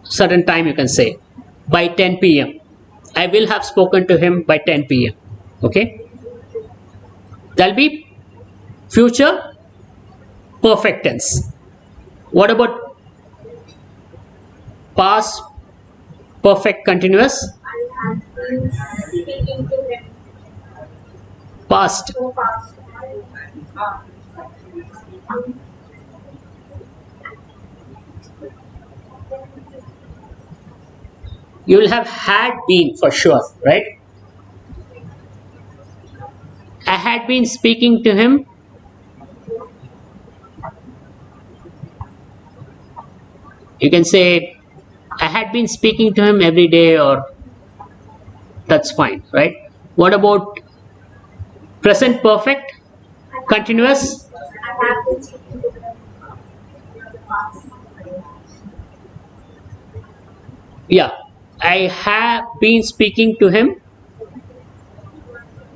certain time, you can say by 10 p.m. I will have spoken to him by 10 p.m. Okay, that'll be future perfect tense. What about past perfect continuous? I have been speaking to him Past. so fast. You will have had been for sure, right? I had been speaking to him. You can say I had been speaking to him every day, or that's fine, right? What about present perfect continuous? I have been speaking to him in the past. Yeah, I have been speaking to him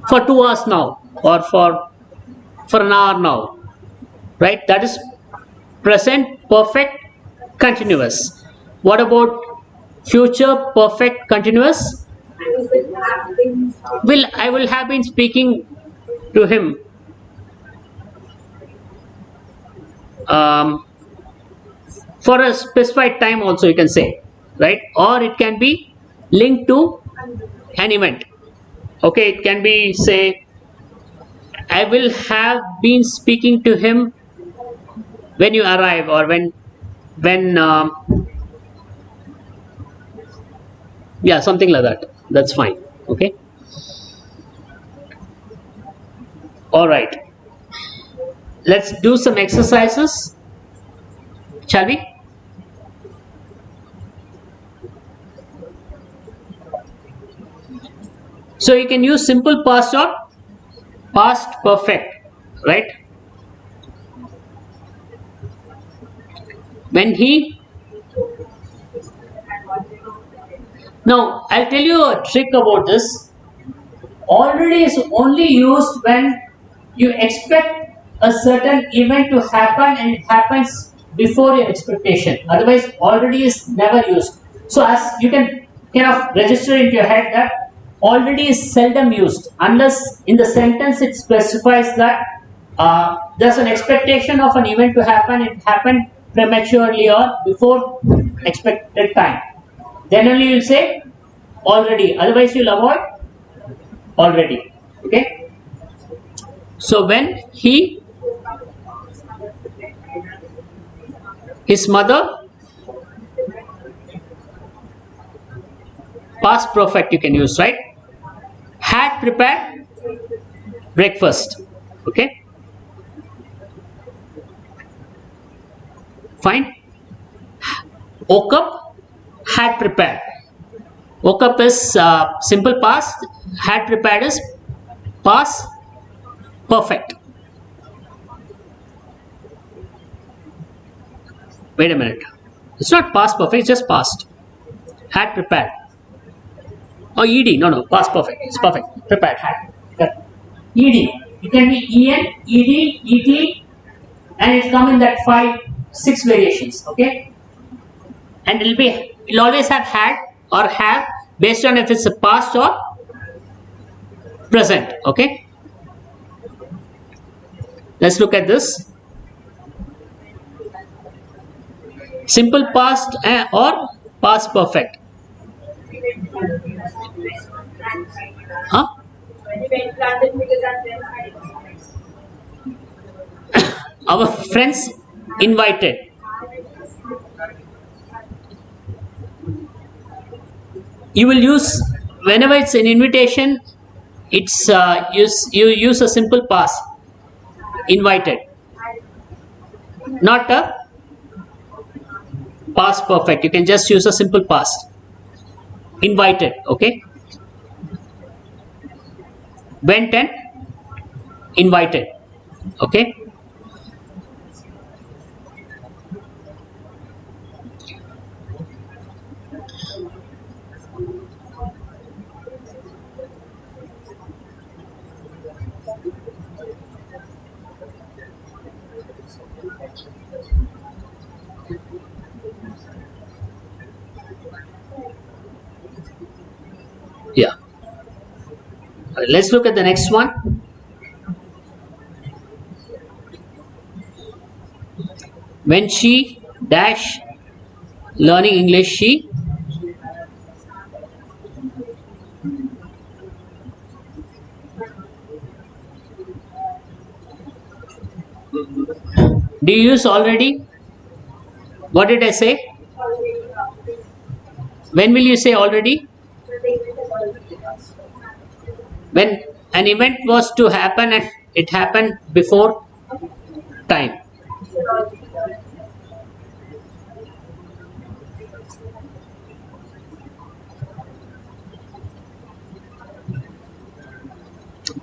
for 2 hours now, or for an hour now, right? That is present perfect continuous. What about future perfect continuous? I will have been Will I will have been speaking to him um, for a specified time also, you can say, right? Or it can be linked to an event. Okay, it can be, say, I will have been speaking to him when you arrive, or when yeah, something like that. That's fine. Okay, all right, let's do some exercises, shall we? So you can use simple past or past perfect, right? When he, now I'll tell you a trick about this. Already is only used when you expect a certain event to happen and it happens before your expectation. Otherwise, already is never used. So as you can kind of register into your head that already is seldom used unless in the sentence it specifies that there's an expectation of an event to happen. It happened prematurely or before expected time. Then only you'll say already. Otherwise, you'll avoid already. Okay. So when his mother, past perfect you can use, right? Had prepared breakfast. Okay, fine. Woke up, had prepared. Woke up is simple past. Had prepared is past perfect. Wait a minute. It's not past perfect, it's just past. Had prepared. Oh, ED. No, past perfect. It's perfect. Prepared. Had. ED. It can be EN, ED, ET, and it's come in that 5-6 variations. Okay. And it'll always have had or have based on if it's a past or present. Okay. Let's look at this. Simple past or past perfect. Huh? Our friends invited. You will use whenever it's an invitation, it's you use a simple past. Invited, not a past perfect. You can just use a simple past. Invited, okay? Went and invited, okay? Yeah. Let's look at the next one. When she dash learning English, she do you use already? What did I say? When will you say already? When an event was to happen and it happened before time.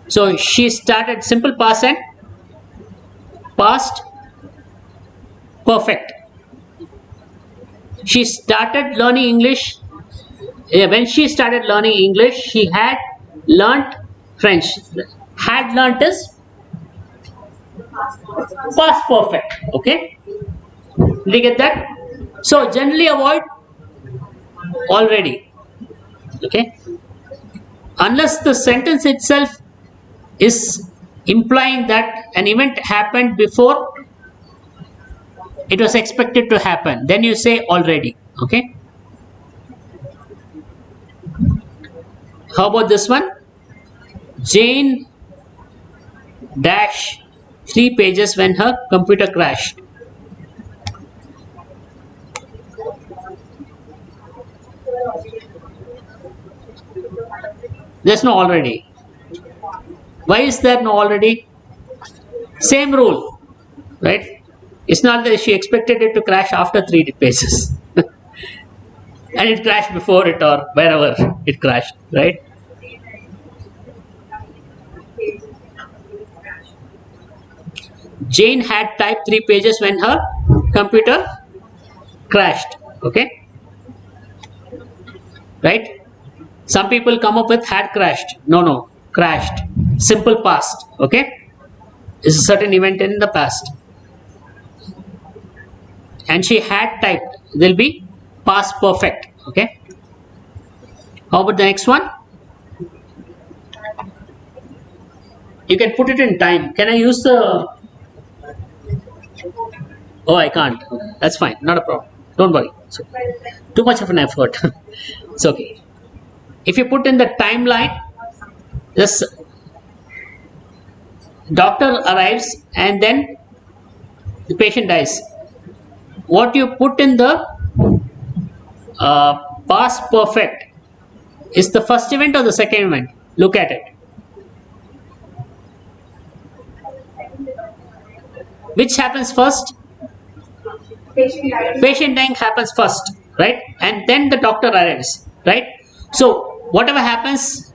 So she started simple past and past perfect. She started learning English. When she started learning English, she had learnt French. Had learnt is past perfect. Okay, did you get that? So generally avoid already. Okay, unless the sentence itself is implying that an event happened before it was expected to happen, then you say already. Okay, how about this one? Jane dash 3 pages when her computer crashed. There's no already. Why is there no already? Same rule, right? It's not that she expected it to crash after 3 pages and it crashed before it or wherever it crashed, right? Jane had typed 3 pages when her computer crashed. Okay, right? Some people come up with had crashed. No, crashed. Simple past. Okay, it's a certain event in the past. And she had typed. There'll be past perfect. Okay. How about the next one? You can put it in time. Can I use the... Oh, I can't. That's fine. Not a problem. Don't worry. It's okay. Too much of an effort. It's okay. If you put in the timeline, this doctor arrives and then the patient dies. What you put in the past perfect is the first event or the second event? Look at it. Which happens first? Patient dying happens first, right? And then the doctor arrives, right? So whatever happens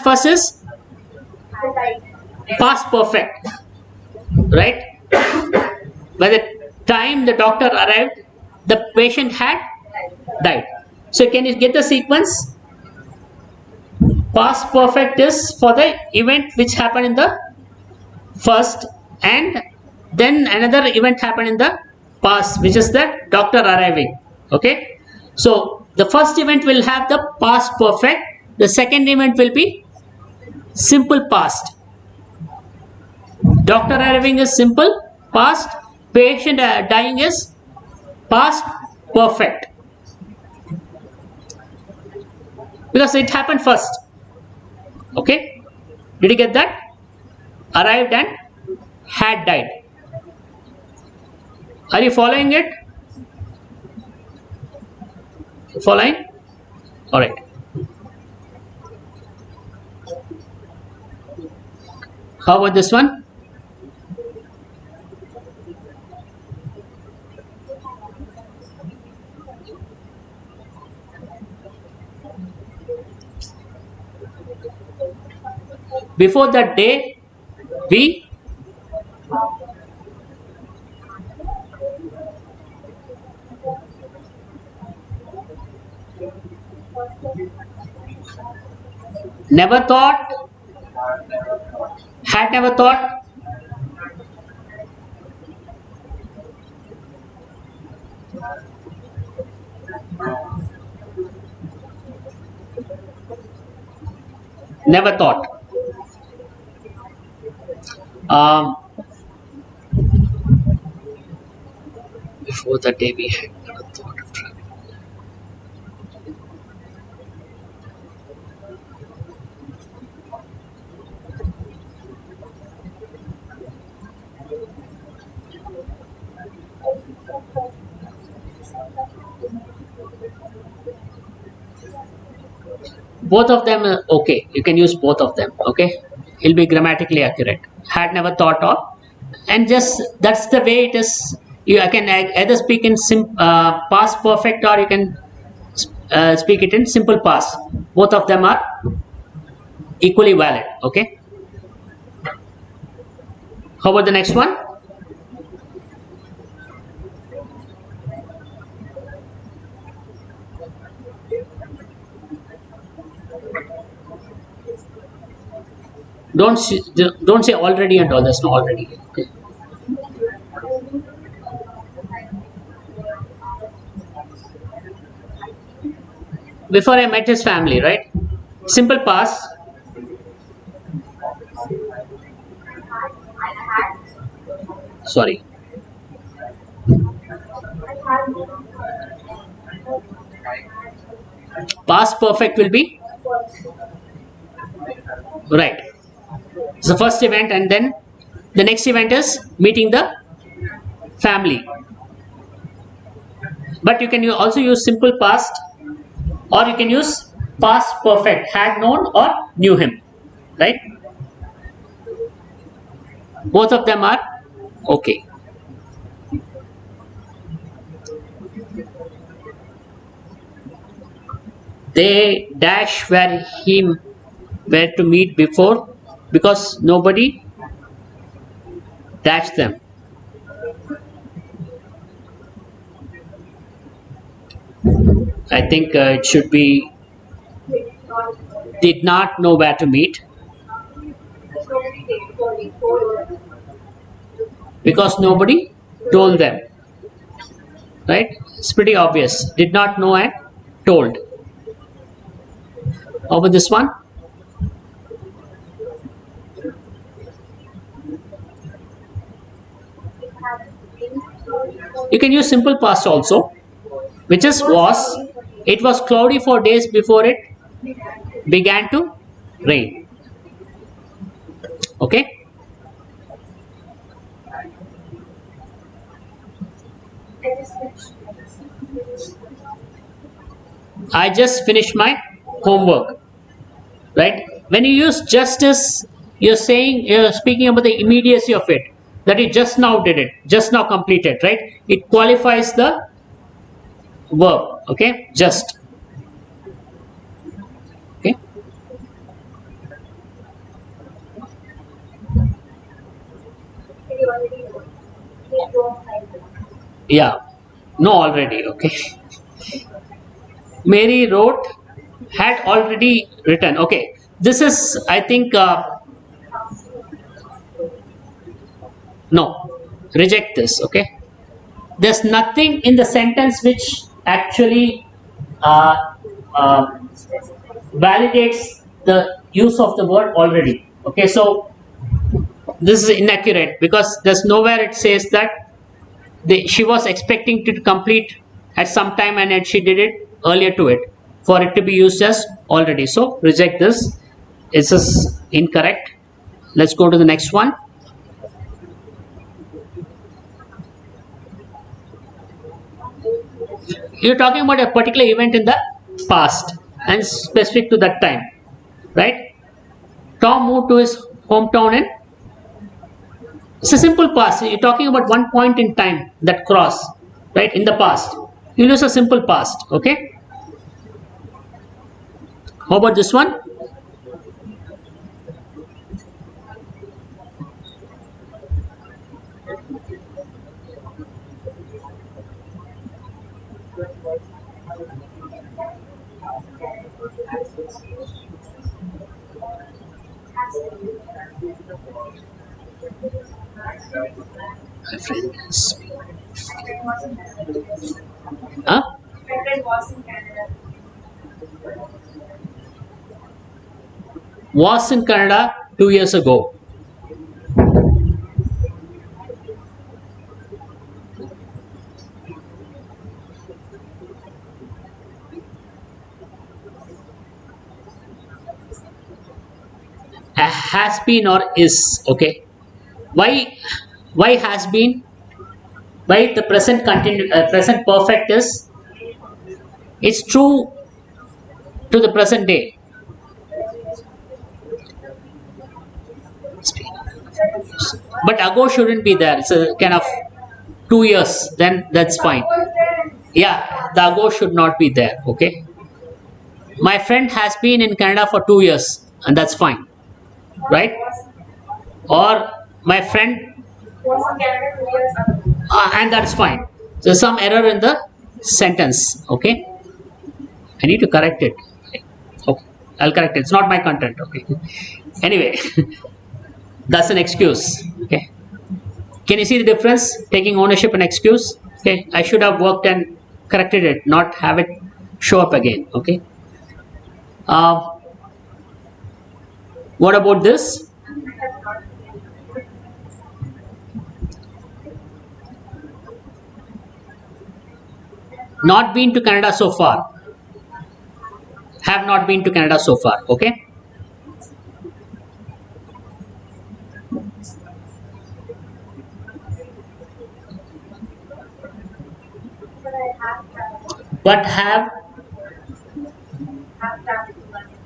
first is past perfect, right? By the time the doctor arrived, the patient had died. So can you get the sequence? Past perfect is for the event which happened in the first, and then another event happened in the past, which is the doctor arriving. Okay, so the first event will have the past perfect, the second event will be simple past. Doctor arriving is simple past, patient dying is past perfect, because it happened first. Okay, did you get that? Arrived and had died. Are you following it? Following? All right. How about this one? Before that day, we never thought, had never thought, never thought. Um, Before that day, we had never thought of travel. Both of them are okay. You can use both of them. Okay, it'll be grammatically accurate. Had never thought of, and just that's the way it is. You can either speak in past perfect, or you can speak it in simple past. Both of them are equally valid. Okay. How about the next one? Don't say already and all. There's no already. Okay. Before I met his family, right? Simple past. Sorry. Past perfect will be right. It's the first event, and then the next event is meeting the family. But you can also use simple past, or you can use past perfect, had known or knew him, right? Both of them are okay. They dash where he were to meet before because nobody dashed them. I think it should be did not know where to meet because nobody told them. Right? It's pretty obvious. Did not know and told. Over this one. You can use simple past also, which is was. It was cloudy for days before it began to rain. Okay. I just finished my homework. Right? When you use justice, you're speaking about the immediacy of it. That you just now did it, just now completed, right? It qualifies the verb. Okay, just. Okay. Yeah. No, already. Okay. Mary wrote, had already written. Okay. This is, I think, no. Reject this. Okay. There's nothing in the sentence which actually uh, uh, validates the use of the word already. Okay. So this is inaccurate because there's nowhere it says that she was expecting to complete at some time and she did it earlier to it for it to be used as already. So reject this. This is incorrect. Let's go to the next one. You're talking about a particular event in the past and specific to that time, right? Tom moved to his hometown and it's a simple past. You're talking about one point in time that cross, right, in the past. You use a simple past, okay? How about this one? My friend is. Huh? Friend was in Canada. Was in Canada 2 years ago. Has been or is, okay? Why has been? Why the present present perfect is? It's true to the present day. But ago shouldn't be there. It's a kind of 2 years. Then that's fine. Yeah, the ago should not be there. Okay. My friend has been in Canada for 2 years, and that's fine, right? Or my friend, Was in Canada 2 years ago. and that's fine. There's some error in the sentence. Okay. I need to correct it. Okay, I'll correct it. It's not my content. Okay. Anyway, that's an excuse. Okay. Can you see the difference? Taking ownership and excuse. Okay. I should have worked and corrected it, not have it show up again. Okay. What about this? Not been to Canada so far. Have not been to Canada so far. Okay. But I have traveled. But have Have traveled to London.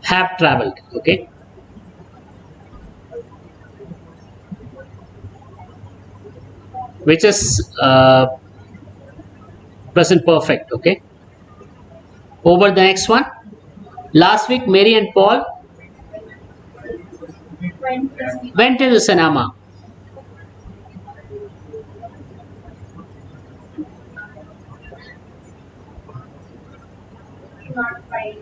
have traveled. Okay. Which is present perfect. Okay. Over the next one. Last week, Mary and Paul went to the cinema. Not by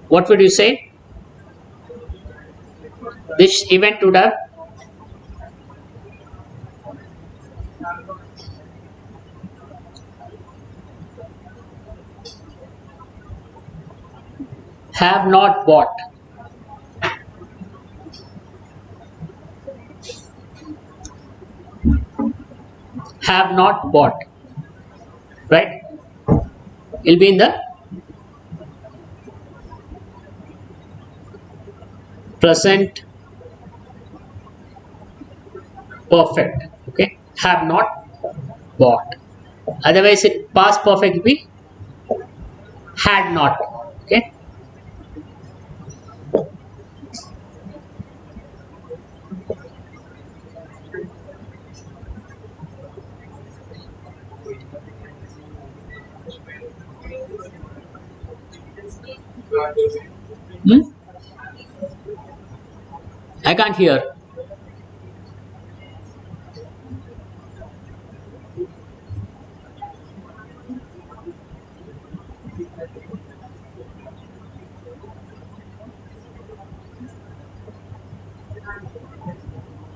What would you say? This event would have not bought. Have not bought. Right? It'll be in the present perfect. Okay. Have not bought. Otherwise, it past perfect will be had not. Okay. Hmm? I can't hear.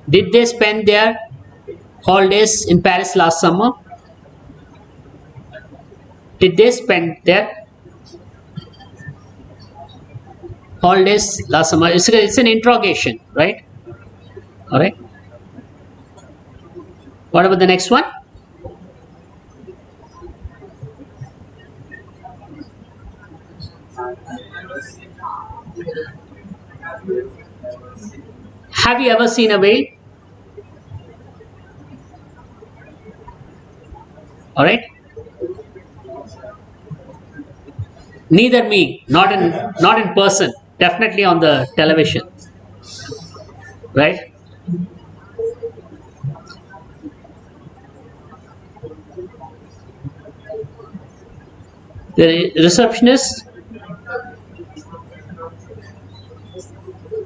Did they spend their holidays in Paris last summer? Did they spend their holidays last summer? It's an interrogation, right? All right. What about the next one? Have you ever seen a whale? All right. Neither me, not in person. Definitely on the television, right? The receptionist,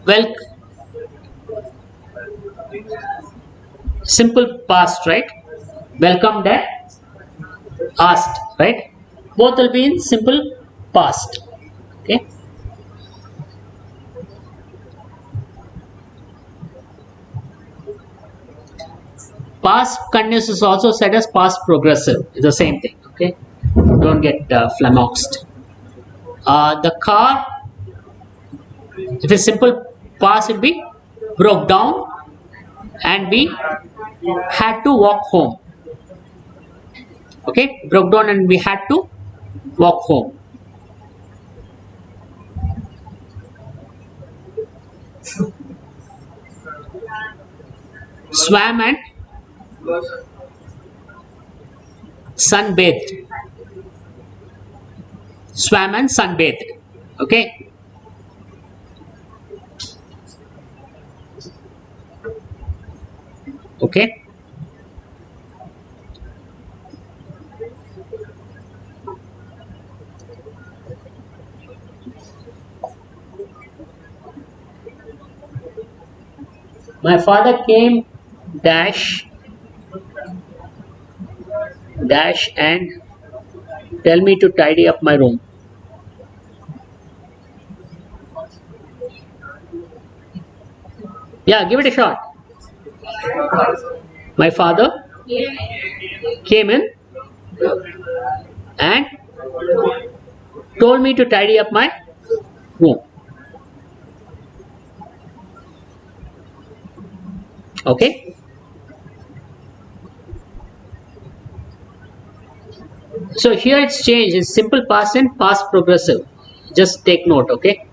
well, simple past, right? Welcomed and asked, right? Both will be in simple past. Okay. Past continuous is also said as past progressive. It's the same thing. Okay. Don't get flummoxed. The car, if it's simple past, it will be broke down and we had to walk home. Okay, broke down and we had to walk home. Swam and sunbathed. Swam and sunbathed. Okay. Okay. My father came dash and tell me to tidy up my room. Yeah, give it a shot. My father came in and told me to tidy up my room. Okay. So here it's changed. It's simple past and past progressive. Just take note. Okay.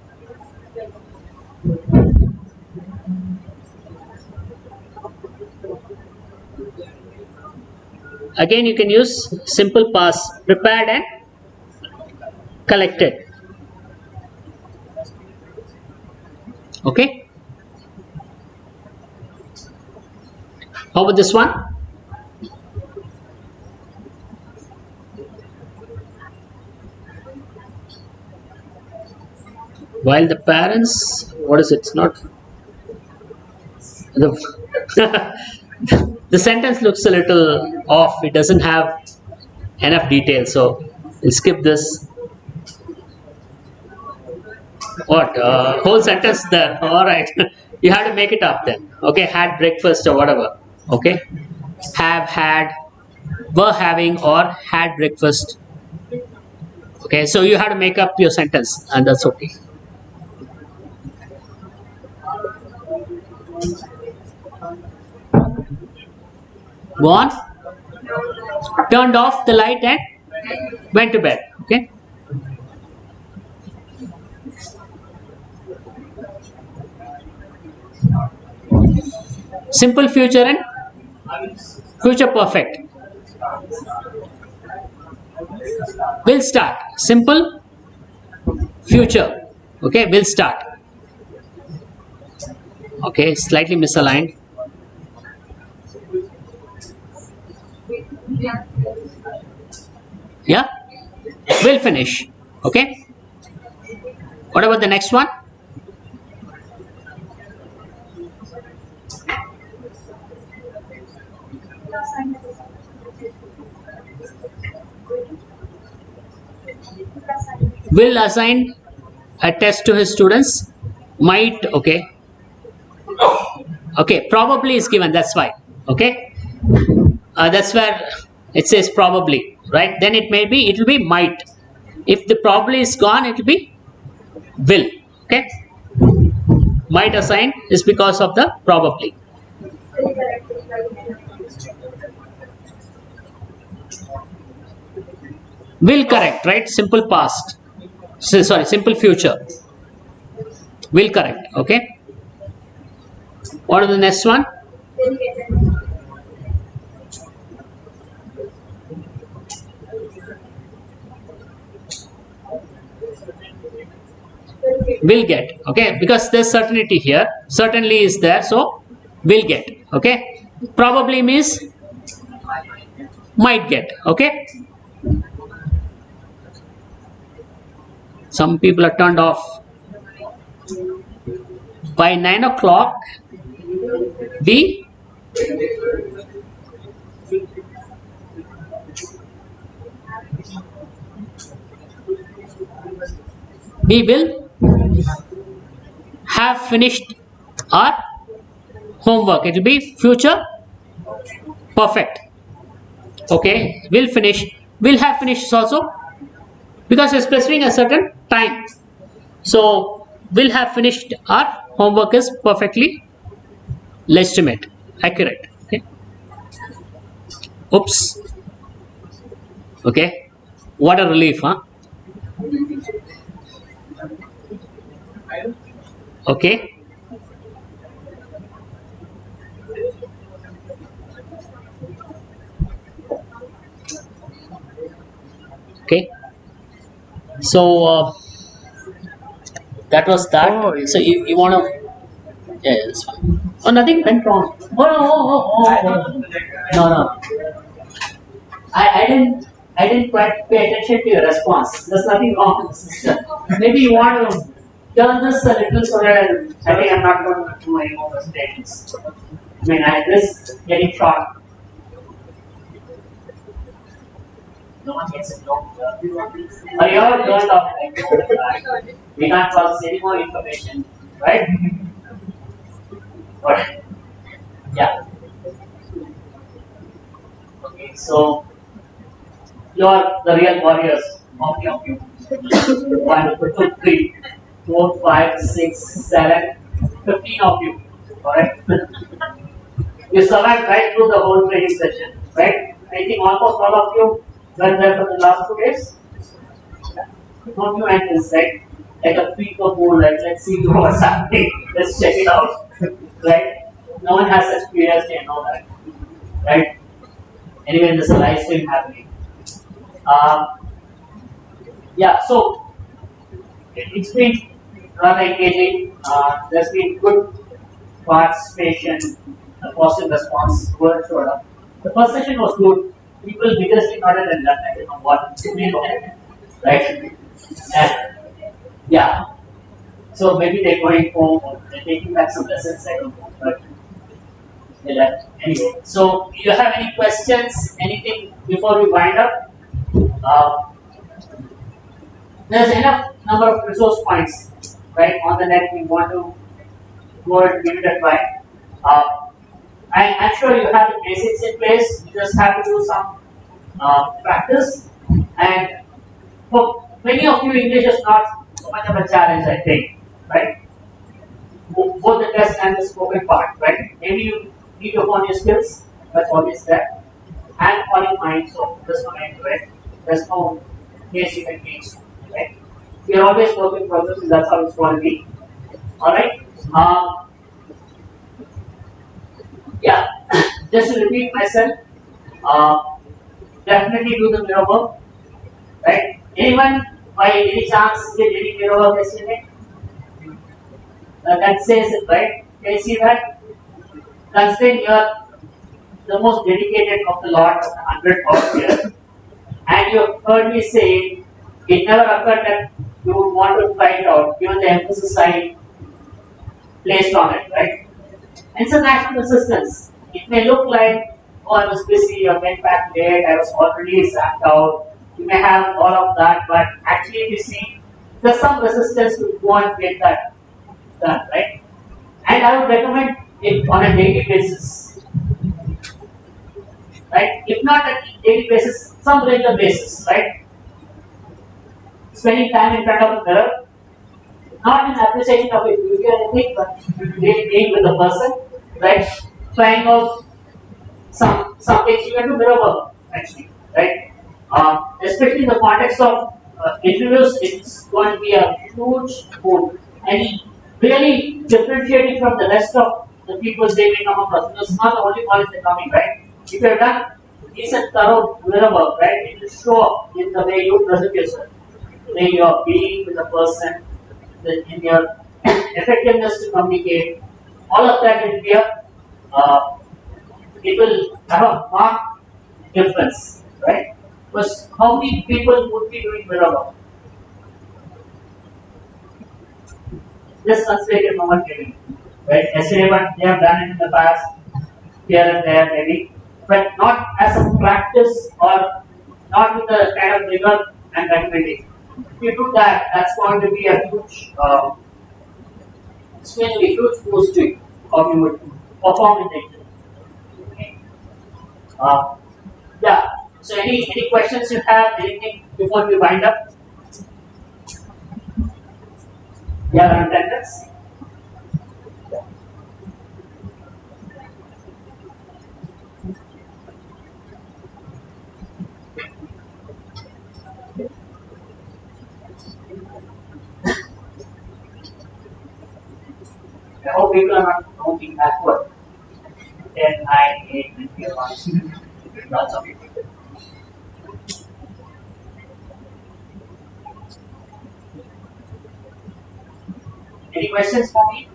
Again, you can use simple past, prepared and collected. Okay. How about this one? While the parents, what is it? It's not the the sentence looks a little off. It doesn't have enough detail, so we'll skip this. What whole sentence there? All right, you have to make it up then. Okay, had breakfast or whatever. Okay, have had, were having, or had breakfast. Okay, so you have to make up your sentence, and that's okay. Go on. Turned off the light and went to bed. Okay. Simple future and future perfect. Will start. Simple future. Okay, will start. Okay, slightly misaligned. Yeah, will finish. Okay. What about the next one? Will assign a test to his students. Might. Okay. Okay, probably is given. That's why. Okay. That's where it says probably, right? Then it will be might. If the probably is gone, it will be will. Okay. Might assign is because of the probably. Will correct, right? Simple past. Sorry, simple future. Will correct. Okay. What is the next one? Will get it. Will get. Okay, because there's certainty here. Certainly is there, so will get. Okay, probably means might get. Okay, some people are turned off. By 9 o'clock, we will have finished our homework. It will be future perfect. Okay, will finish. Will have finished also, because it's specifying a certain time. So will have finished our homework is perfectly legitimate, accurate. Okay. Oops. Okay. What a relief, huh? Okay. Okay. So that was that. Oh, So you want to? Yeah, it's fine. Oh, nothing went wrong. Oh. No, no. I didn't quite pay attention to your response. There's nothing wrong with the system. Maybe you want to turn this a little so that I think I'm not going to do any more presentations. I mean, I risk getting short. No one gets it wrong. Are you all turned off? We can't process any more information, right? What? Yeah. Okay, so you are the real warriors. How many of you? 1, 2, 3, 4, 5, 6, 7, 15 of you. Alright? You survived right through the whole training session, right? I think almost all of you were there for the last 2 days. No new entrance, right? Like a peek of moon, like let's see what's happening, let's check it out. Right? No one has such curiosity and all that. Right? Anyway, there's a live stream happening. Yeah, so it's been rather engaging. There's been good participation, a positive response, word showed up. The first session was good. People vigorously nodded and left. I don't know what to mean, right? And yeah. So maybe they're going home or they're taking back some lessons, I don't know. But they left. Anyway. So do you have any questions? Anything before we wind up? There's enough number of resource points, right, on the net. We want to go and give it a try. I'm sure you have the basics in place. You just have to do some practice. And for many of you, English is not so much of a challenge, I think, right? Both the test and the spoken part, right? Maybe you need to hone your skills. That's always there. And qualifying, so there's no end to it. There's no case you can teach, right? We are always working progress, and that's how it's going to be. All right. Yeah. Just to repeat myself, definitely do the mirror work, right? Anyone by any chance did any mirror work yesterday? That says it, right? Can you see that? Considering you are the most dedicated of the lot of the 100 out here, and you have heard me say it never occurred that you would want to try it out, given the emphasis I placed on it, right? It's a natural resistance. It may look like, oh, I was busy, I went back late, I was already zapped out. You may have all of that, but actually, if you see, there's some resistance to go and get that done, right? And I would recommend it on a daily basis, right? If not a daily basis, some regular basis, right? Spending time in front of the mirror, not in appreciation of your beauty or anything, but really being with the person, right? Trying out some things you can do mirror work, actually, right? Especially in the context of interviews, it's going to be a huge boon, and really differentiating from the rest of the people they may come across. It's not the only knowledge they're coming, right? If you have done decent thorough mirror work, right, it will show up in the way you present yourself, the way you are being with the person, in your effectiveness to communicate. All of that will be uh, it will have a marked difference, right? Because how many people would be doing mirror work? Just consider a moment maybe, right? Yesterday, but they have done it in the past, here and there maybe, but not as a practice or not with the kind of rigor and recommendation. If you do that, that's going to be a huge, it's going to be a huge boost to how you would perform in the exam. Okay. Uh, yeah. So any questions you have? Anything before we wind up? Yeah, around 10 minutes. I hope people are not counting backward. 10, 9, 8, 9, lots of people. Any questions for me?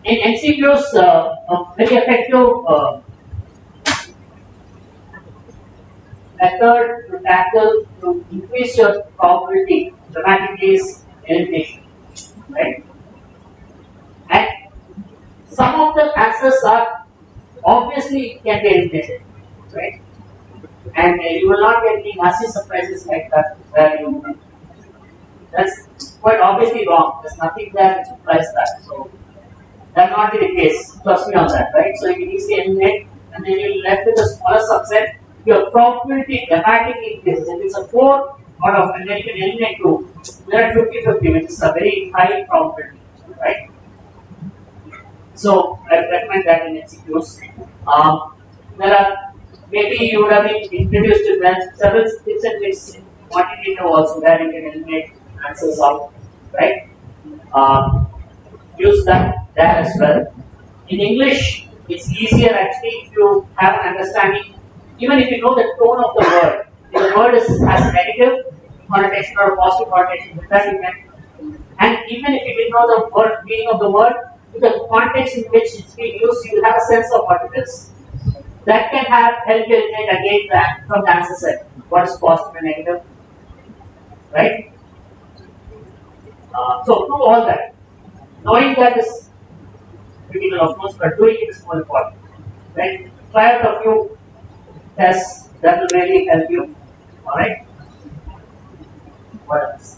In MCQs, a very effective method to tackle to increase your probability dramatically is elimination, right? And some of the answers are obviously can be eliminated, right? And you will not get any nasty surprises like that where you that's quite obviously wrong. There's nothing there which implies that. So that will not be the case. Trust me on that, right? So you can easily eliminate, and then you're left with a smaller subset. Your probability dramatically increases. If it's a 4 out of, and then you can eliminate 2, you're at 50-50, which is a very high probability, right? So I recommend that in MCQs. There are maybe you would have been introduced to them several tips and tricks in quantitative also where you can eliminate answers out, right? Use that there as well. In English, it's easier actually if you have an understanding, even if you know the tone of the word. If the word has a negative connotation or a positive connotation, with that you can. And even if you didn't know the word meaning of the word, with the context in which it's being used, you will have a sense of what it is. That can help you eliminate again from the answer set. What is positive and negative, right? So do all that. Knowing that is critical, of course, but doing it is more important. Right? Try out a few tests that will really help you. Alright? What else?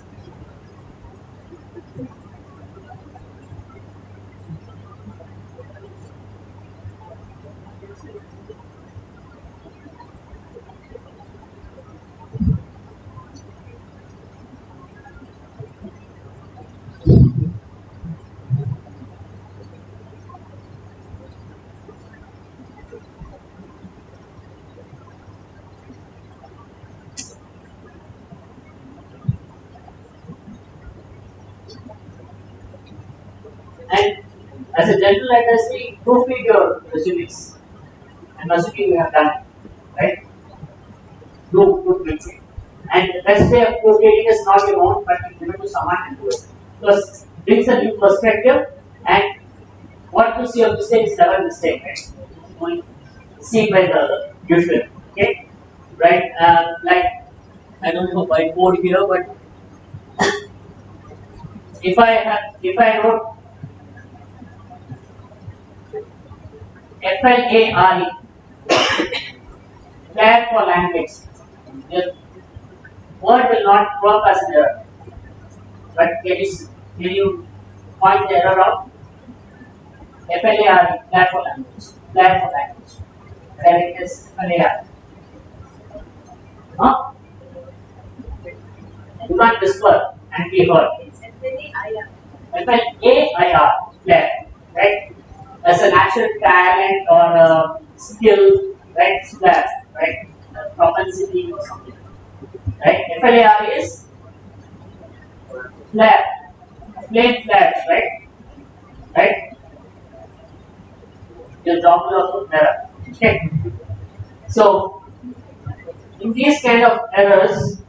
And as a general, like I say, proofread your resumes. I'm assuming you have done it, right? Do proofreading. And let's say proofreading is not your own, but you give it to someone and do it. Because brings a new perspective, and what you see of mistake is never a mistake, right? Going see by the usual, okay? Right? Like I don't have a whiteboard here, but if I wrote FLARE, flare for language, the word will not work as an error. But can you find the error out? FLARE, flare for language, flare for language. Where it is FLARE. Huh? You can't whisper and be heard. FLAIR, flare, right? As a natural talent or a skill, right? Flare, right? A propensity or something, right? FLAR is flare, flame flares, right? Right? Your job will also flare up. Okay. So in these kind of errors,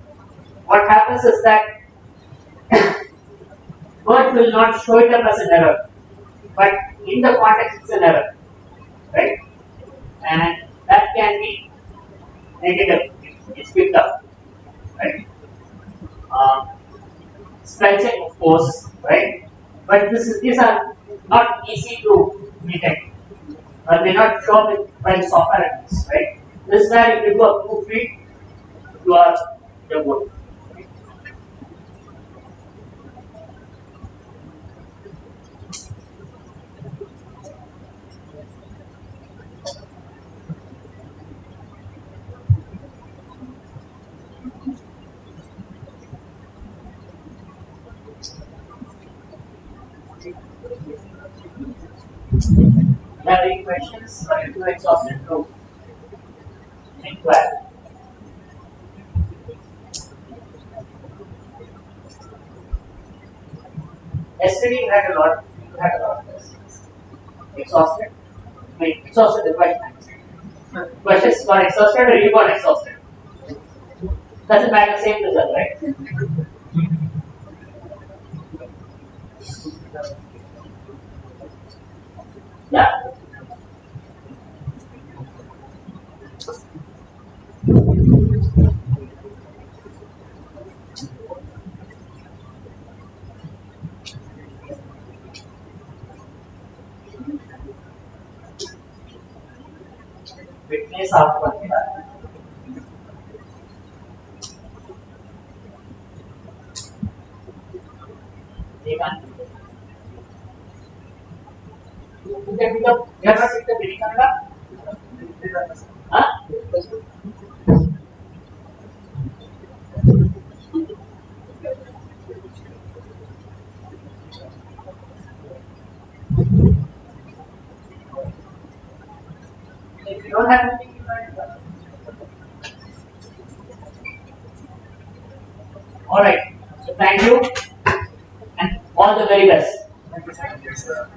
what happens is that Word will not show it up as an error, but in the context it's an error, right? And that can be negative. It's picked up, right? Um, Splicing, of course, right? But these are not easy to detect, or may not show up by the software elements, right? This is where if you do a proofread, you're good. You have any questions, or if you exhausted to inquire? Yesterday you had a lot of questions. Exhausted? Wait, exhausted is quite nice. Questions got exhausted or you got exhausted? Doesn't matter, same result, right? Yeah. Witness आपको देखा you can pick up, you have not picked up any Kannada? Huh? If you don't have anything, you can. Alright, so thank you and all the very best. Thank you, sir.